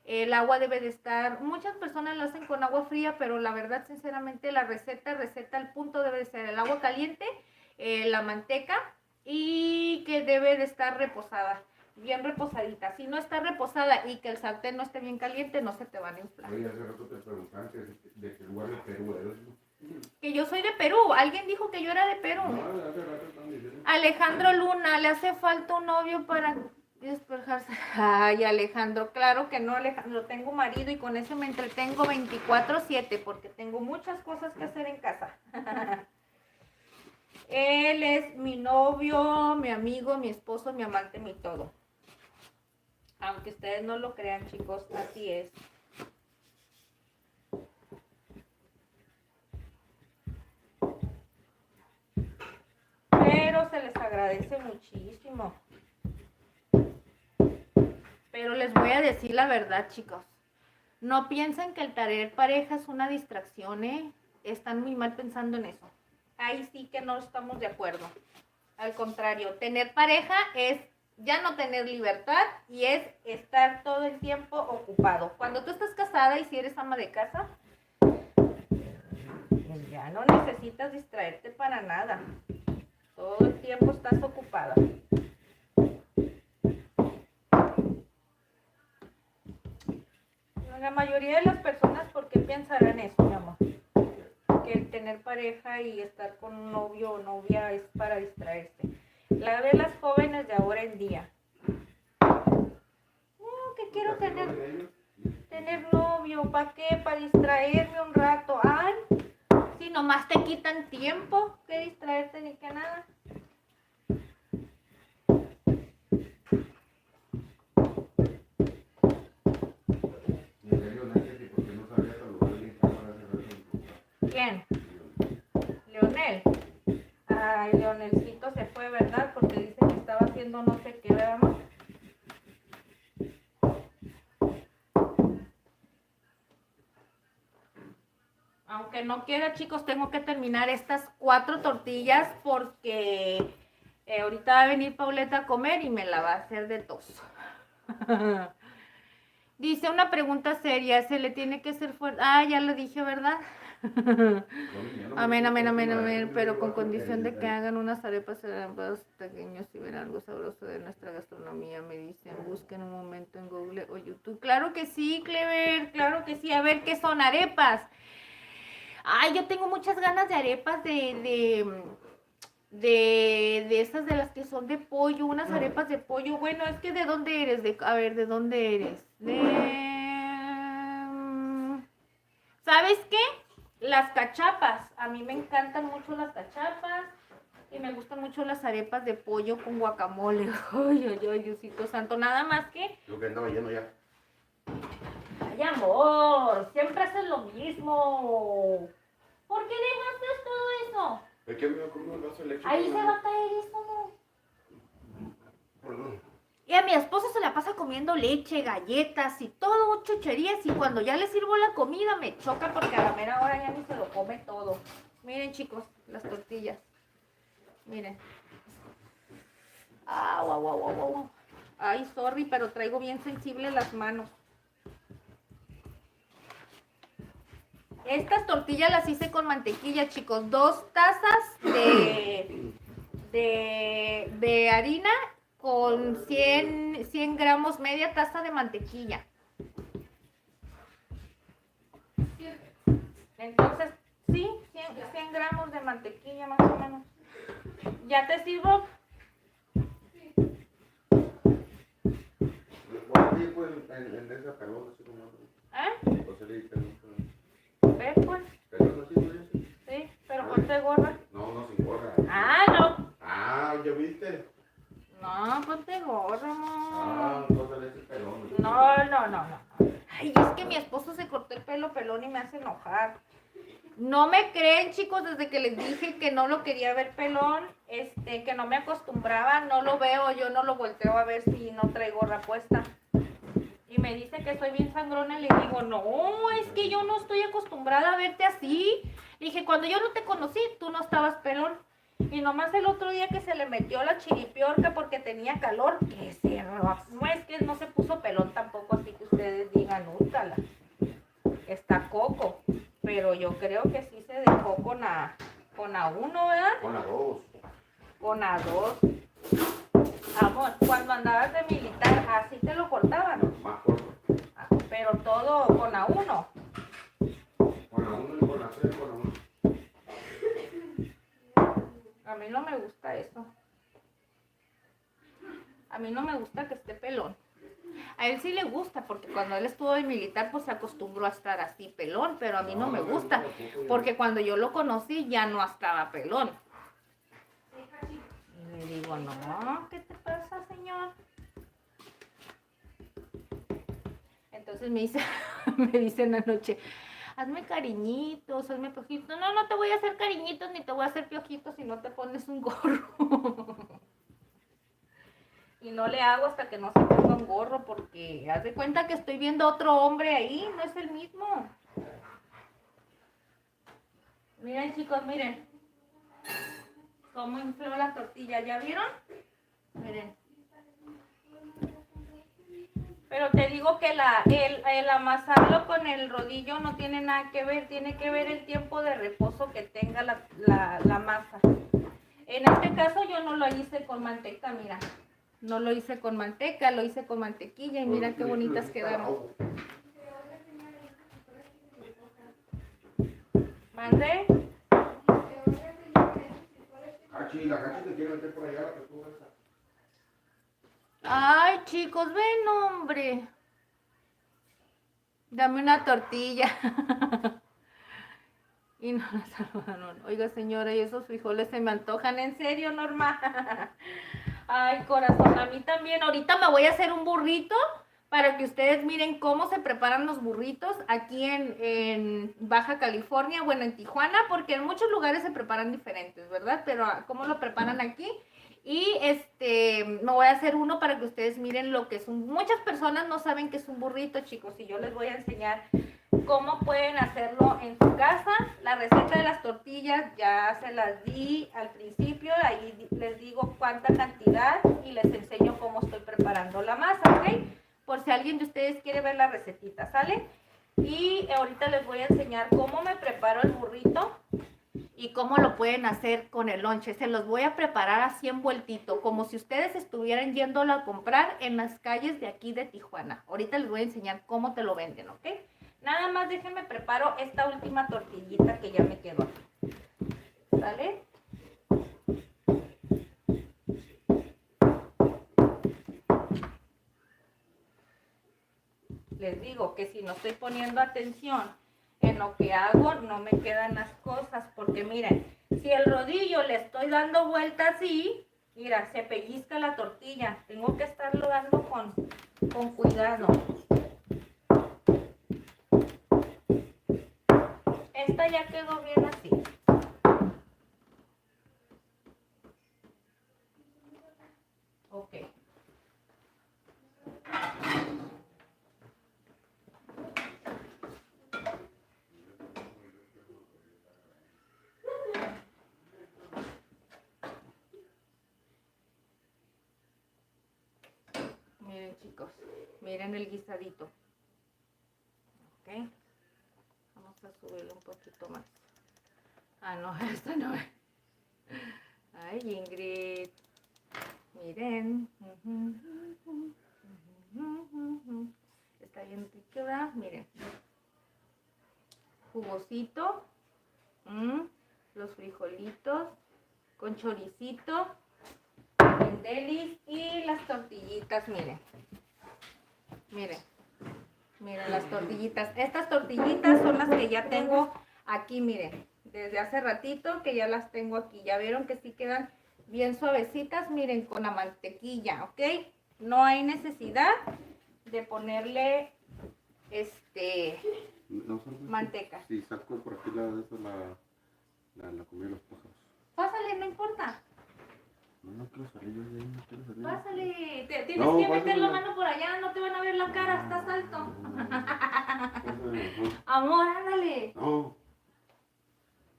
El agua debe de estar, muchas personas lo hacen con agua fría, pero la verdad, sinceramente, la receta, el punto debe de ser el agua caliente, la manteca y que debe de estar reposada, bien reposadita. Si no está reposada y que el sartén no esté bien caliente, no se te van a inflar. Oye, hace rato te preguntaban de qué lugar de Perú eres. Que yo soy de Perú. Alguien dijo que yo era de Perú. No, hace rato están diciendo. Alejandro Luna, le hace falta un novio para despejarse. Ay, Alejandro, claro que no, Alejandro. Tengo marido y con eso me entretengo 24/7 porque tengo muchas cosas que hacer en casa. Él es mi novio, mi amigo, mi esposo, mi amante, mi todo. Aunque ustedes no lo crean, chicos, así es. Pero se les agradece muchísimo. Pero les voy a decir la verdad, chicos. No piensen que el tener pareja es una distracción, ¿eh? Están muy mal pensando en eso. Ahí sí que no estamos de acuerdo. Al contrario, tener pareja es ya no tener libertad y es estar todo el tiempo ocupado. Cuando tú estás casada y si eres ama de casa, pues ya no necesitas distraerte para nada. Todo el tiempo estás ocupada. La mayoría de las personas, ¿por qué pensarán eso, mi amor? Que el tener pareja y estar con un novio o novia es para distraerse. La de las jóvenes de ahora en día. Que quiero tener novio, ¿para qué? Para distraerme un rato. Ay, si nomás te quitan tiempo, que distraerte ni que nada. En serio, Nancy, ¿por qué no sabía saludar a alguien que ahora hace rato en tu casa? ¿Quién? Leonel. Ay, Leonelcito se fue, ¿verdad? Porque dice que estaba haciendo no sé qué, ¿verdad, amor? Aunque no quiera, chicos, tengo que terminar estas 4 tortillas porque ahorita va a venir Pauleta a comer y me la va a hacer de tos. Dice una pregunta seria, ¿se le tiene que ser fuerte? Ah, ya lo dije, ¿verdad? Amén, pero con condición de que hagan unas arepas pequeños y ver algo sabroso de nuestra gastronomía, me dicen, busquen un momento en Google o YouTube. Claro que sí, Clever, claro que sí, a ver, ¿qué son arepas? Ay, yo tengo muchas ganas de arepas de esas de las que son de pollo, unas arepas de pollo. Bueno, es que ¿de dónde eres? A ver, ¿de dónde eres? ¿Sabes qué? Las cachapas. A mí me encantan mucho las cachapas y me gustan mucho las arepas de pollo con guacamole. Ay, ay, ay, Diosito santo. Nada más que... Yo que andaba lleno ya. Ay, amor, siempre haces lo mismo. ¿Por qué dejaste todo eso? Es que me voy a comer un vaso de leche. Ahí se va a caer eso, ¿no? Perdón. Y a mi esposo se la pasa comiendo leche, galletas y todo chucherías. Y cuando ya le sirvo la comida me choca porque a la mera hora ya ni se lo come todo. Miren, chicos, las tortillas. Miren. Ah, guau, guau, guau, guau. Ay, sorry, pero traigo bien sensibles las manos. Estas tortillas las hice con mantequilla, chicos. 2 tazas de harina con 100 gramos, media taza de mantequilla. Entonces, sí, 100 gramos de mantequilla más o menos. ¿Ya te sirvo? ¿Cuánto tiempo en esa pelota así como? ¿Eh? O sea, le pelota. ¿Ves, pues? ¿Pelota así, pues? Sí, pero ponte gorra. No, no sin gorra. Ah, no. Ah, ¿ya viste? No, ponte gorra, Ah, amor. cosa de ese pelón. No. Ay, es que mi esposo se cortó el pelo pelón y me hace enojar. No me creen, chicos, desde que les dije que no lo quería ver pelón, que no me acostumbraba, no lo veo, yo no lo volteo a ver si no trae gorra puesta. Y me dice que soy bien sangrona y le digo, no, es que yo no estoy acostumbrada a verte así. Le dije, cuando yo no te conocí, tú no estabas pelón. Y nomás el otro día que se le metió la chiripiorca porque tenía calor, que se... No es que no se puso pelón tampoco, así que ustedes digan, útala. Está coco, pero yo creo que sí se dejó con A1, ¿verdad? Con la 2. Con A2. Amor, cuando andabas de militar, así te lo cortaban. Más corto. Pero todo con A1. Con la 1 y con la 3, con la 1. A mí no me gusta eso. A mí no me gusta que esté pelón. A él sí le gusta, porque cuando él estuvo de militar, pues se acostumbró a estar así pelón, pero a mí no me gusta, porque cuando yo lo conocí ya no estaba pelón. Y le digo, no, ¿qué te pasa, señor? Entonces me dice en la noche, hazme cariñitos, hazme piojitos. No, no te voy a hacer cariñitos ni te voy a hacer piojitos si no te pones un gorro. Y no le hago hasta que no se ponga un gorro porque haz de cuenta que estoy viendo otro hombre ahí, no es el mismo. Miren, chicos, miren. Cómo infló la tortilla, ¿ya vieron? Miren. Pero te digo que el amasarlo con el rodillo no tiene nada que ver, tiene que ver el tiempo de reposo que tenga la masa. En este caso yo no lo hice con manteca, mira. No lo hice con manteca, lo hice con mantequilla y mira qué bonitas quedaron. ¿Mande? Hachi, la Hachi te quiere meter por allá la tortuga esa. Ay, chicos, ven, hombre. Dame una tortilla. Y no la saludaron. Oiga, señora, y esos frijoles se me antojan. ¿En serio, Norma? Ay, corazón, a mí también. Ahorita me voy a hacer un burrito para que ustedes miren cómo se preparan los burritos aquí en Baja California, bueno, en Tijuana, porque en muchos lugares se preparan diferentes, ¿verdad? Pero cómo lo preparan aquí. Y me voy a hacer uno para que ustedes miren lo que es un... Muchas personas no saben qué es un burrito, chicos, y yo les voy a enseñar cómo pueden hacerlo en su casa. La receta de las tortillas ya se las di al principio, ahí les digo cuánta cantidad y les enseño cómo estoy preparando la masa, ¿ok? Por si alguien de ustedes quiere ver la recetita, ¿sale? Y ahorita les voy a enseñar cómo me preparo el burrito y cómo lo pueden hacer con el lonche. Se los voy a preparar así envueltito, como si ustedes estuvieran yéndolo a comprar en las calles de aquí de Tijuana. Ahorita les voy a enseñar cómo te lo venden, ¿ok? Nada más déjenme preparo esta última tortillita que ya me quedó aquí. ¿Sale? Les digo que si no estoy poniendo atención en lo que hago, no me quedan las cosas, porque miren, si el rodillo le estoy dando vuelta así, mira, se pellizca la tortilla. Tengo que estarlo dando con cuidado. Esta ya quedó bien así. Ok. Miren, chicos, miren el guisadito. Ok. Vamos a subirlo un poquito más. Ah, no, esta no es. Ay, Ingrid. Miren. Está bien rica, miren. Jugosito. Los frijolitos con choricito, en delis y las tortillitas, miren. Miren. Miren las tortillitas. Estas tortillitas son las que ya tengo aquí, miren. Desde hace ratito que ya las tengo aquí. Ya vieron que sí quedan bien suavecitas, miren, con la mantequilla, ¿ok? No hay necesidad de ponerle No, manteca. Si saco por aquí la comida de los pájaros. Pásale, no importa. No quiero salir yo de ahí, no quiero salir. Pásale. Tienes No, que meter la pásale. mano por allá, no te van a ver la cara, estás alto. Pásame, no. Amor, ándale. No.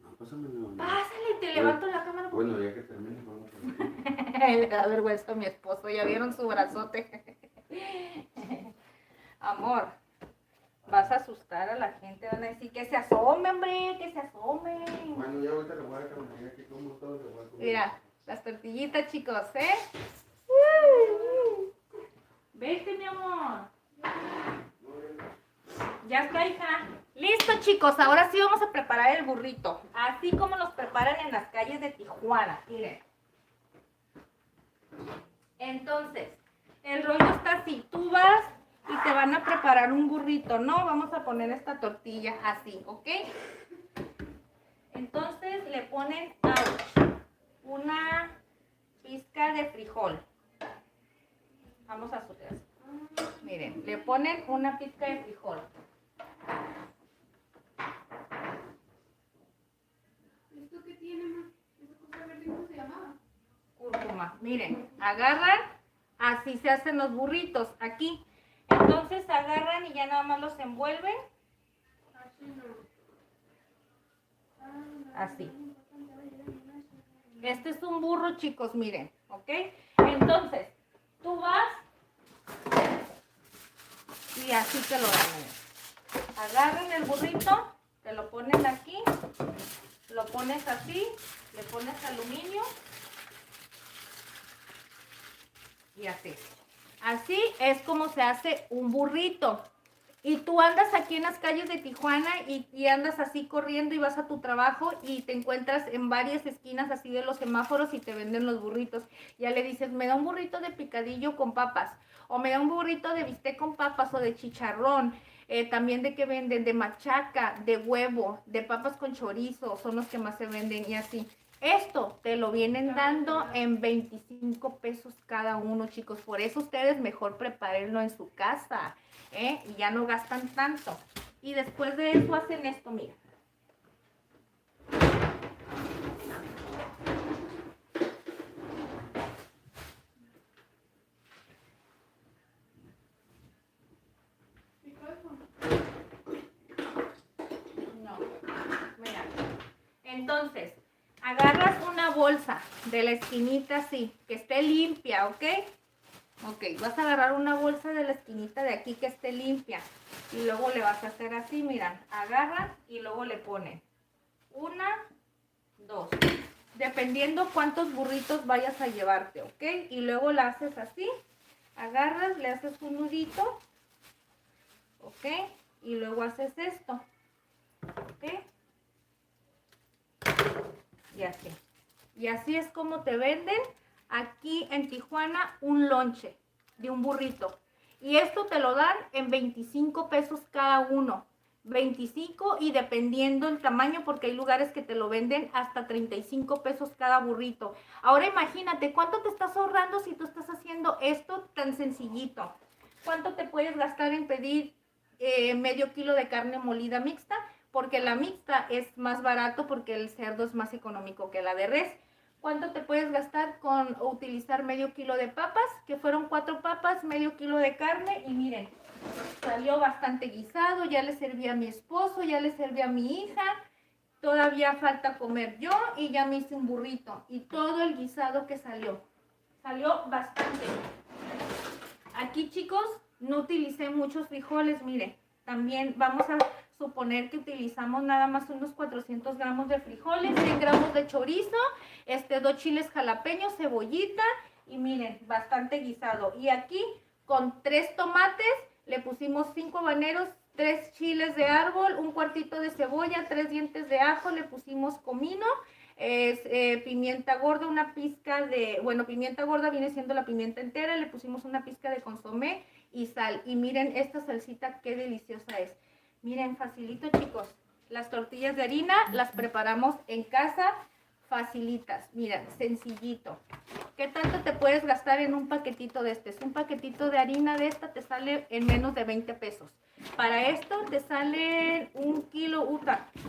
No, pásamelo. Pásale, te levanto la cámara. Bueno, ya que termine, vamos a Le da vergüenza a mi esposo, ya vieron su brazote. Amor, vas a asustar a la gente, van a decir que se asome, hombre, que se asome. Bueno, ya ahorita le voy a dejar aquí como todo le voy a comer. Mira, las tortillitas, chicos, ¿eh? Vete, mi amor. Ya está, hija. Listo, chicos, ahora sí vamos a preparar el burrito. Así como los preparan en las calles de Tijuana. Miren. Entonces, el rollo está así. Tú vas y te van a preparar un burrito, ¿no? Vamos a poner esta tortilla así, ¿ok? Entonces le ponen una pizca de frijol. Vamos a subir así. Miren, le ponen una pizca de frijol. ¿Esto qué tiene, ma? ¿Esa cosa verde cómo se llamaba? Cúrcuma. Miren, agarran, así se hacen los burritos, aquí. Entonces agarran y ya nada más los envuelven. Así. Este es un burro, chicos, miren, ¿ok? Entonces, tú vas y así te lo dan. Miren. Agarran el burrito, te lo ponen aquí, lo pones así, le pones aluminio y así. Así es como se hace un burrito. Y tú andas aquí en las calles de Tijuana y andas así corriendo y vas a tu trabajo y te encuentras en varias esquinas así de los semáforos y te venden los burritos. Ya le dices, me da un burrito de picadillo con papas, o me da un burrito de bistec con papas o de chicharrón. También de que venden de machaca, de huevo, de papas con chorizo, son los que más se venden y así. Esto te lo vienen dando en 25 pesos cada uno, chicos. Por eso ustedes mejor prepárenlo en su casa, y ya no gastan tanto. Y después de eso hacen esto, mira. No, mira. Entonces, agarras una bolsa de la esquinita así, que esté limpia, ¿ok? Ok, vas a agarrar una bolsa de la esquinita de aquí que esté limpia. Y luego le vas a hacer así, miran, agarran y luego le ponen 1, 2. Dependiendo cuántos burritos vayas a llevarte, ¿ok? Y luego la haces así, agarras, le haces un nudito, ¿ok? Y luego haces esto, ¿ok? Y así. Y así es como te venden aquí en Tijuana un lonche de un burrito. Y esto te lo dan en 25 pesos cada uno. 25 y dependiendo el tamaño, porque hay lugares que te lo venden hasta 35 pesos cada burrito. Ahora imagínate, ¿cuánto te estás ahorrando si tú estás haciendo esto tan sencillito? ¿Cuánto te puedes gastar en pedir medio kilo de carne molida mixta? Porque la mixta es más barato porque el cerdo es más económico que la de res. ¿Cuánto te puedes gastar con utilizar medio kilo de papas? Que fueron 4 papas, medio kilo de carne y miren, salió bastante guisado, ya le serví a mi esposo, ya le serví a mi hija, todavía falta comer yo y ya me hice un burrito y todo el guisado que salió bastante. Aquí, chicos, no utilicé muchos frijoles, miren, también vamos a suponer que utilizamos nada más unos 400 gramos de frijoles, 100 gramos de chorizo, 2 chiles jalapeños, cebollita y miren, bastante guisado. Y aquí con 3 tomates le pusimos 5 habaneros, 3 chiles de árbol, un cuartito de cebolla, 3 dientes de ajo, le pusimos comino, pimienta gorda, una pizca de, bueno, pimienta gorda viene siendo la pimienta entera, le pusimos una pizca de consomé y sal. Y miren esta salsita, qué deliciosa es. Miren, facilito, chicos. Las tortillas de harina las preparamos en casa, facilitas. Miren, sencillito. ¿Qué tanto te puedes gastar en un paquetito de este? Un paquetito de harina de esta te sale en menos de 20 pesos. Para esto te sale 1 kilo.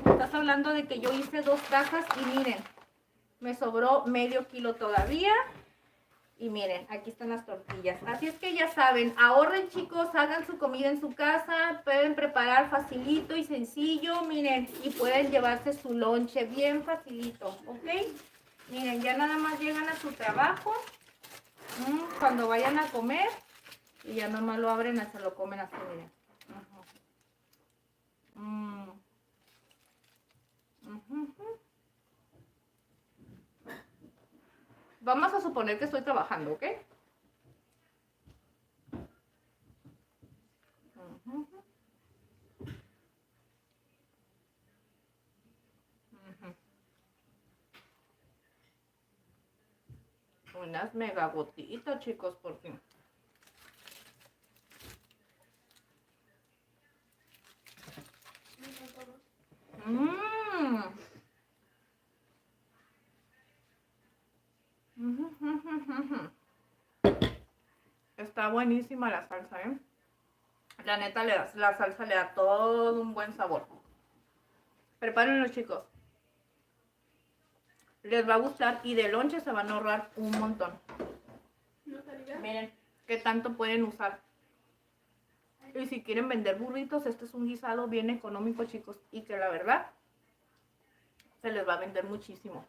Estás hablando de que yo hice 2 cajas y miren, me sobró medio kilo todavía. Y miren, aquí están las tortillas. Así es que ya saben, ahorren, chicos, hagan su comida en su casa, pueden preparar facilito y sencillo, miren, y pueden llevarse su lonche bien facilito, ¿ok? Miren, ya nada más llegan a su trabajo, cuando vayan a comer, y ya nada más lo abren y se lo comen así, miren. Vamos a suponer que estoy trabajando, ¿ok? Unas mega gotitas, chicos, porque está buenísima la salsa, ¿eh? La neta, la salsa le da todo un buen sabor. Prepárenlo, chicos. Les va a gustar y de lonche se van a ahorrar un montón. Miren qué tanto pueden usar. Y si quieren vender burritos, este es un guisado bien económico, chicos. Y que la verdad, se les va a vender muchísimo.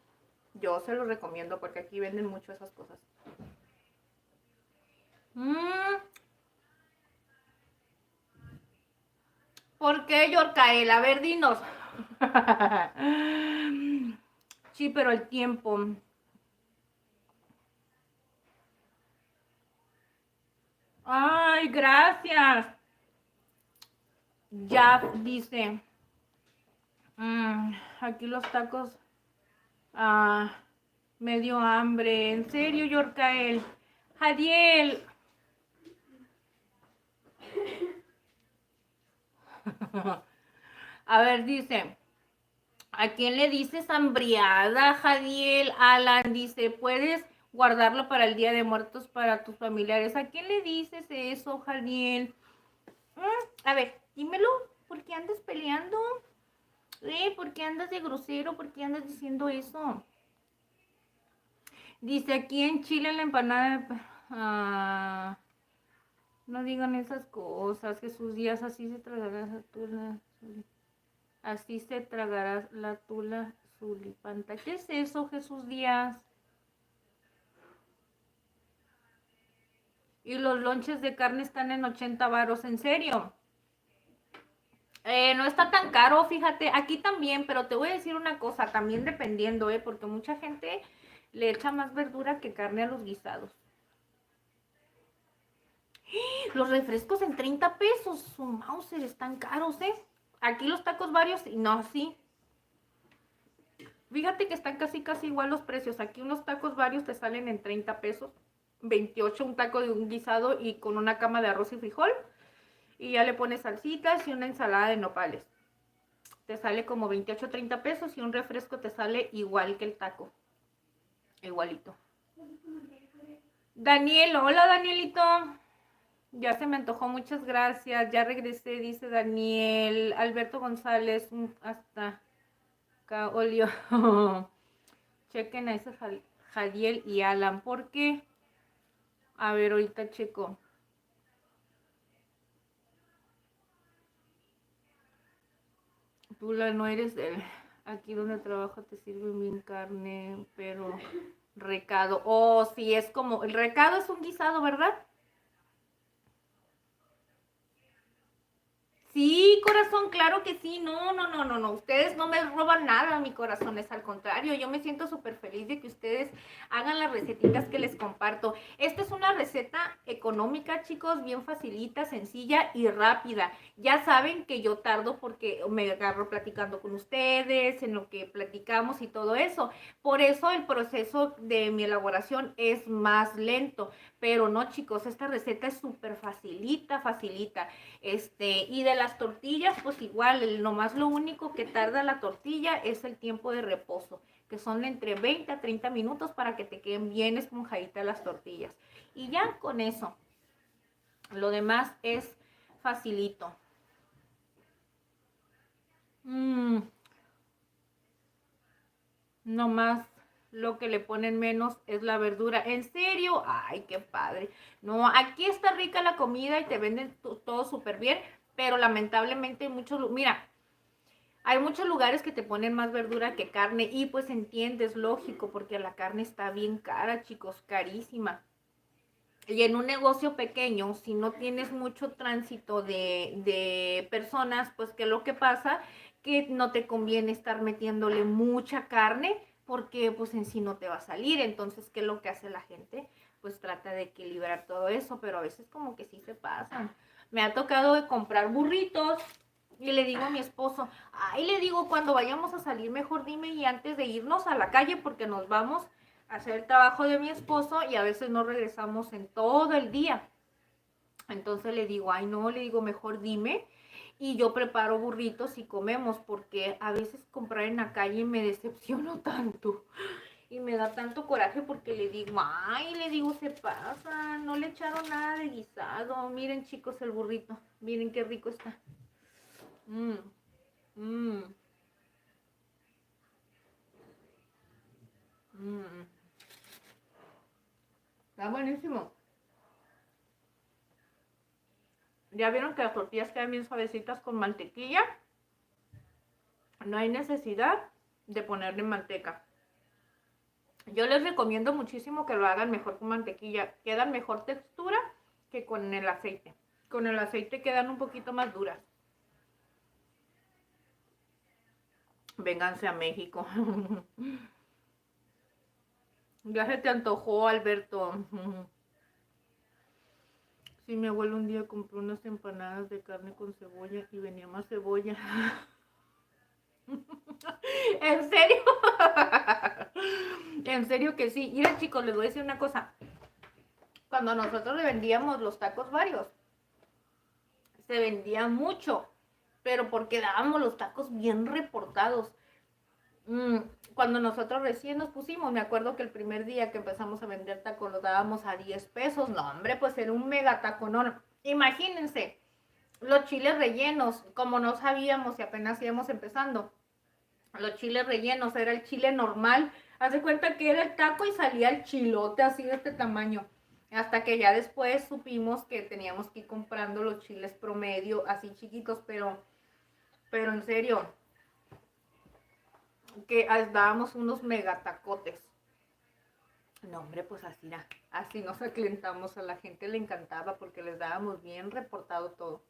Yo se los recomiendo porque aquí venden mucho esas cosas. ¿Por qué, Yorcael? A ver, dinos. Sí, pero el tiempo. Ay, gracias. Ya dice, aquí los tacos, me dio hambre. En serio, Yorkael. Jadiel. A ver, dice, ¿a quién le dices hambriada, Jadiel? Alan dice, ¿puedes guardarlo para el Día de Muertos para tus familiares? ¿A quién le dices eso, Jadiel? A ver, dímelo, ¿por qué andas peleando? ¿Por qué andas de grosero? ¿Por qué andas diciendo eso? Dice, aquí en Chile la empanada... no digan esas cosas, Jesús Díaz, así se tragará la tula, así se tragará la tula zulipanta. ¿Qué es eso, Jesús Díaz? Y los lonches de carne están en 80 varos, ¿en serio? No está tan caro, fíjate, aquí también, pero te voy a decir una cosa, también dependiendo, porque mucha gente le echa más verdura que carne a los guisados. Los refrescos en 30 pesos, su Mauser, están caros, ¿eh? Aquí los tacos varios, no, sí. Fíjate que están casi igual los precios. Aquí unos tacos varios te salen en 30 pesos, 28 un taco de un guisado y con una cama de arroz y frijol. Y ya le pones salsitas y una ensalada de nopales. Te sale como 28, 30 pesos y un refresco te sale igual que el taco. Igualito. Daniel, hola Danielito. Ya se me antojó, muchas gracias. Ya regresé, dice Daniel. Alberto González, hasta acá, Olio. Chequen a ese Jadiel y Alan, porque, a ver, ahorita checo. Tú no eres del, aquí donde trabajo te sirven bien carne, pero recado. Oh, sí, es como, el recado es un guisado, ¿verdad? Sí, corazón, claro que sí. No. Ustedes no me roban nada, mi corazón. Es al contrario. Yo me siento súper feliz de que ustedes hagan las recetitas que les comparto. Esta es una receta económica, chicos, bien facilita, sencilla y rápida. Ya saben que yo tardo porque me agarro platicando con ustedes, en lo que platicamos y todo eso. Por eso el proceso de mi elaboración es más lento. Pero no, chicos, esta receta es súper facilita. Y de las tortillas, pues igual, nomás lo único que tarda la tortilla es el tiempo de reposo, que son entre 20 a 30 minutos para que te queden bien esponjaditas las tortillas. Y ya con eso, lo demás es facilito. Nomás lo que le ponen menos es la verdura. ¿En serio? Ay, qué padre. No, aquí está rica la comida y te venden todo súper bien, pero lamentablemente hay muchos, mira, hay muchos lugares que te ponen más verdura que carne y pues entiendes, lógico, porque la carne está bien cara, chicos, carísima. Y en un negocio pequeño, si no tienes mucho tránsito de personas, pues ¿qué es lo que pasa? Que no te conviene estar metiéndole mucha carne porque pues en sí no te va a salir. Entonces, ¿qué es lo que hace la gente? Pues trata de equilibrar todo eso, pero a veces como que sí se pasan. Me ha tocado de comprar burritos y le digo a mi esposo, ay, le digo, cuando vayamos a salir, mejor dime y antes de irnos a la calle porque nos vamos hacer el trabajo de mi esposo y a veces no regresamos en todo el día. Entonces le digo, ay no, le digo, mejor dime y yo preparo burritos y comemos porque a veces comprar en la calle me decepciono tanto y me da tanto coraje porque le digo, ay, le digo, se pasa, no le echaron nada de guisado. Miren chicos el burrito, miren qué rico está. Está buenísimo. Ya vieron que las tortillas quedan bien suavecitas con mantequilla. No hay necesidad de ponerle manteca. Yo les recomiendo muchísimo que lo hagan mejor con mantequilla. Quedan mejor textura que con el aceite. Con el aceite quedan un poquito más duras. Vénganse a México. Ya se te antojó, Alberto. Sí, mi abuelo un día compró unas empanadas de carne con cebolla y venía más cebolla. ¿En serio? En serio que sí. Mira, chicos, les voy a decir una cosa. Cuando nosotros le vendíamos los tacos varios, se vendía mucho, pero porque dábamos los tacos bien reportados. Cuando nosotros recién nos pusimos, me acuerdo que el primer día que empezamos a vender tacos los dábamos a 10 pesos. No, hombre, pues era un mega taco, no. Imagínense, los chiles rellenos, como no sabíamos y apenas íbamos empezando. Los chiles rellenos, era el chile normal. Haz de cuenta que era el taco y salía el chilote así de este tamaño. Hasta que ya después supimos que teníamos que ir comprando los chiles promedio, así chiquitos, pero en serio, que dábamos unos megatacotes. No, hombre, pues así nos aclientamos, a la gente le encantaba porque les dábamos bien reportado todo.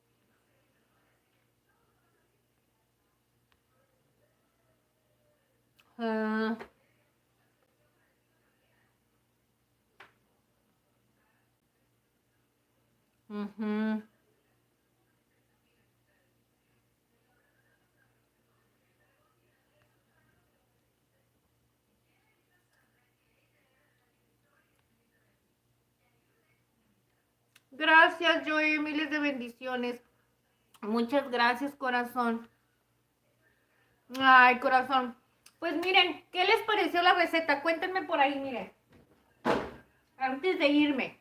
Ah, ujú. Gracias, Joey, miles de bendiciones. Muchas gracias, corazón. Ay, corazón. Pues miren, ¿qué les pareció la receta? Cuéntenme por ahí, miren. Antes de irme.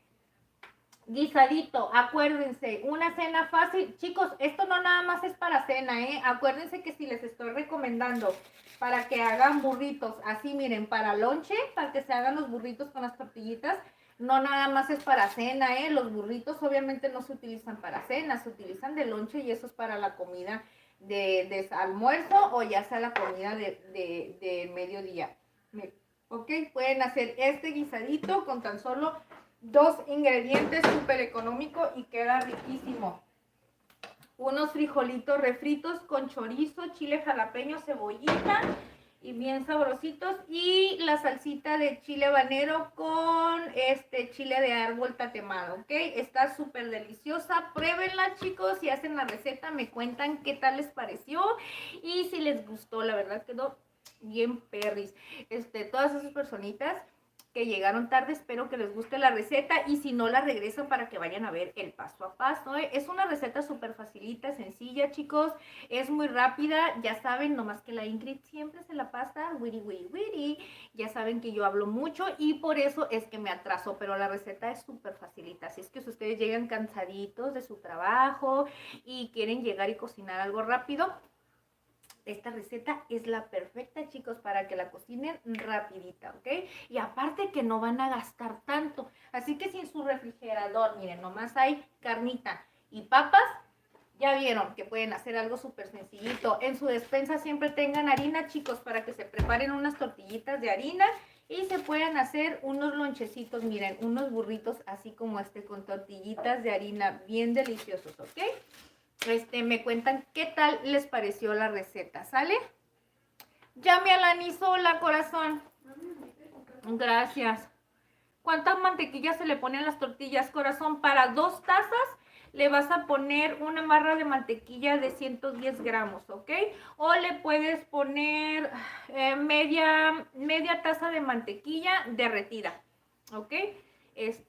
Guisadito, acuérdense, una cena fácil. Chicos, esto no nada más es para cena, ¿eh? Acuérdense que si les estoy recomendando para que hagan burritos, así miren, para lonche, para que se hagan los burritos con las tortillitas, no nada más es para cena, ¿eh? Los burritos obviamente no se utilizan para cena, se utilizan de lonche y eso es para la comida de almuerzo o ya sea la comida de mediodía. Ok, pueden hacer este guisadito con tan solo 2 ingredientes, súper económico y queda riquísimo. Unos frijolitos refritos con chorizo, chile jalapeño, cebollita y bien sabrositos. Y la salsita de chile habanero con chile de árbol tatemado, ¿ok? Está súper deliciosa. Pruébenla, chicos. Si hacen la receta, me cuentan qué tal les pareció y si les gustó. La verdad quedó bien perris. Todas esas personitas que llegaron tarde, espero que les guste la receta y si no la regresan para que vayan a ver el paso a paso. Es una receta súper facilita, sencilla, chicos, es muy rápida, ya saben, nomás que la Ingrid siempre se la pasa wiri, ya saben que yo hablo mucho y por eso es que me atraso, pero la receta es súper facilita, así es que si ustedes llegan cansaditos de su trabajo y quieren llegar y cocinar algo rápido, esta receta es la perfecta, chicos, para que la cocinen rapidita, ¿ok? Y aparte que no van a gastar tanto. Así que si en su refrigerador, miren, nomás hay carnita y papas, ya vieron que pueden hacer algo súper sencillito. En su despensa siempre tengan harina, chicos, para que se preparen unas tortillitas de harina y se puedan hacer unos lonchecitos, miren, unos burritos así como con tortillitas de harina bien deliciosos, ¿ok? Me cuentan qué tal les pareció la receta, ¿sale? Llame a la Nisola, corazón. Gracias. ¿Cuántas mantequillas se le ponen a las tortillas, corazón? Para 2 tazas le vas a poner una barra de mantequilla de 110 gramos, ¿ok? O le puedes poner media taza de mantequilla derretida, ¿ok?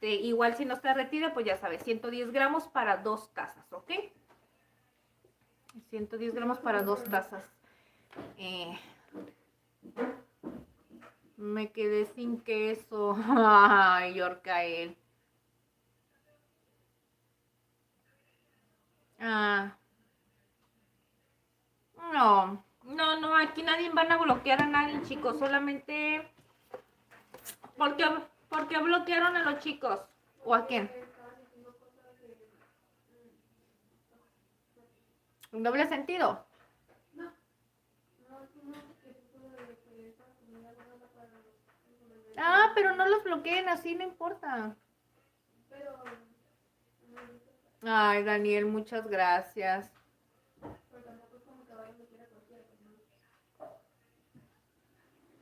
Igual si no está derretida, pues ya sabes, 110 gramos para 2 tazas, ¿ok? 110 gramos para 2 tazas. Me quedé sin queso. Ay, Yorkael. Ah. No, aquí nadie van a bloquear a nadie, chicos. Solamente porque bloquearon a los chicos. ¿O a quién? ¿Un doble sentido? Ah, pero no los bloqueen, así no importa. Ay, Daniel, muchas gracias.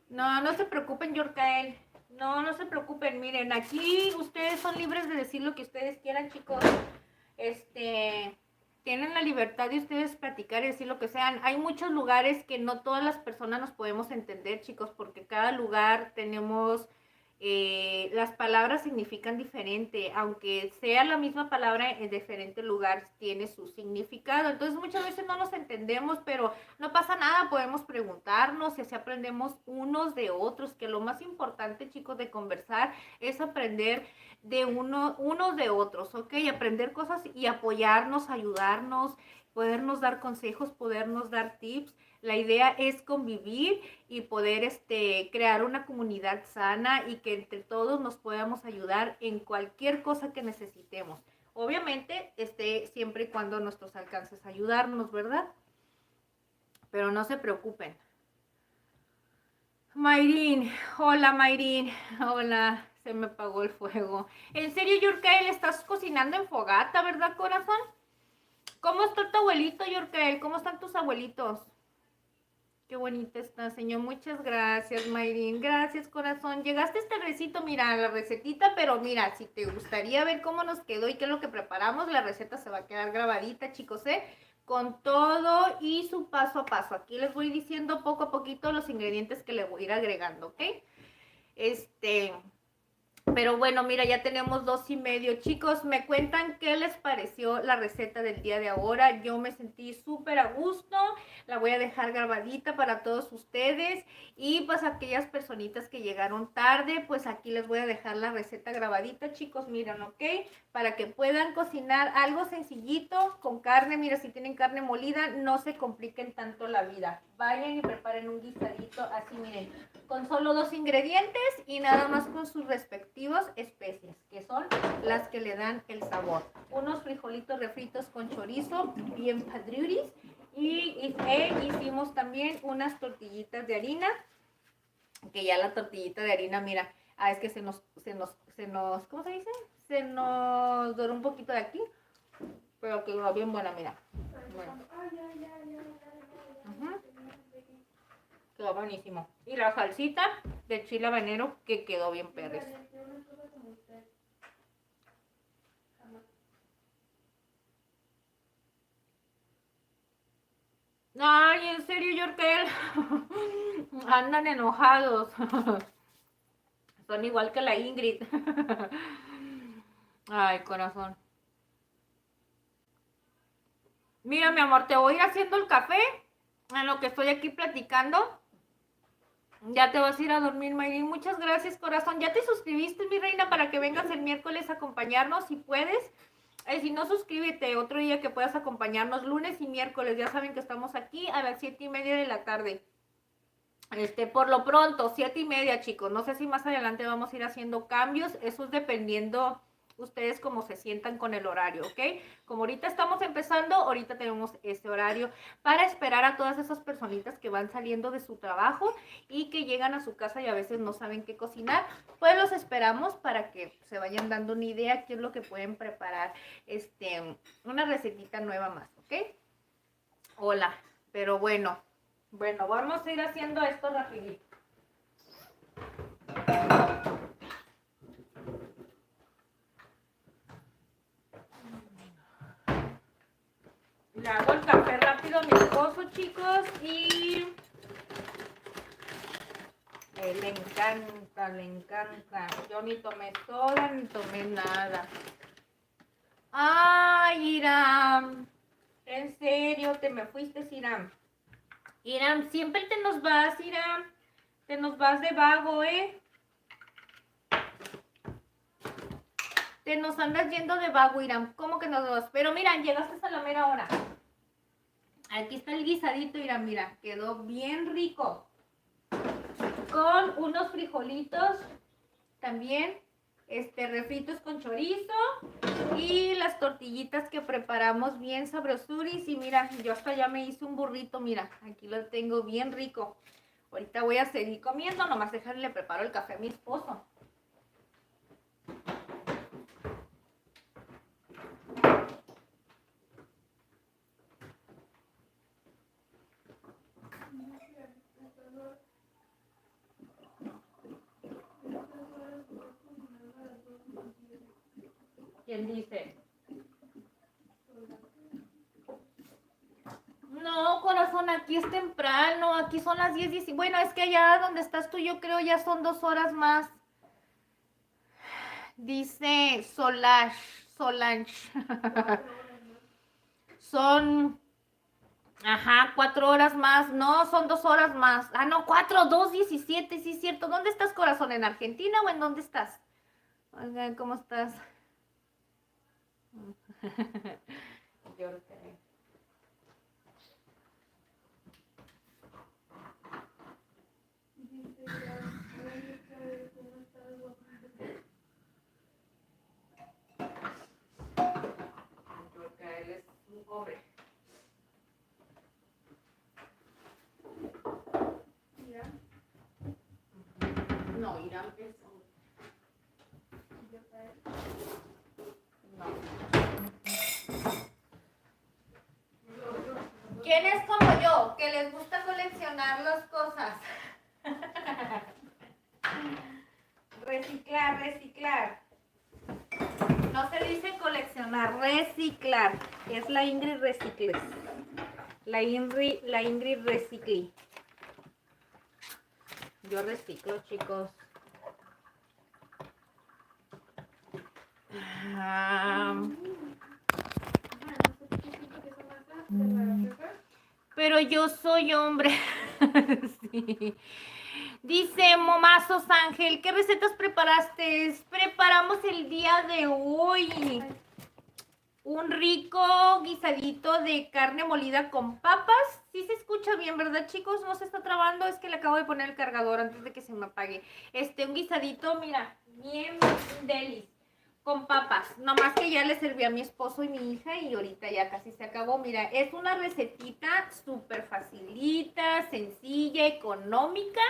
No se preocupen, Yorkael. No se preocupen. Miren, aquí ustedes son libres de decir lo que ustedes quieran, chicos. tienen la libertad de ustedes platicar y decir lo que sean. Hay muchos lugares que no todas las personas nos podemos entender, chicos, porque cada lugar tenemos, las palabras significan diferente, aunque sea la misma palabra en diferente lugar, tiene su significado. Entonces muchas veces no nos entendemos, pero no pasa nada, podemos preguntarnos y así aprendemos unos de otros, que lo más importante, chicos, de conversar es aprender de unos de otros, ¿ok? Aprender cosas y apoyarnos, ayudarnos, podernos dar consejos, podernos dar tips. La idea es convivir y poder crear una comunidad sana y que entre todos nos podamos ayudar en cualquier cosa que necesitemos. Obviamente, siempre y cuando nuestros alcances ayudarnos, ¿verdad? Pero no se preocupen. Mayrin, hola Mayrin, hola, se me apagó el fuego. En serio, Yurkael, estás cocinando en fogata, ¿verdad, corazón? ¿Cómo está tu abuelito, Yurkael? ¿Cómo están tus abuelitos? Qué bonita está, señor. Muchas gracias, Mayrin. Gracias, corazón. Llegaste tardecito, mira, la recetita, pero mira, si te gustaría ver cómo nos quedó y qué es lo que preparamos, la receta se va a quedar grabadita, chicos, ¿eh? Con todo y su paso a paso. Aquí les voy diciendo poco a poquito los ingredientes que le voy a ir agregando, ¿ok? Pero bueno, mira, ya tenemos 2:30. Chicos, me cuentan qué les pareció la receta del día de ahora. Yo me sentí súper a gusto. La voy a dejar grabadita para todos ustedes. Y pues aquellas personitas que llegaron tarde, pues aquí les voy a dejar la receta grabadita, chicos. Miren, ¿ok? Para que puedan cocinar algo sencillito con carne. Mira, si tienen carne molida, no se compliquen tanto la vida. Vayan y preparen un guisadito así, miren, con solo 2 ingredientes y nada más con sus respectivos especias, que son las que le dan el sabor. Unos frijolitos refritos con chorizo, bien padruris, y hicimos también unas tortillitas de harina, que ya la tortillita de harina, mira, es que se nos, ¿cómo se dice? Se nos doró un poquito de aquí, pero quedó bien buena, mira. Bueno. Quedó buenísimo. Y la salsita de chile habanero que quedó bien perres. Ay, en serio, Yorkel. Andan enojados. Son igual que la Ingrid. Ay, corazón. Mira, mi amor, te voy a ir haciendo el café en lo que estoy aquí platicando. Ya te vas a ir a dormir, Mayrin. Muchas gracias, corazón. ¿Ya te suscribiste, mi reina, para que vengas el miércoles a acompañarnos si puedes? Si no, suscríbete otro día que puedas acompañarnos, lunes y miércoles. Ya saben que estamos aquí a las 7:30 de la tarde. Por lo pronto, 7:30, chicos. No sé si más adelante vamos a ir haciendo cambios. Eso es dependiendo ustedes cómo se sientan con el horario, ¿ok? Como ahorita estamos empezando, ahorita tenemos este horario para esperar a todas esas personitas que van saliendo de su trabajo y que llegan a su casa y a veces no saben qué cocinar. Pues los esperamos para que se vayan dando una idea qué es lo que pueden preparar, una recetita nueva más, ¿ok? Hola, pero bueno, vamos a ir haciendo esto rapidito. Le hago el café rápido a mi esposo, chicos, y le encanta. Yo ni tomé soda, ni tomé nada. Ay, Iram, en serio, te me fuiste, Iram. Iram, siempre te nos vas, Iram. Te nos vas de vago, ¿eh? Te nos andas yendo de vago, Iram. ¿Cómo que nos vas? Pero mira, llegaste a la mera hora. Aquí está el guisadito, mira, quedó bien rico. Con unos frijolitos también, refritos con chorizo y las tortillitas que preparamos bien sabrosuris. Y mira, yo hasta ya me hice un burrito, mira, aquí lo tengo bien rico. Ahorita voy a seguir comiendo, nomás dejarle, le preparo el café a mi esposo. ¿Quién dice? aquí es temprano, aquí son las 10:10. Bueno, es que allá donde estás tú, yo creo ya son 2 horas más. Dice Solange. Son, ajá, 4 horas más. No, son 2 horas más. Ah, no, 4, 2:17, sí es cierto. ¿Dónde estás, corazón? ¿En Argentina o en dónde estás? Oigan, ¿cómo estás? Yo lo creo. Porque él es un hombre. No, Irán es hombre. No. ¿Quién es como yo? Que les gusta coleccionar las cosas. Reciclar. No se dice coleccionar, reciclar. Es la Ingrid Recicles. La Ingrid Recicle. Yo reciclo, chicos. Pero yo soy hombre. Sí. Dice Momazos Ángel, ¿qué recetas preparaste? Preparamos el día de hoy un rico guisadito de carne molida con papas. Sí se escucha bien, ¿verdad, chicos? No se está trabando, es que le acabo de poner el cargador antes de que se me apague. Un guisadito, mira, bien delis, con papas. Nomás que ya le serví a mi esposo y mi hija y ahorita ya casi se acabó. Mira, es una recetita súper facilita, sencilla, económica.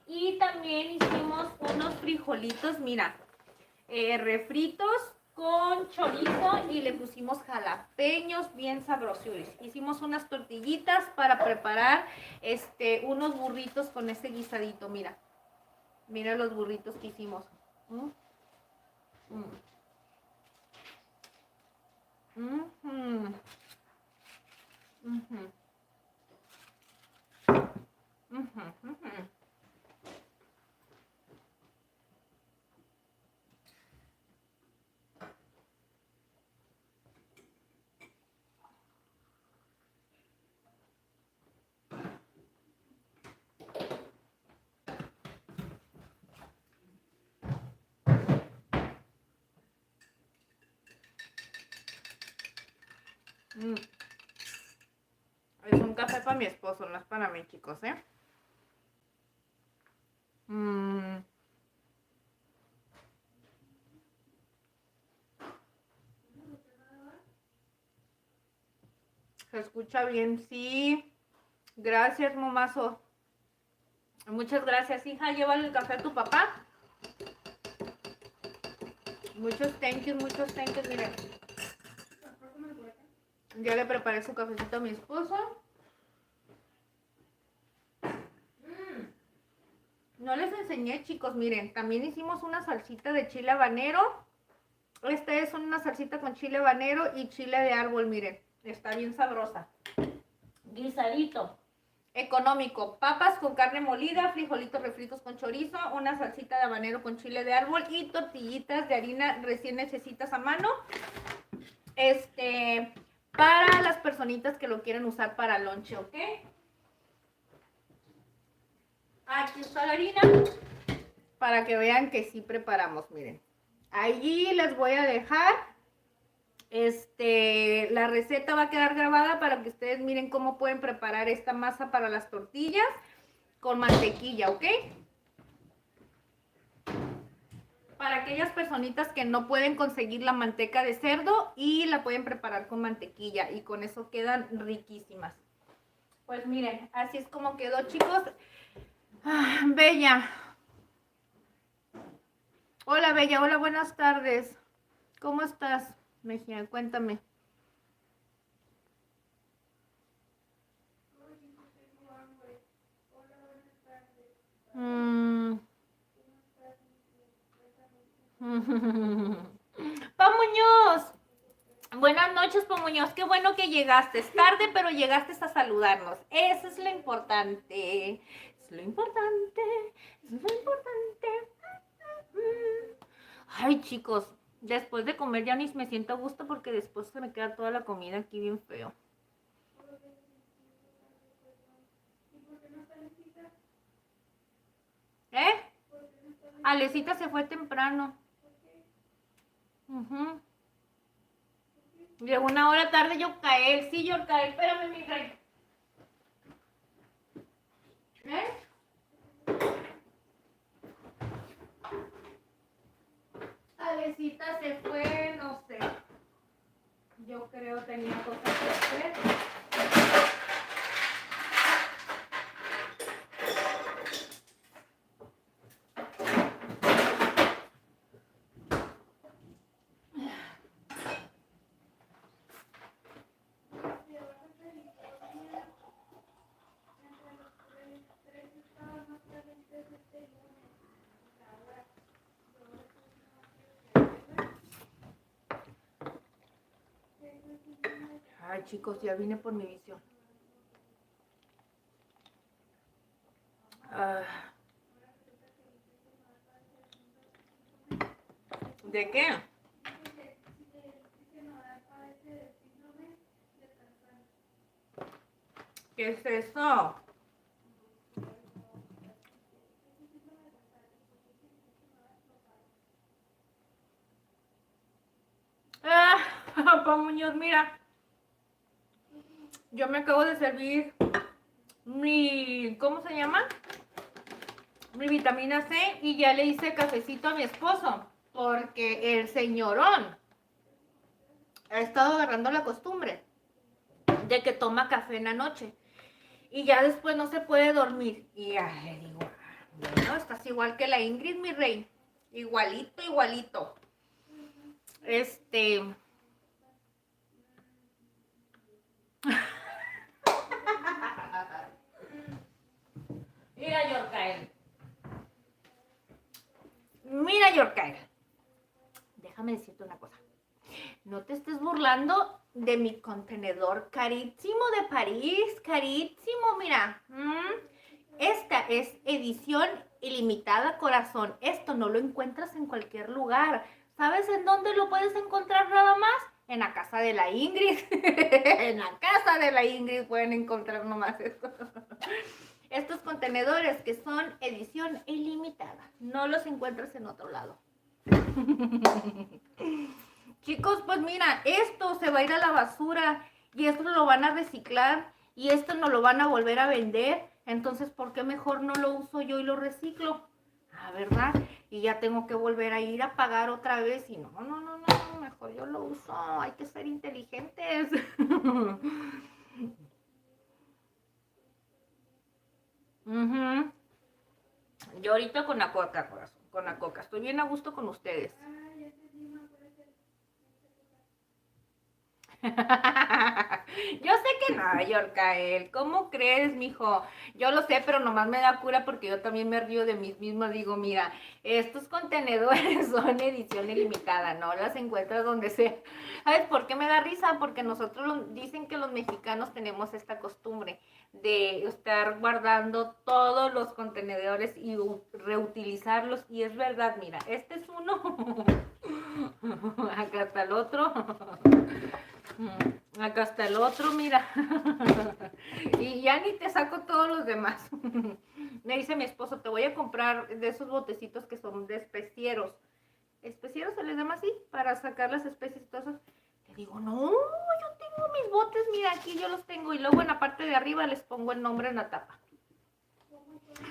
Y también hicimos unos frijolitos, mira, refritos con chorizo y le pusimos jalapeños bien sabrosos. Hicimos unas tortillitas para preparar unos burritos con ese guisadito, mira. Mira los burritos que hicimos. Mm. Mm. Ujú. Ujú. Es un café para mi esposo, no es para mí, chicos, ¿eh? Se escucha bien, sí. Gracias, momazo. Muchas gracias, hija. Llévale el café a tu papá. Muchos thank yous, miren. Ya le preparé su cafecito a mi esposo. No les enseñé, chicos, miren. También hicimos una salsita de chile habanero. Esta es una salsita con chile habanero y chile de árbol, miren. Está bien sabrosa. Guisadito. Económico, papas con carne molida, frijolitos refritos con chorizo, una salsita de habanero con chile de árbol y tortillitas de harina recién hechecitas a mano. Para las personitas que lo quieren usar para lonche, ¿ok? Aquí está la harina para que vean que sí preparamos, miren. Allí les voy a dejar la receta va a quedar grabada para que ustedes miren cómo pueden preparar esta masa para las tortillas con mantequilla, ¿ok? Para aquellas personitas que no pueden conseguir la manteca de cerdo y la pueden preparar con mantequilla y con eso quedan riquísimas. Pues miren, así es como quedó, chicos. Bella. Hola, Bella. Hola, buenas tardes. ¿Cómo estás, Mejía? Cuéntame. Pa Muñoz. Buenas noches, Pomuñoz. Qué bueno que llegaste. Es tarde, pero llegaste a saludarnos. Eso es lo importante. Es lo importante. Es lo importante. Ay, chicos, después de comer ya ni me siento a gusto porque después se me queda toda la comida aquí bien feo. ¿Eh? Alecita se fue temprano. Llegó una hora tarde Yorcael. Sí, Yorcael, espérame, mi rey. Alecita se fue, no sé. Yo creo tenía cosas que hacer. Ay, chicos, ya vine por mi visión. ¿De qué? ¿Qué es eso? Pa Muñoz, mira. Yo me acabo de servir mi, ¿cómo se llama? Mi vitamina C y ya le hice cafecito a mi esposo porque el señorón ha estado agarrando la costumbre de que toma café en la noche y ya después no se puede dormir. Y ya le digo, bueno, estás igual que la Ingrid, mi rey. Igualito, igualito. Mira, Yorcael. Mira, Yorcael. Déjame decirte una cosa. No te estés burlando de mi contenedor carísimo de París. Carísimo, mira. Esta es edición ilimitada, corazón. Esto no lo encuentras en cualquier lugar. ¿Sabes en dónde lo puedes encontrar nada más? En la casa de la Ingrid. En la casa de la Ingrid pueden encontrar nomás esto. Estos contenedores que son edición ilimitada. No los encuentras en otro lado. Chicos, pues mira, esto se va a ir a la basura y esto lo van a reciclar y esto no lo van a volver a vender. Entonces, ¿por qué mejor no lo uso yo y lo reciclo? Ah, ¿verdad? Y ya tengo que volver a ir a pagar otra vez y no, mejor yo lo uso. Hay que ser inteligentes. Yo ahorita con la coca, corazón, con la coca. Estoy bien a gusto con ustedes. Yo sé que no, Yorcael. ¿Cómo crees, mijo? Yo lo sé, pero nomás me da cura porque yo también me río de mí misma. Digo, mira, estos contenedores son edición ilimitada, no las encuentras donde sea. ¿Sabes por qué me da risa? Porque nosotros dicen que los mexicanos tenemos esta costumbre de estar guardando todos los contenedores y reutilizarlos. Y es verdad, mira, este es uno. Acá está el otro. Acá está el otro, mira. Y ya ni te saco todos los demás. Me dice mi esposo, te voy a comprar de esos botecitos que son de especieros. ¿Especieros se les llama así? Para sacar las especies y todo eso. Le digo, no, yo tengo mis botes, mira, aquí yo los tengo. Y luego en la parte de arriba les pongo el nombre en la tapa.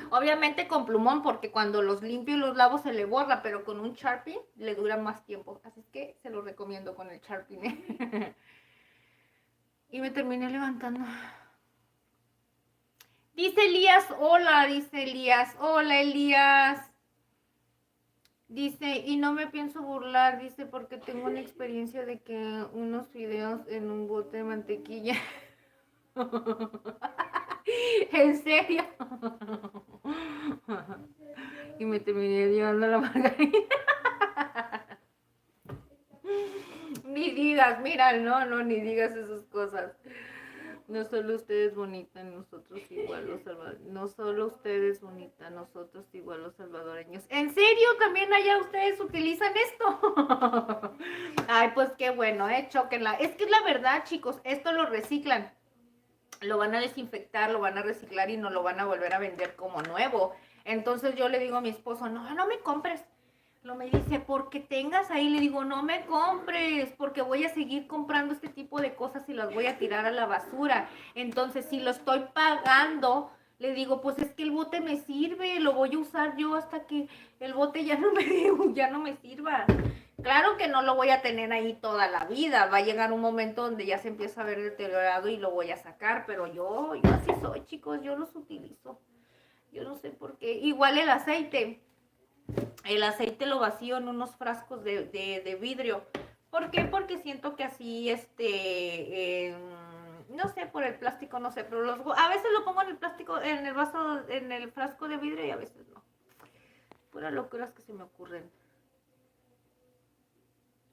Obviamente con plumón, porque cuando los limpio y los lavo se le borra, pero con un Sharpie le dura más tiempo. Así es que se lo recomiendo con el Sharpie. Y me terminé levantando. Dice Elías, hola, hola Elías. Dice, y no me pienso burlar, dice, porque tengo una experiencia de que unos fideos en un bote de mantequilla. ¿En serio? Y me terminé llevando la margarina. Ni digas, mira, no, ni digas esas cosas. No solo usted es bonita, nosotros igual los salvadoreños. No solo usted es bonita, nosotros igual los salvadoreños. ¿En serio también allá ustedes utilizan esto? Ay, pues qué bueno, chóquenla. Es que es la verdad, chicos, esto lo reciclan. Lo van a desinfectar, lo van a reciclar y no lo van a volver a vender como nuevo. Entonces yo le digo a mi esposo, no me compres. Lo me dice, porque tengas ahí, le digo, no me compres, porque voy a seguir comprando este tipo de cosas y las voy a tirar a la basura. Entonces, si lo estoy pagando, le digo, pues es que el bote me sirve, lo voy a usar yo hasta que el bote ya no me sirva. Claro que no lo voy a tener ahí toda la vida, va a llegar un momento donde ya se empieza a ver deteriorado y lo voy a sacar, pero yo así soy, chicos, yo los utilizo. Yo no sé por qué. Igual el aceite. El aceite lo vacío en unos frascos de vidrio. ¿Por qué? Porque siento que así, no sé, por el plástico, no sé, pero a veces lo pongo en el plástico, en el vaso, en el frasco de vidrio y a veces no. Puras locuras que se me ocurren.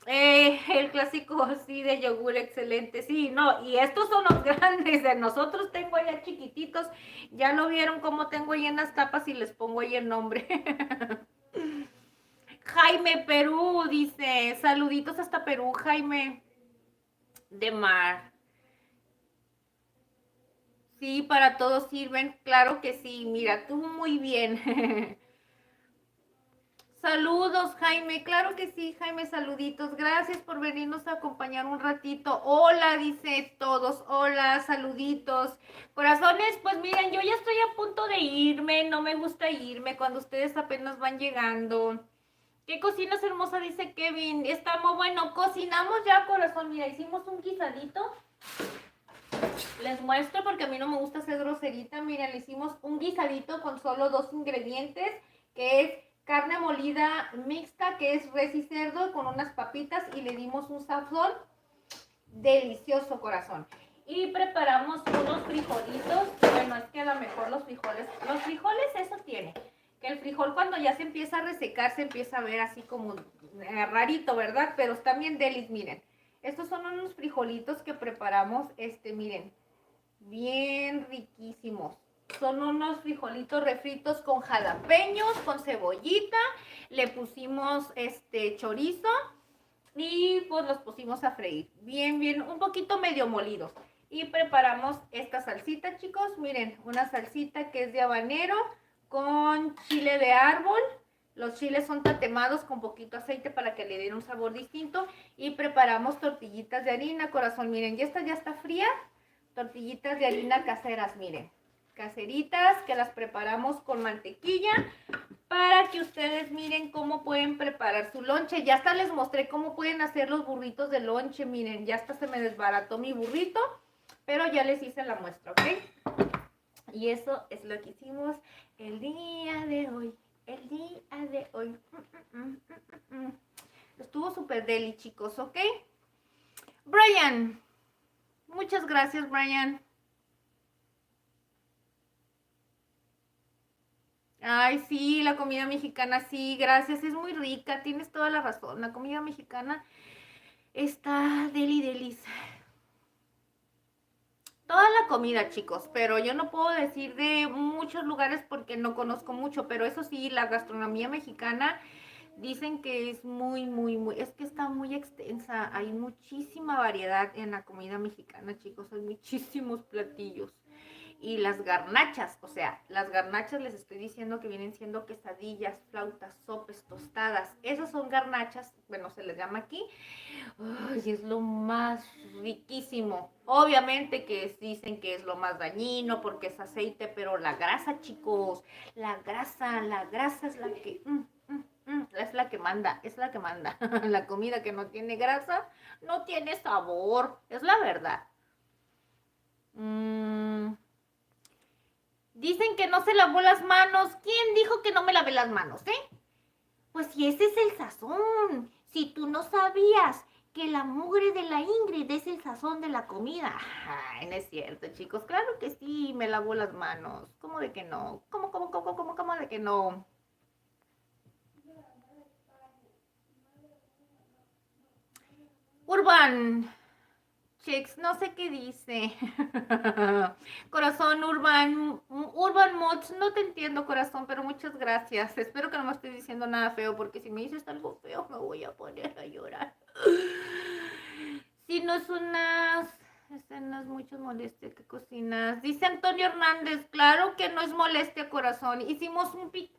El clásico así de yogur, excelente. Sí, no, y estos son los grandes. De nosotros tengo allá chiquititos. Ya lo vieron cómo tengo ahí en las tapas y les pongo ahí el nombre. Jaime Perú dice, saluditos hasta Perú, Jaime de Mar. Sí, para todos sirven, claro que sí, mira, tú muy bien. Saludos, Jaime, claro que sí, Jaime, saluditos, gracias por venirnos a acompañar un ratito. Hola, dice todos, hola, saluditos. Corazones, pues miren, yo ya estoy a punto de irme, no me gusta irme cuando ustedes apenas van llegando. ¿Qué cocinas hermosa? Dice Kevin. Está muy bueno. Cocinamos ya, corazón. Mira, hicimos un guisadito. Les muestro porque a mí no me gusta hacer groserita. Miren, le hicimos un guisadito con solo 2 ingredientes, que es carne molida mixta, que es res y cerdo, con unas papitas, y le dimos un sazón delicioso, corazón. Y preparamos unos frijolitos. Bueno, es que a lo mejor los frijoles eso tiene. Que el frijol cuando ya se empieza a resecar se empieza a ver así como rarito, ¿verdad? Pero están bien delis, miren. Estos son unos frijolitos que preparamos, miren, bien riquísimos. Son unos frijolitos refritos con jalapeños, con cebollita. Le pusimos chorizo y pues los pusimos a freír. Bien, un poquito medio molidos. Y preparamos esta salsita, chicos. Miren, una salsita que es de habanero con chile de árbol. Los chiles son tatemados con poquito aceite para que le den un sabor distinto. Y preparamos tortillitas de harina, corazón. Miren, ya está fría. Tortillitas de harina caseras, miren. Caseritas que las preparamos con mantequilla para que ustedes miren cómo pueden preparar su lonche. Ya hasta les mostré cómo pueden hacer los burritos de lonche. Miren, ya hasta se me desbarató mi burrito, pero ya les hice la muestra, ¿ok? Y eso es lo que hicimos el día de hoy. El día de hoy. Estuvo súper deli, chicos, ¿ok? Brian. Muchas gracias, Brian. Ay, sí, la comida mexicana, sí, gracias, es muy rica, tienes toda la razón. La comida mexicana está delis. Toda la comida, chicos, pero yo no puedo decir de muchos lugares porque no conozco mucho, pero eso sí, la gastronomía mexicana dicen que es muy, es que está muy extensa. Hay muchísima variedad en la comida mexicana, chicos, hay muchísimos platillos. Y las garnachas, o sea, las garnachas les estoy diciendo que vienen siendo quesadillas, flautas, sopes, tostadas. Esas son garnachas, bueno, se les llama aquí. Ay, es lo más riquísimo. Obviamente que dicen que es lo más dañino porque es aceite, pero la grasa, chicos, la grasa es la que... es la que manda, es la que manda. La comida que no tiene grasa no tiene sabor, es la verdad. Dicen que no se lavó las manos. ¿Quién dijo que no me lavé las manos, Pues si ese es el sazón. Si tú no sabías que la mugre de la Ingrid es el sazón de la comida. Ay, no es cierto, chicos. Claro que sí, me lavo las manos. ¿Cómo de que no? ¿Cómo de que no? Urban Chicks, no sé qué dice. Corazón, Urban Mods, no te entiendo, corazón, pero muchas gracias. Espero que no me estés diciendo nada feo, porque si me dices algo feo me voy a poner a llorar. Si no es unas escenas muchas molestias que cocinas. Dice Antonio Hernández, claro que no es molestia, corazón. Hicimos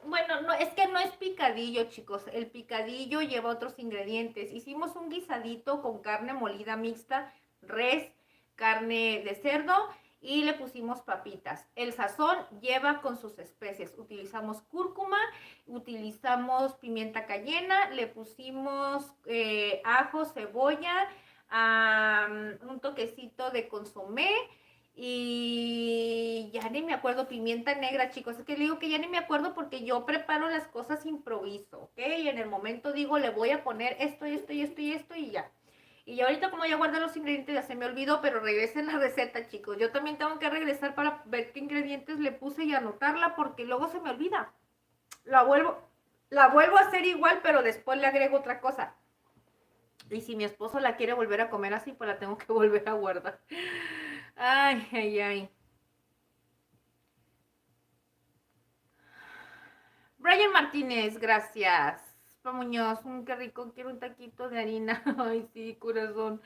bueno, no, es que no es picadillo, chicos. El picadillo lleva otros ingredientes. Hicimos un guisadito con carne molida mixta, res, carne de cerdo y le pusimos papitas. El sazón lleva con sus especies. Utilizamos cúrcuma, utilizamos pimienta cayena, le pusimos ajo, cebolla, un toquecito de consomé y ya ni me acuerdo, pimienta negra, chicos. Es que le digo que ya ni me acuerdo porque yo preparo las cosas improviso, ¿ok? Y en el momento digo, le voy a poner esto y esto y esto y esto y ya. Y ahorita como ya guardé los ingredientes ya se me olvidó, pero regresen la receta, chicos. Yo también tengo que regresar para ver qué ingredientes le puse y anotarla porque luego se me olvida. La vuelvo a hacer igual, pero después le agrego otra cosa. Y si mi esposo la quiere volver a comer así, pues la tengo que volver a guardar. Ay, ay, ay. Brian Martínez, gracias. Muñoz, qué rico, quiero un taquito de harina. Ay, sí, corazón.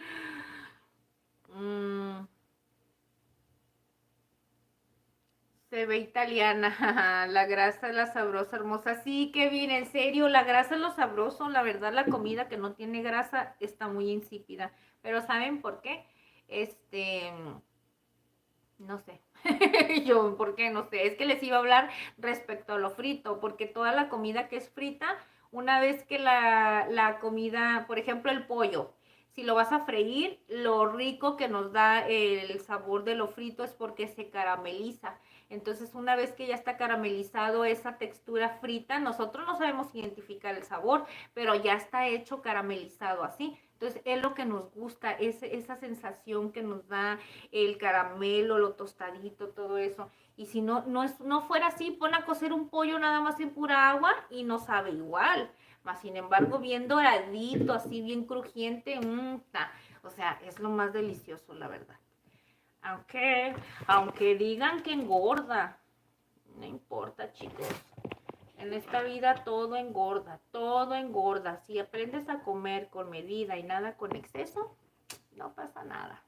Se ve italiana. La grasa es la sabrosa, hermosa. Sí, qué bien, en serio, la grasa es lo sabroso. La verdad, la comida que no tiene grasa está muy insípida. Pero ¿saben por qué? No sé. Yo, ¿por qué? No sé. Es que les iba a hablar respecto a lo frito, porque toda la comida que es frita, una vez que la comida, por ejemplo, el pollo, si lo vas a freír, lo rico que nos da el sabor de lo frito es porque se carameliza. Entonces, una vez que ya está caramelizado esa textura frita, nosotros no sabemos identificar el sabor, pero ya está hecho caramelizado así. Entonces, es lo que nos gusta, esa sensación que nos da el caramelo, lo tostadito, todo eso. Y si no fuera así, pon a cocer un pollo nada más en pura agua y no sabe igual. Más sin embargo, bien doradito, así bien crujiente, o sea, es lo más delicioso, la verdad. Aunque digan que engorda, no importa, chicos. En esta vida todo engorda, todo engorda. Si aprendes a comer con medida y nada con exceso, no pasa nada.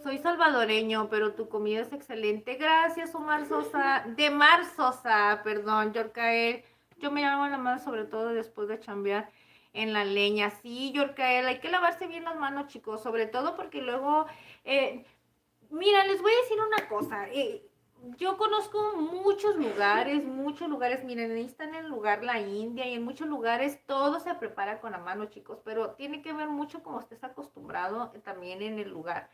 Soy salvadoreño, pero tu comida es excelente. Gracias, Omar Sosa. Demar Sosa, perdón, Yorcael. Yo me llamo la mano sobre todo después de chambear en la leña. Sí, Yorcael, hay que lavarse bien las manos, chicos, sobre todo porque luego... mira, les voy a decir una cosa. Yo conozco muchos lugares, miren, ahí está en el lugar la India y en muchos lugares todo se prepara con la mano, chicos, pero tiene que ver mucho como estés acostumbrado también en el lugar.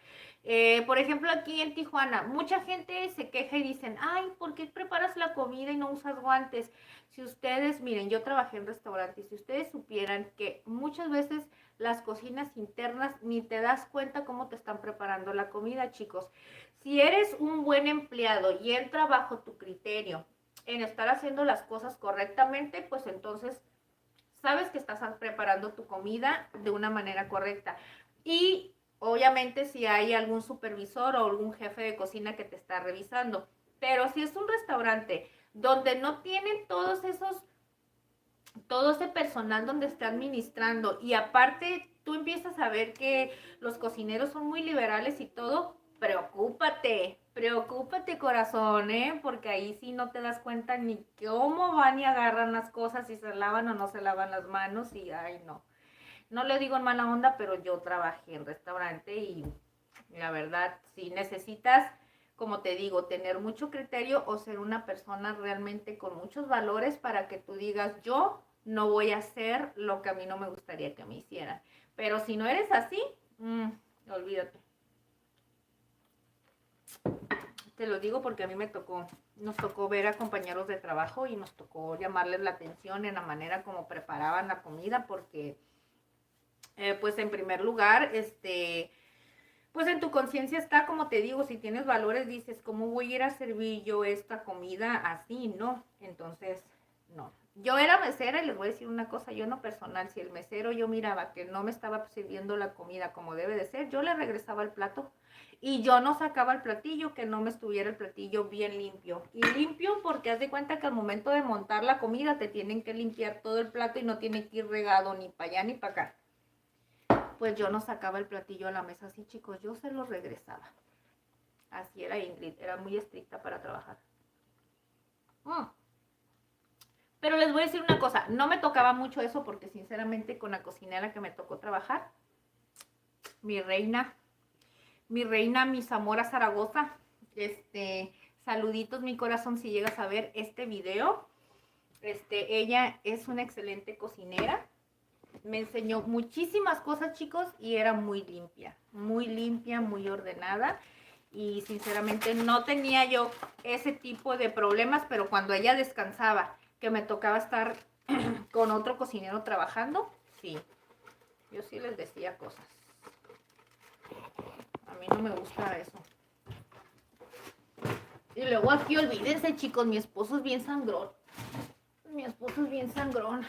Por ejemplo, aquí en Tijuana, mucha gente se queja y dicen, ay, ¿por qué preparas la comida y no usas guantes? Si ustedes, miren, yo trabajé en restaurantes, si ustedes supieran que muchas veces las cocinas internas ni te das cuenta cómo te están preparando la comida, chicos. Si eres un buen empleado y entra bajo tu criterio en estar haciendo las cosas correctamente, pues entonces sabes que estás preparando tu comida de una manera correcta. Y obviamente si hay algún supervisor o algún jefe de cocina que te está revisando. Pero si es un restaurante donde no tienen todo ese personal donde está administrando y aparte tú empiezas a ver que los cocineros son muy liberales y todo, preocúpate, corazón, porque ahí sí no te das cuenta ni cómo van y agarran las cosas, si se lavan o no se lavan las manos y ay no. No le digo en mala onda, pero yo trabajé en restaurante y la verdad, si necesitas, como te digo, tener mucho criterio o ser una persona realmente con muchos valores para que tú digas, yo no voy a hacer lo que a mí no me gustaría que me hicieran. Pero si no eres así, olvídate. Te lo digo porque a mí nos tocó ver a compañeros de trabajo y nos tocó llamarles la atención en la manera como preparaban la comida porque, pues en primer lugar, pues en tu conciencia está, como te digo, si tienes valores, dices, ¿cómo voy a ir a servir yo esta comida así? No, entonces, no. Yo era mesera y les voy a decir una cosa, yo en lo personal, si el mesero yo miraba que no me estaba sirviendo la comida como debe de ser, yo le regresaba el plato y yo no sacaba el platillo que no me estuviera el platillo bien limpio. Y limpio porque haz de cuenta que al momento de montar la comida te tienen que limpiar todo el plato y no tiene que ir regado ni para allá ni para acá. Pues yo no sacaba el platillo a la mesa así, chicos, yo se lo regresaba. Así era Ingrid, era muy estricta para trabajar. Pero les voy a decir una cosa, no me tocaba mucho eso porque sinceramente con la cocinera que me tocó trabajar, mi reina, mi Zamora Zaragoza, saluditos mi corazón si llegas a ver este video. Ella es una excelente cocinera, me enseñó muchísimas cosas, chicos, y era muy limpia, muy ordenada. Y sinceramente no tenía yo ese tipo de problemas, pero cuando ella descansaba, que me tocaba estar con otro cocinero trabajando, sí, yo sí les decía cosas. A mí no me gusta eso. Y luego aquí olvídense, chicos, mi esposo es bien sangrón. Mi esposo es bien sangrón.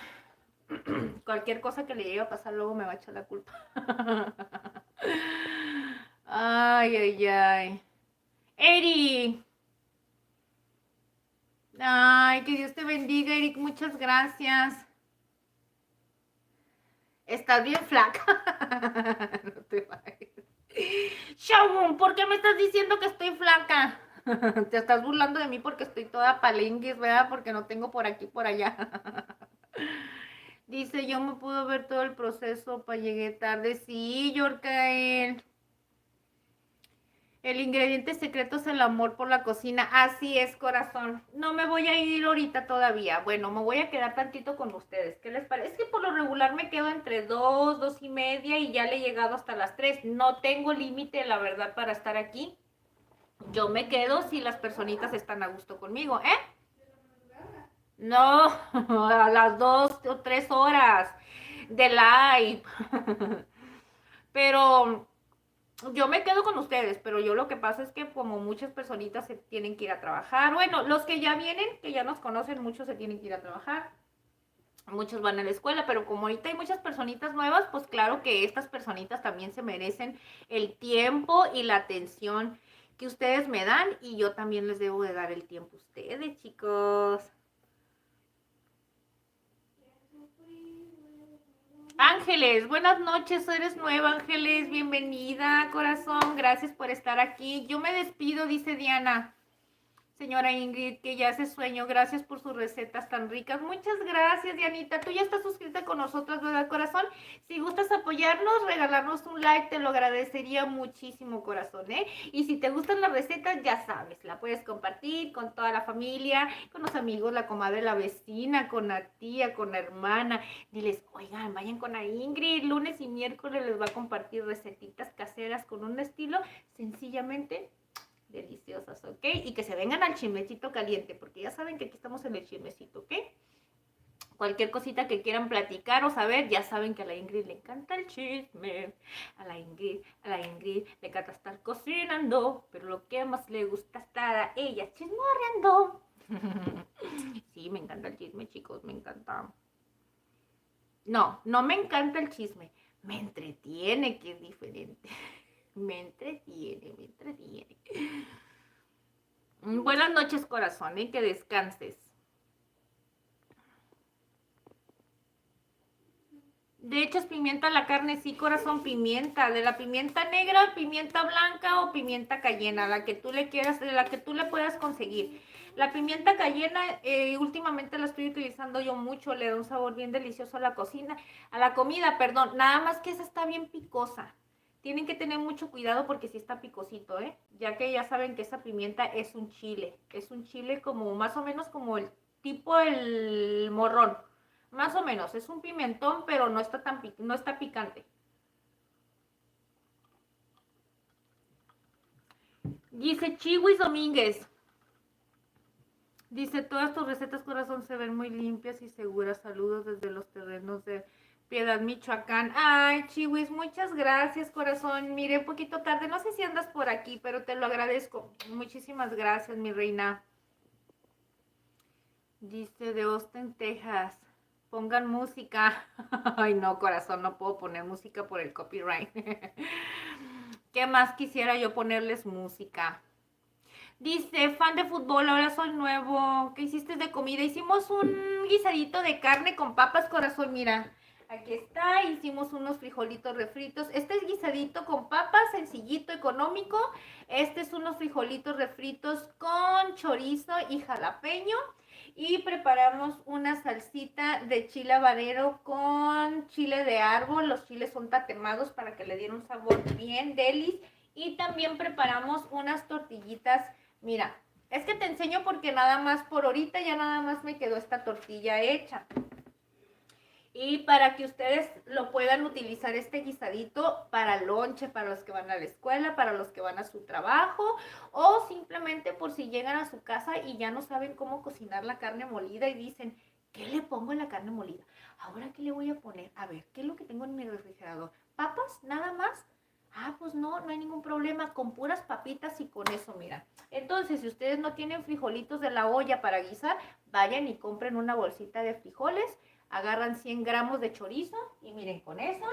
Cualquier cosa que le llegue a pasar luego me va a echar la culpa. Ay, ay, ay. Eric. Ay, que Dios te bendiga, Eric. Muchas gracias. Estás bien flaca. No te vayas. Shaun, ¿por qué me estás diciendo que estoy flaca? Te estás burlando de mí porque estoy toda palenguis, ¿verdad? Porque no tengo por aquí, por allá. Dice, yo me puedo ver todo el proceso para llegué tarde. Sí, Yorkael. El ingrediente secreto es el amor por la cocina. Así es, corazón. No me voy a ir ahorita todavía. Bueno, me voy a quedar tantito con ustedes. ¿Qué les parece? Es que por lo regular me quedo entre 2, 2:30 y ya le he llegado hasta las 3. No tengo límite, la verdad, para estar aquí. Yo me quedo si las personitas están a gusto conmigo, ¿eh? No, a las 2 o 3 horas de live. Pero yo me quedo con ustedes, pero yo lo que pasa es que como muchas personitas se tienen que ir a trabajar. Bueno, los que ya vienen, que ya nos conocen, muchos se tienen que ir a trabajar. Muchos van a la escuela, pero como ahorita hay muchas personitas nuevas, pues claro que estas personitas también se merecen el tiempo y la atención que ustedes me dan y yo también les debo de dar el tiempo a ustedes, chicos. Ángeles, buenas noches, eres nueva, Ángeles, bienvenida, corazón, gracias por estar aquí. Yo me despido, dice Diana. Señora Ingrid, que ya hace sueño, gracias por sus recetas tan ricas. Muchas gracias, Dianita. Tú ya estás suscrita con nosotros, ¿verdad, corazón? Si gustas apoyarnos, regalarnos un like, te lo agradecería muchísimo, corazón, ¿eh? Y si te gustan las recetas, ya sabes, la puedes compartir con toda la familia, con los amigos, la comadre, la vecina, con la tía, con la hermana. Diles, oigan, vayan con la Ingrid, lunes y miércoles les va a compartir recetitas caseras con un estilo sencillamente deliciosas, ¿ok? Y que se vengan al chismecito caliente, porque ya saben que aquí estamos en el chismecito, ¿ok? Cualquier cosita que quieran platicar o saber, ya saben que a la Ingrid le encanta el chisme. A la Ingrid le encanta estar cocinando, pero lo que más le gusta estar a ella chismorreando. Sí, me encanta el chisme, chicos, me encanta. No me encanta el chisme, me entretiene, que es diferente. Me entretiene. Buenas noches, corazón, y que descanses. De hecho, es pimienta a la carne, sí, corazón, pimienta. De la pimienta negra, pimienta blanca o pimienta cayena, la que tú le quieras, la que tú le puedas conseguir. La pimienta cayena, últimamente la estoy utilizando yo mucho, le da un sabor bien delicioso a la cocina, a la comida, perdón. Nada más que esa está bien picosa. Tienen que tener mucho cuidado porque sí está picosito, ¿eh? Ya que ya saben que esa pimienta es un chile como más o menos como el tipo el morrón. Más o menos, es un pimentón, pero no está no está picante. Dice Chiwis Domínguez. Dice, todas tus recetas, corazón, se ven muy limpias y seguras. Saludos desde los terrenos de Piedad, Michoacán. Ay, Chiwis, muchas gracias, corazón. Miré un poquito tarde, no sé si andas por aquí, pero te lo agradezco. Muchísimas gracias, mi reina. Dice de Austin, Texas. Pongan música. Ay, no, corazón, no puedo poner música por el copyright. ¿Qué más quisiera yo ponerles música? Dice, fan de fútbol, ahora soy nuevo. ¿Qué hiciste de comida? Hicimos un guisadito de carne con papas, corazón, mira. Aquí está, hicimos unos frijolitos refritos. Este es guisadito con papas, sencillito, económico. Este es unos frijolitos refritos con chorizo y jalapeño. Y preparamos una salsita de chile habanero con chile de árbol. Los chiles son tatemados para que le den un sabor bien delis. Y también preparamos unas tortillitas. Mira, es que te enseño porque nada más por ahorita ya nada más me quedó esta tortilla hecha. Y para que ustedes lo puedan utilizar este guisadito para lonche, para los que van a la escuela, para los que van a su trabajo, o simplemente por si llegan a su casa y ya no saben cómo cocinar la carne molida y dicen, ¿qué le pongo en la carne molida? ¿Ahora qué le voy a poner? A ver, ¿qué es lo que tengo en mi refrigerador? ¿Papas? ¿Nada más? Ah, pues no hay ningún problema, con puras papitas y con eso, mira. Entonces, si ustedes no tienen frijolitos de la olla para guisar, vayan y compren una bolsita de frijoles, agarran 100 gramos de chorizo y miren, con eso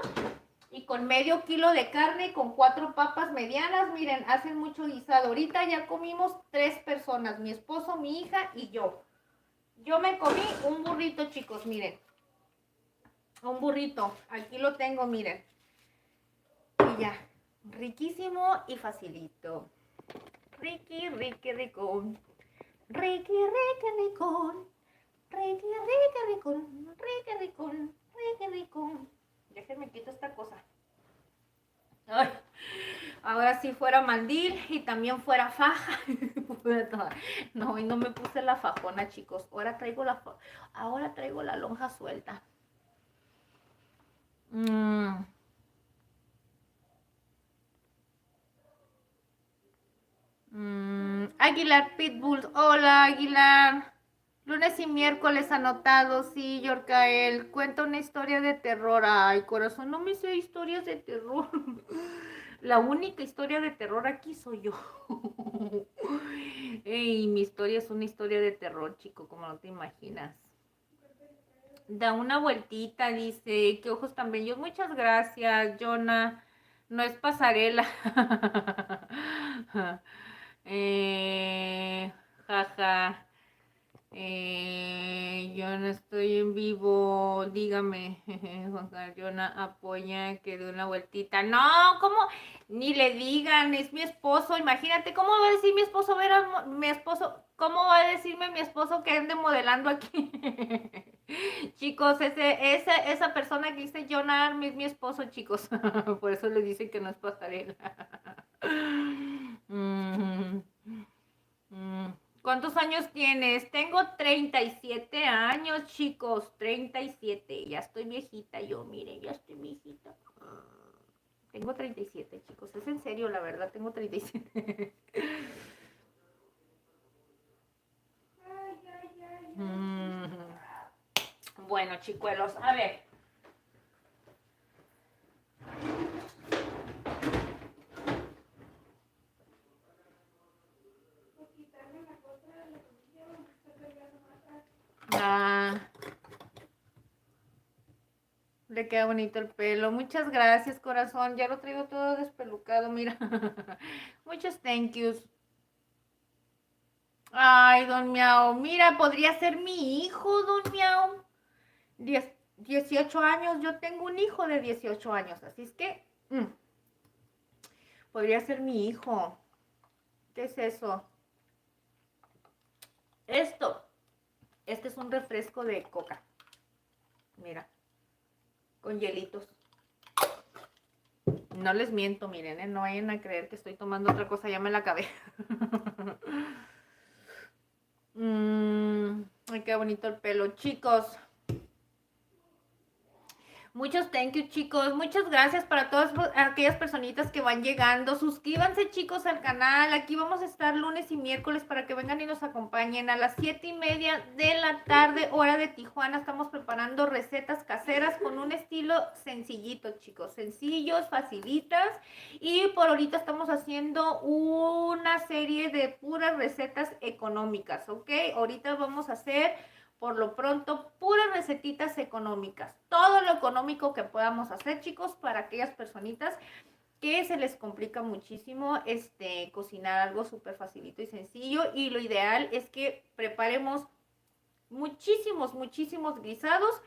y con medio kilo de carne, con 4 papas medianas, miren, hacen mucho guisado. Ahorita ya comimos 3 personas, mi esposo, mi hija y yo. Yo me comí un burrito, chicos, miren. Un burrito, aquí lo tengo, miren. Y ya, riquísimo y facilito. Ricky, rico. Ricky, rico. Rico. Déjenme quito esta cosa. Ay, ahora sí fuera mandil y también fuera faja. No, y no me puse la fajona, chicos. Ahora traigo la lonja suelta. Aguilar Pitbull. Hola, Aguilar. Lunes y miércoles anotados, sí, Yorcael. Cuenta una historia de terror. Ay, corazón, no me sé historias de terror. La única historia de terror aquí soy yo. Ey, mi historia es una historia de terror, chico, como no te imaginas. Da una vueltita, dice. Qué ojos tan bellos. Muchas gracias, Jonah. No es pasarela. Jaja. Yo no estoy en vivo, dígame. Juan Carlos, Jonah apoya que dé una vueltita. No, ¿cómo? Ni le digan, es mi esposo. Imagínate, ¿cómo va a decir mi esposo ver a mi esposo? ¿Cómo va a decirme mi esposo que ande modelando aquí? Chicos, esa persona que dice Jonah es mi esposo, chicos. Por eso les dicen que no es pasarela. ¿Cuántos años tienes? Tengo 37 años, chicos. 37. Ya estoy viejita yo, miren, ya estoy viejita. Tengo 37, chicos. Es en serio, la verdad, tengo 37. Bueno, chicuelos, a ver. Le queda bonito el pelo. Muchas gracias, corazón. Ya lo traigo todo despelucado, mira. Muchos thank yous. Ay, don Miau. Mira, podría ser mi hijo, don Miau. 18 años. Yo tengo un hijo de 18 años. Así es que podría ser mi hijo. ¿Qué es eso? Este es un refresco de coca. Mira. Con hielitos. No les miento, miren, no vayan a creer que estoy tomando otra cosa, ya me la acabé. Ay, qué bonito el pelo, chicos. Muchos thank you, chicos. Muchas gracias para todas aquellas personitas que van llegando. Suscríbanse, chicos, al canal. Aquí vamos a estar lunes y miércoles para que vengan y nos acompañen. A las 7:30 de la tarde, hora de Tijuana, estamos preparando recetas caseras con un estilo sencillito, chicos. Sencillos, facilitas. Y por ahorita estamos haciendo una serie de puras recetas económicas, ¿ok? Ahorita vamos a hacer por lo pronto, puras recetitas económicas. Todo lo económico que podamos hacer, chicos, para aquellas personitas que se les complica muchísimo cocinar algo súper facilito y sencillo. Y lo ideal es que preparemos muchísimos guisados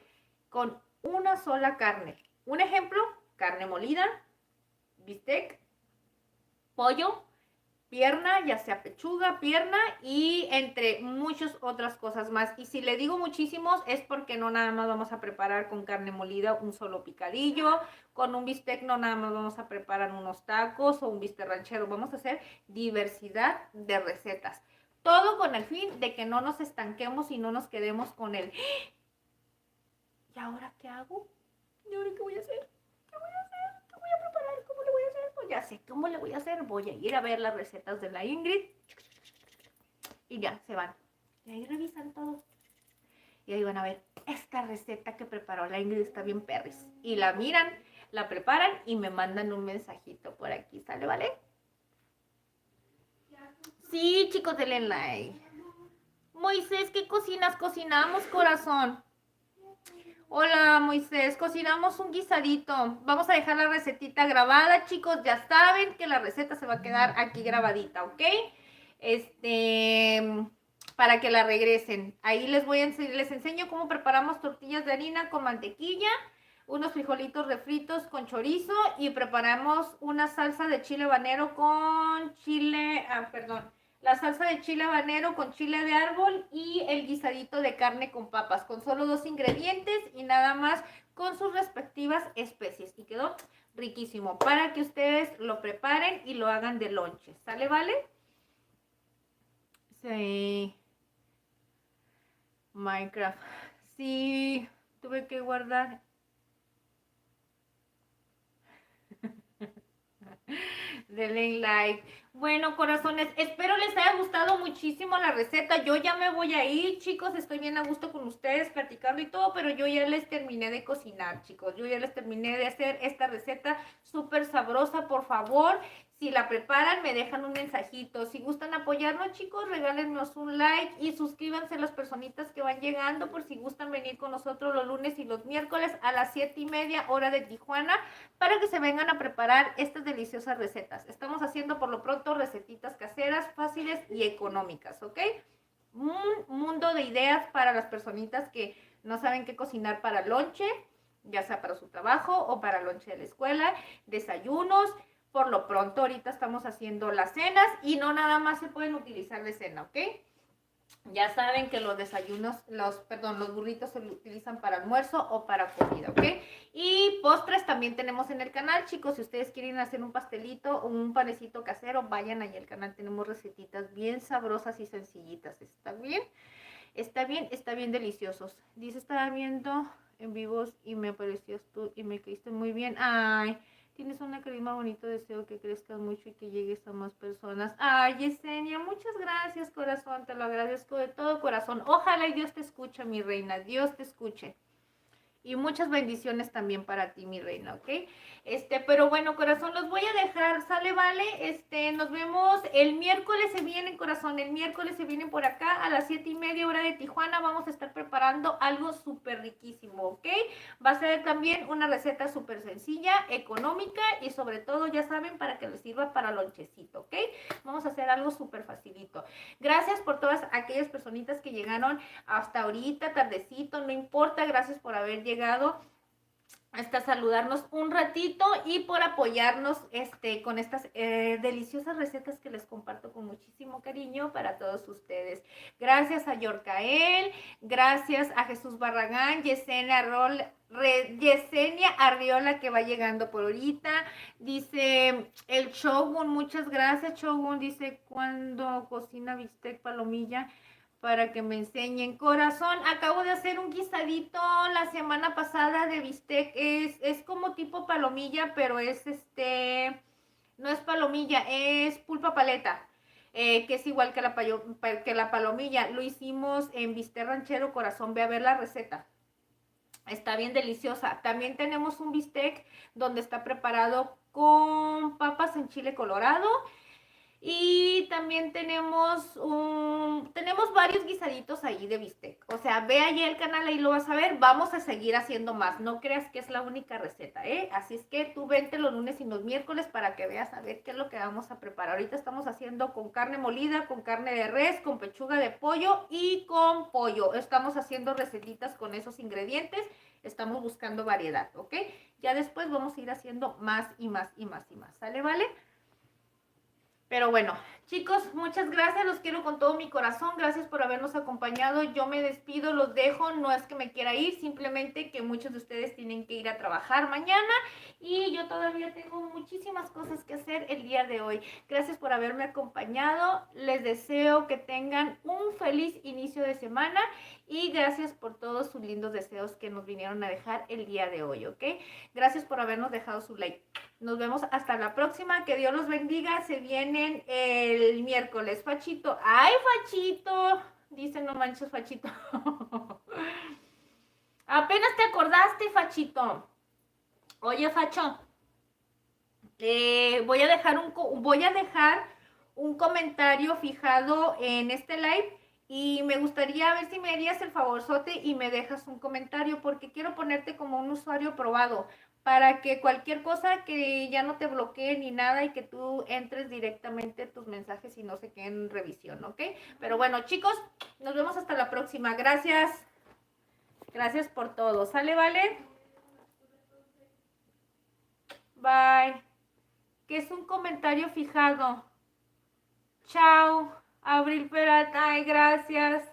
con una sola carne. Un ejemplo, carne molida, bistec, pollo, pierna, ya sea pechuga, pierna y entre muchas otras cosas más. Y si le digo muchísimos es porque no nada más vamos a preparar con carne molida un solo picadillo, con un bistec no nada más vamos a preparar unos tacos o un bistec ranchero, vamos a hacer diversidad de recetas. Todo con el fin de que no nos estanquemos y no nos quedemos con el ¿y ahora qué hago? ¿Y ahora qué voy a hacer? ¿Qué voy a hacer? ¿Qué voy a preparar? ¿Cómo le voy a hacer? Pues ya sé cómo le voy a hacer. Voy a ir a ver las recetas de la Ingrid. Y ya, se van. Y ahí revisan todo. Y ahí van a ver, esta receta que preparó la Ingrid está bien perris. Y la miran, la preparan y me mandan un mensajito por aquí. ¿Sale, vale? Sí, chicos, denle like. Moisés, ¿qué cocinas? Cocinamos, corazón. Hola, Moisés, cocinamos un guisadito. Vamos a dejar la recetita grabada, chicos. Ya saben que la receta se va a quedar aquí grabadita, ¿ok? Para que la regresen. Ahí les enseño cómo preparamos tortillas de harina con mantequilla, unos frijolitos refritos con chorizo y preparamos una salsa de chile habanero con la salsa de chile habanero con chile de árbol y el guisadito de carne con papas, con solo 2 ingredientes y nada más con sus respectivas especies. Y quedó riquísimo para que ustedes lo preparen y lo hagan de lonche. ¿Sale, vale? Sí. Minecraft. Sí, tuve que guardar. Denle like. Bueno, corazones, espero les haya gustado muchísimo la receta. Yo ya me voy a ir, chicos. Estoy bien a gusto con ustedes platicando y todo, pero yo ya les terminé de cocinar, chicos. Yo ya les terminé de hacer esta receta súper sabrosa. Por favor, si la preparan, me dejan un mensajito. Si gustan apoyarnos, chicos, regálennos un like y suscríbanse a las personitas que van llegando por si gustan venir con nosotros los lunes y los miércoles a las 7:30 hora de Tijuana para que se vengan a preparar estas deliciosas recetas. Estamos haciendo por lo pronto recetitas caseras, fáciles y económicas, ¿ok? Un mundo de ideas para las personitas que no saben qué cocinar para lonche, ya sea para su trabajo o para lonche de la escuela, desayunos. Por lo pronto ahorita estamos haciendo las cenas y no nada más se pueden utilizar de cena, ¿ok? Ya saben que los desayunos, los burritos se utilizan para almuerzo o para comida, ¿ok? Y postres también tenemos en el canal, chicos. Si ustedes quieren hacer un pastelito o un panecito casero, vayan ahí al canal. Tenemos recetitas bien sabrosas y sencillitas. ¿Está bien? Está bien deliciosos. Dice, estaba viendo en vivos y me aparecías tú y me caíste muy bien. Ay, tienes una carisma bonito, deseo que crezcas mucho y que llegues a más personas. Ay, Yesenia, muchas gracias, corazón, te lo agradezco de todo corazón. Ojalá y Dios te escuche, mi reina, Dios te escuche. Y muchas bendiciones también para ti, mi reina, ¿ok? Pero bueno, corazón, los voy a dejar, ¿sale, vale? Nos vemos el miércoles, se vienen, corazón, el miércoles se vienen por acá a las 7:30 hora de Tijuana. Vamos a estar preparando algo súper riquísimo, ¿ok? Va a ser también una receta súper sencilla, económica y sobre todo, ya saben, para que les sirva para lonchecito, ¿ok? Vamos a hacer algo súper facilito. Gracias por todas aquellas personitas que llegaron hasta ahorita, tardecito, no importa, gracias por haber llegado hasta saludarnos un ratito y por apoyarnos con estas deliciosas recetas que les comparto con muchísimo cariño para todos ustedes. Gracias a Yorcael, gracias a Jesús Barragán, Yesenia Arriola que va llegando por ahorita. Dice el Shogun, muchas gracias Shogun, dice cuando cocina bistec palomilla para que me enseñen. Corazón, acabo de hacer un guisadito la semana pasada de bistec. Es como tipo palomilla, pero es no es palomilla, es pulpa paleta. Que es igual que la palomilla. Lo hicimos en bistec ranchero, corazón. Ve a ver la receta. Está bien deliciosa. También tenemos un bistec donde está preparado con papas en chile colorado. Y también también tenemos varios guisaditos ahí de bistec. O sea, ve allí el canal, ahí lo vas a ver. Vamos a seguir haciendo más. No creas que es la única receta, ¿eh? Así es que tú vente los lunes y los miércoles para que veas a ver qué es lo que vamos a preparar. Ahorita estamos haciendo con carne molida, con carne de res, con pechuga de pollo y con pollo. Estamos haciendo recetitas con esos ingredientes. Estamos buscando variedad, ¿ok? Ya después vamos a ir haciendo más y más y más y más. ¿Sale, vale? Pero bueno, chicos, muchas gracias, los quiero con todo mi corazón, gracias por habernos acompañado, yo me despido, los dejo, no es que me quiera ir, simplemente que muchos de ustedes tienen que ir a trabajar mañana y yo todavía tengo muchísimas cosas que hacer el día de hoy. Gracias por haberme acompañado, les deseo que tengan un feliz inicio de semana y gracias por todos sus lindos deseos que nos vinieron a dejar el día de hoy, ¿ok? Gracias por habernos dejado su like. Nos vemos hasta la próxima. Que Dios los bendiga. Se vienen el miércoles. Fachito. ¡Ay, Fachito! Dice, no manches, Fachito. Apenas te acordaste, Fachito. Oye, Facho. Voy a dejar un comentario fijado en este live. Y me gustaría ver si me harías el favorzote y me dejas un comentario. Porque quiero ponerte como un usuario probado. Para que cualquier cosa que ya no te bloquee ni nada y que tú entres directamente tus mensajes y no se queden en revisión, ¿ok? Pero bueno, chicos, nos vemos hasta la próxima. Gracias. Gracias por todo. ¿Sale, vale? Bye. Que es un comentario fijado. Chao. Abril Peralta. Ay, gracias.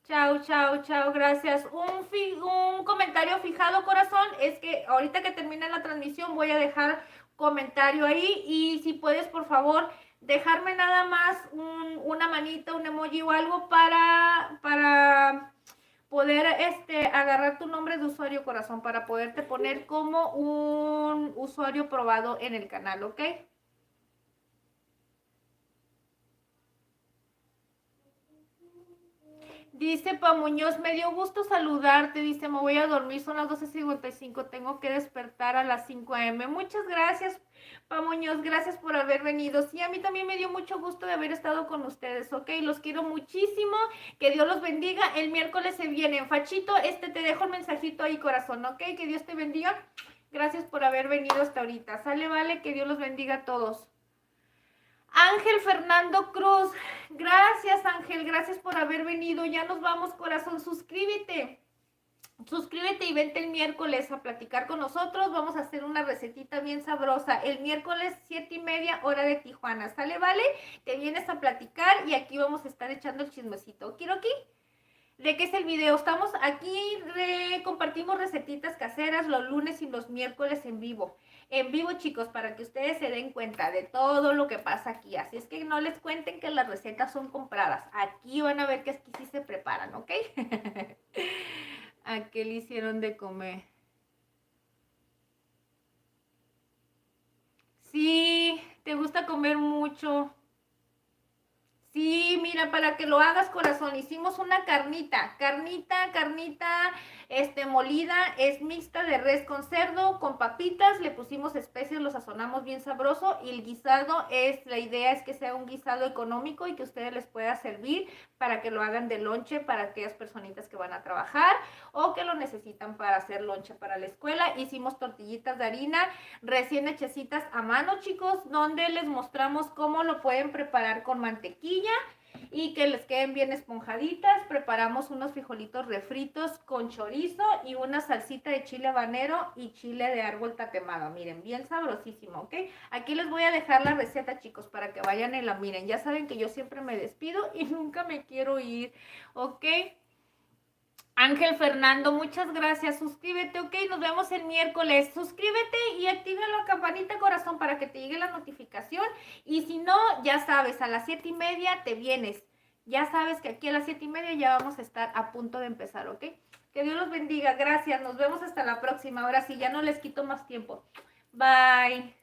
Chao, chao, chao, gracias. Un comentario fijado, corazón, es que ahorita que termine la transmisión voy a dejar comentario ahí y si puedes, por favor, dejarme nada más una manita, un emoji o algo para poder agarrar tu nombre de usuario, corazón, para poderte poner como un usuario probado en el canal, ¿ok? Dice Pa Muñoz, me dio gusto saludarte, dice, me voy a dormir, son las 12:55, tengo que despertar a las 5 a.m. Muchas gracias, Pa Muñoz, gracias por haber venido. Sí, a mí también me dio mucho gusto de haber estado con ustedes, ¿ok? Los quiero muchísimo, que Dios los bendiga. El miércoles se vienen. Fachito, te dejo el mensajito ahí, corazón, ¿ok? Que Dios te bendiga. Gracias por haber venido hasta ahorita. Sale, vale, que Dios los bendiga a todos. Ángel Fernando Cruz, gracias Ángel, gracias por haber venido. Ya nos vamos, corazón, suscríbete y vente el miércoles a platicar con nosotros. Vamos a hacer una recetita bien sabrosa el miércoles 7:30 hora de Tijuana. ¿Sale, vale? Te vienes a platicar y aquí vamos a estar echando el chismecito. ¿Kiroki? ¿De qué es el video? Estamos aquí, compartimos recetitas caseras los lunes y los miércoles en vivo. En vivo, chicos, para que ustedes se den cuenta de todo lo que pasa aquí. Así es que no les cuenten que las recetas son compradas. Aquí van a ver que aquí sí se preparan, ¿ok? ¿A qué le hicieron de comer? Sí, te gusta comer mucho. Sí, mira, para que lo hagas, corazón, hicimos una carnita molida, es mixta de res con cerdo, con papitas, le pusimos especias, lo sazonamos bien sabroso y el guisado la idea es que sea un guisado económico y que a ustedes les pueda servir para que lo hagan de lonche para aquellas personitas que van a trabajar o que lo necesitan para hacer lonche para la escuela. Hicimos tortillitas de harina recién hechecitas a mano, chicos, donde les mostramos cómo lo pueden preparar con mantequilla y que les queden bien esponjaditas. Preparamos unos frijolitos refritos con chorizo y una salsita de chile habanero y chile de árbol tatemado. Miren, bien sabrosísimo, ¿ok? Aquí les voy a dejar la receta, chicos, para que vayan y la miren. Ya saben que yo siempre me despido y nunca me quiero ir, ¿ok? Ángel Fernando, muchas gracias. Suscríbete, ok, nos vemos el miércoles. Suscríbete y activa la campanita, corazón, para que te llegue la notificación. Y si no, ya sabes, a las 7:30 te vienes. Ya sabes que aquí a las 7:30 ya vamos a estar a punto de empezar, ¿ok? Que Dios los bendiga. Gracias. Nos vemos hasta la próxima. Ahora sí, ya no les quito más tiempo. Bye.